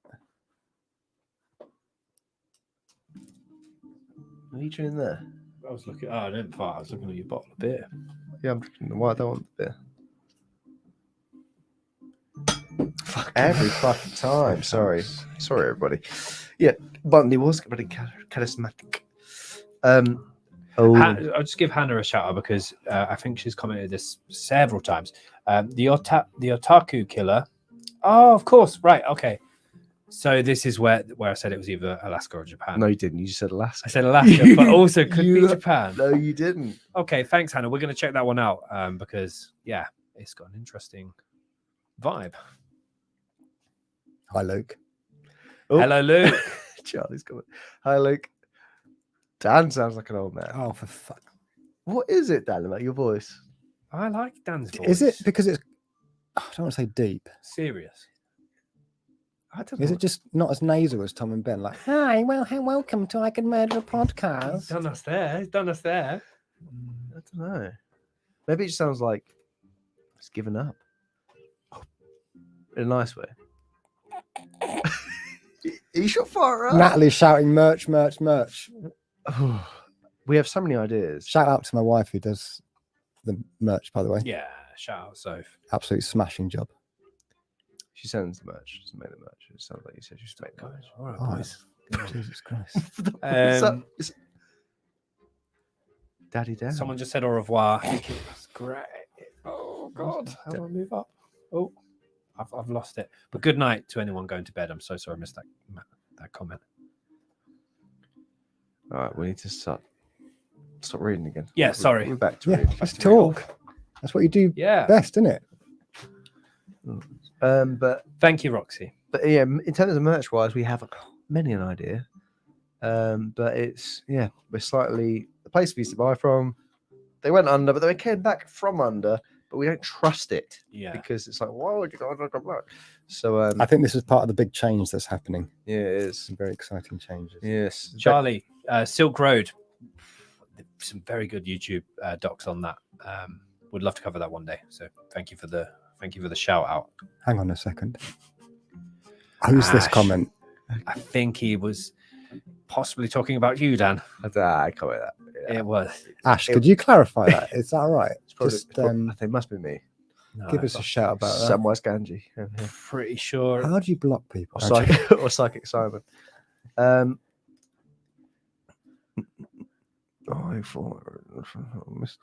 What are you doing there? I was looking. Oh, I didn't fart. I was looking at your bottle of beer. Yeah, why I don't want the beer. Every fucking time. Sorry, everybody. Yeah, Bundy was pretty charismatic. I'll just give Hannah a shout out because I think she's commented this several times. The otaku killer. Oh, of course. Right. Okay. So this is where I said it was either Alaska or Japan. No, you didn't. You just said Alaska. I said Alaska, but also could be Japan. No, you didn't. Okay. Thanks, Hannah. We're going to check that one out because yeah, it's got an interesting vibe. Hi, Luke. Oh. Hello, Luke. Charlie's coming. Hi, Luke. Dan sounds like an old man. Oh, for fuck. What is it, Dan, about your voice? I like Dan's voice. Is it because it's, I don't want to say deep. serious? I don't Is it just not as nasal as Tom and Ben? Like, hi, welcome to I Can Murder a He's podcast. done us there. He's done us there. I don't know. Maybe it just sounds like it's given up. In a nice way. You should fire up. Natalie's shouting merch. We have so many ideas. Shout out to my wife who does the merch, by the way. Yeah. Shout out, Soph. Absolute smashing job. She sends the merch. She made the merch. It sounds like you said she should make the merch. All right, Oh, boys. Jesus Christ. It's Daddy Dan. Someone just said au revoir. That's great. Oh God, how do I move up? Oh, I've lost it. But good night to anyone going to bed. I'm so sorry I missed that comment. All right, we need to stop reading again. Yeah, sorry. We're back to Yeah, reading. let's talk. That's what you do Yeah. best, isn't it? But Thank you, Roxy. yeah, in terms of merch wise, we have many an idea. But it's we're slightly the place we used to buy from. They went under, but they came back from under. But we don't trust it because it's like, why would you go under? So I think this is part of the big change that's happening. yeah, it is. Some very exciting changes. Yes, Charlie, Silk Road. Some very good YouTube docs on that. Would love to cover that one day. So thank you for the shout out. Hang on a second. Who's this Ash. comment? I think he was possibly talking about you, Dan. I can't wait that. Yeah. It was. Ash, could you clarify that? Is that right? Probably, Just I think it must be me. No, give us a shout about that. Samwise Ganji. Yeah. pretty sure. How do you block people? Or Psychic Simon. I thought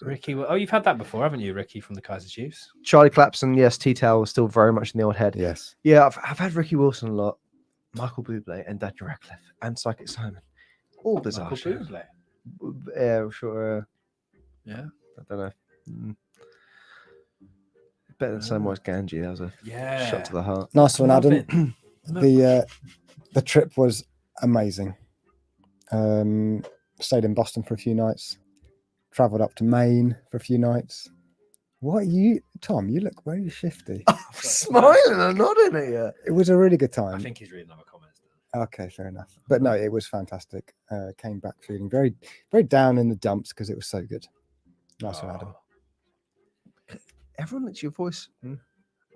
Ricky. Oh, you've had that before, haven't you, Ricky, from the Kaiser Chiefs? Charlie Clapson. Yes, T-Tail was still very much in the old head. Yes. Yeah, I've had Ricky Wilson a lot, Michael Bublé, and Daniel Radcliffe, and Psychic Simon. All bizarre. Michael shows. Bublé. Yeah, I'm sure. Yeah. I don't know. Better than Samwise Ganji. That was a Yeah. shot to the heart. Nice one, Love Adam. The trip was amazing. Stayed in Boston for a few nights. Travelled up to Maine for a few nights. What are you, Tom? You look very shifty. I'm smiling. I'm nodding at you. It was a really good I time. think he's reading other comments. Okay, fair enough. But no, it was fantastic. Came back feeling very, very down in the dumps because it was so good. Nice one, Adam. Everyone likes your voice.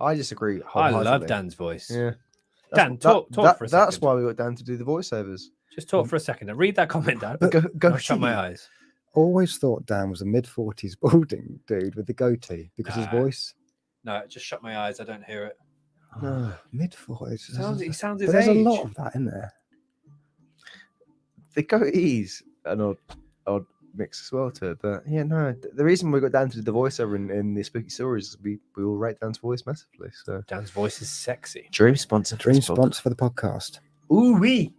I disagree. I love wholeheartedly. Dan's voice. Yeah. Dan, talk for a That's second. why we got Dan to do the voiceovers. Just talk for a second. Read that comment, Dan. Go I'll shut my eyes. Always thought Dan was a mid-40s balding dude with the goatee because his Nah. voice. No, just shut my eyes. I don't hear it. No. Mid-40s. He sounds But his there's age. a lot of that in there. The goatee's an odd mix as well to it. But yeah, no. The reason we got Dan to do the voiceover in the spooky stories is we all rate Dan's voice massively. So Dan's voice is sexy. dream sponsor. Dream sponsor for the podcast. Ooh wee.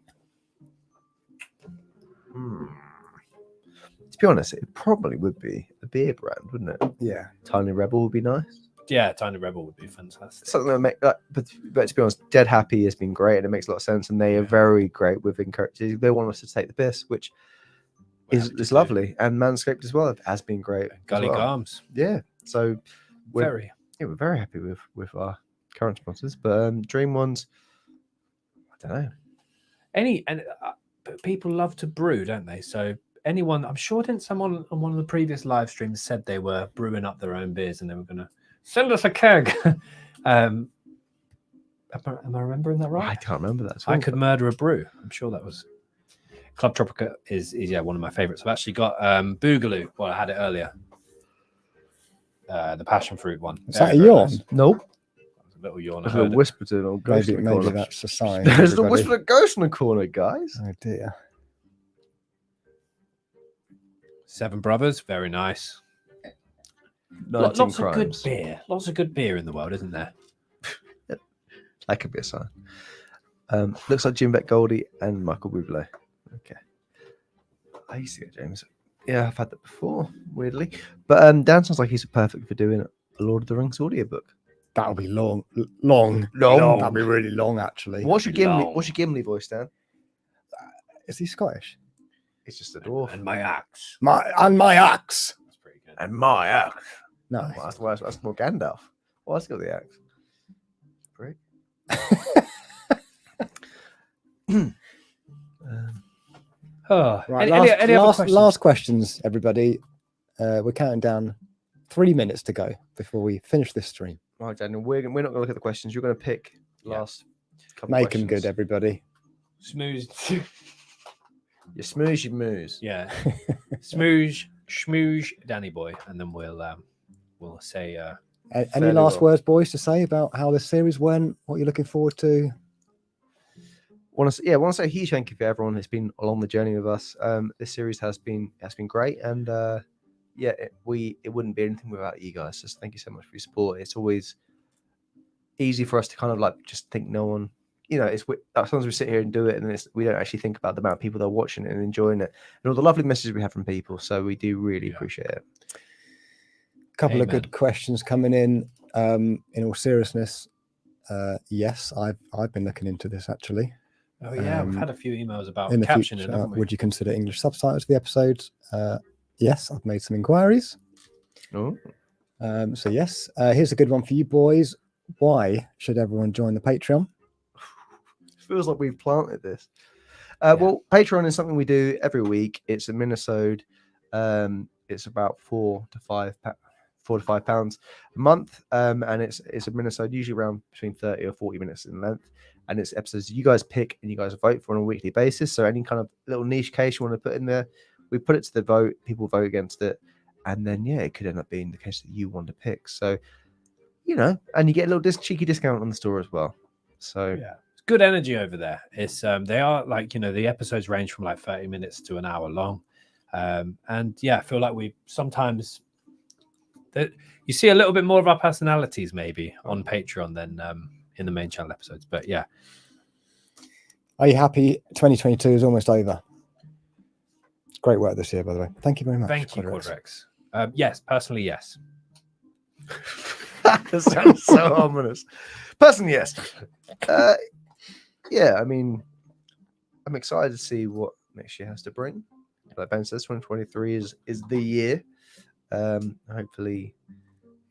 To be honest, it probably would be a beer brand, wouldn't it? Yeah. Tiny Rebel would be nice. Yeah, Tiny Rebel would be fantastic. Something that make but to be honest, Dead Happy has been great and it makes a lot of sense. And they are very great with encouraging. They want us to take the piss, which We're happy to is do. lovely. And Manscaped as well has been great. as Gully well. Garms. Yeah. So we're Very. happy with our current sponsors. But Dream ones, I don't know. But people love to brew, don't they? So anyone, I'm sure, didn't someone on one of the previous live streams said they were brewing up their own beers and they were going to send us a keg. Am I remembering that right? I can't remember that. I could murder a brew. I'm sure that was Club Tropica is one of my favorites. I've actually got Boogaloo. Well, I had it earlier. The passion fruit one. Is that a yawn? Nope. A little yawn. I There's a heard it. whisper to an old ghost Maybe in the corner. that's a sign. There's the everybody. whisper of ghost in the corner, guys. Oh dear. Seven Brothers, very nice. 19 Lots of good crimes. beer. Lots of good beer in the world, isn't there? That could be a sign. Looks like Jim Beck Goldie and Michael Bublé. Okay. I used to get James. Yeah, I've had that before, weirdly. But Dan sounds like he's perfect for doing a Lord of the Rings audiobook. That'll be long. Long. That'll be really long, actually. What's your Gimli? Long. What's your Gimli voice, Dan? Is he Scottish? It's just a dwarf. And my axe. My axe. That's pretty good. And my axe. No. Well, that's more Gandalf. Well, let's go with the axe. Prick. Oh, Right, any other questions? last questions, everybody. We're counting down 3 minutes to go before we finish this stream. Right, Daniel, we're not going to look at the questions. You're going to pick last couple Make them questions. good, everybody. Smooth. You smooze, you moose. Yeah. Schmooge, Danny boy, and then we'll say Any Fairly last well. words, boys, to say about how this series went? What you're looking forward to? Want to say a huge thank you for everyone who's been along the journey with us. This series has been great, and it wouldn't be anything without you guys. Just thank you so much for your support. It's always easy for us to kind of like just think no one, it's sometimes we sit here and do it, and we don't actually think about the amount of people that are watching it and enjoying it, and all the lovely messages we have from people. So we do really appreciate it. couple of Amen. good questions coming in. In all seriousness, yes, I've been looking into this actually. Oh yeah, we've had a few emails about In the captioning, future, haven't we? would you consider English subtitles for the episodes? Yes, I've made some inquiries. Oh, So yes, here's a good one for you boys. Why should everyone join the Patreon? feels like we've planted this. Yeah. Well, Patreon is something we do every week. It's a minisode. It's about £4 to £5 a month, and it's a minisode usually around between 30 or 40 minutes in length. And it's episodes you guys pick and you guys vote for on a weekly basis. So any kind of little niche case you want to put in there, we put it to the vote. People vote against it, and then it could end up being the case that you want to pick. So and you get a little cheeky discount on the store as well. So Yeah, it's good energy over there. It's they are like the episodes range from like 30 minutes to an hour long, and I feel like we sometimes that you see a little bit more of our personalities maybe on Patreon than in the main channel episodes. But yeah, Are you happy? 2022 is almost over. Great work this year, by the way. Thank you very much. thank you, Quadrex. Quadrex. Yes, personally, yes. that sounds so ominous. Personally, yes. I mean, I'm excited to see what next year has to bring. Like Ben says, 2023 is the year. Hopefully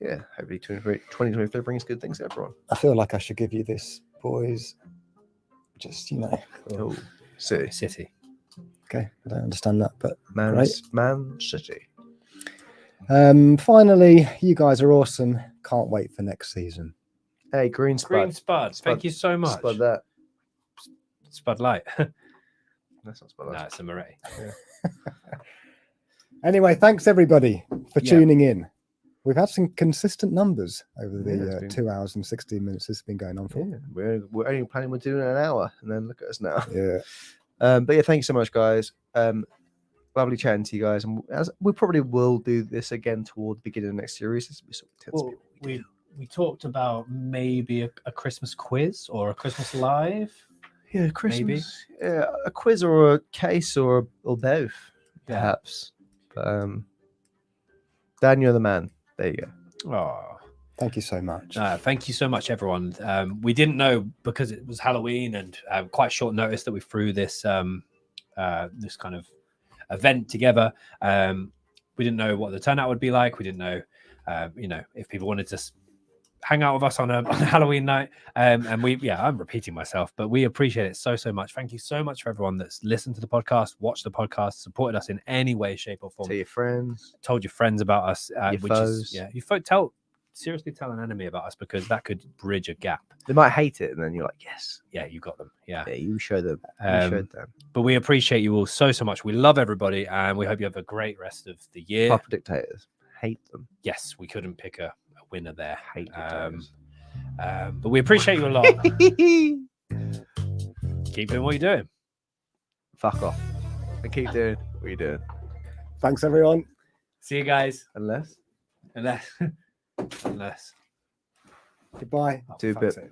2023 brings good things to everyone. I feel like I should give you this, boys. Just Oh, City. City. Okay, I don't understand that, but Man City. finally, you guys are awesome. Can't wait for next season. Hey, Green Spud. Green Spud. Thank you so much. Spud that. Spud Light. That's not Spud No, that. it's a Moretti. Anyway, thanks everybody for Yeah. tuning in. We've had some consistent numbers over Yeah, it's the been- 2 hours and 16 minutes this has been going on for. Yeah, we're only planning on doing an hour, and then look at us now. Yeah. But thank you so much, guys. Lovely chatting to you guys, and as we probably will do this again toward the beginning of next series. This sort of tends to Well, be what we talked about maybe a Christmas quiz or a Christmas live. yeah, Christmas, yeah, a quiz or a case or both, perhaps. But Dan, you're the man. There you go. Oh, Thank you so much. thank you so much, everyone. We didn't know because it was Halloween and quite short notice that we threw this this kind of event together. We didn't know what the turnout would be like. We didn't know, if people wanted to hang out with us on a Halloween night. And I'm repeating myself, but we appreciate it so much. Thank you so much for everyone that's listened to the podcast, watched the podcast, supported us in any way, shape, or form. Tell your friends. Told your friends about us, Your which foes. is seriously tell an enemy about us because that could bridge a gap. They might hate it, and then you're like, yes, Yeah, you got them. Yeah. yeah, you show them. You showed them. But we appreciate you all so much. We love everybody, and we hope you have a great rest of the year. Half dictators hate them. Yes, we couldn't pick a winner there. Hate dictators. But we appreciate you a lot. Keep doing what you're doing. Fuck off. And keep doing what you're doing. Thanks everyone. See you guys. Unless. Unless. Goodbye. Do a Fuck's bit. sake.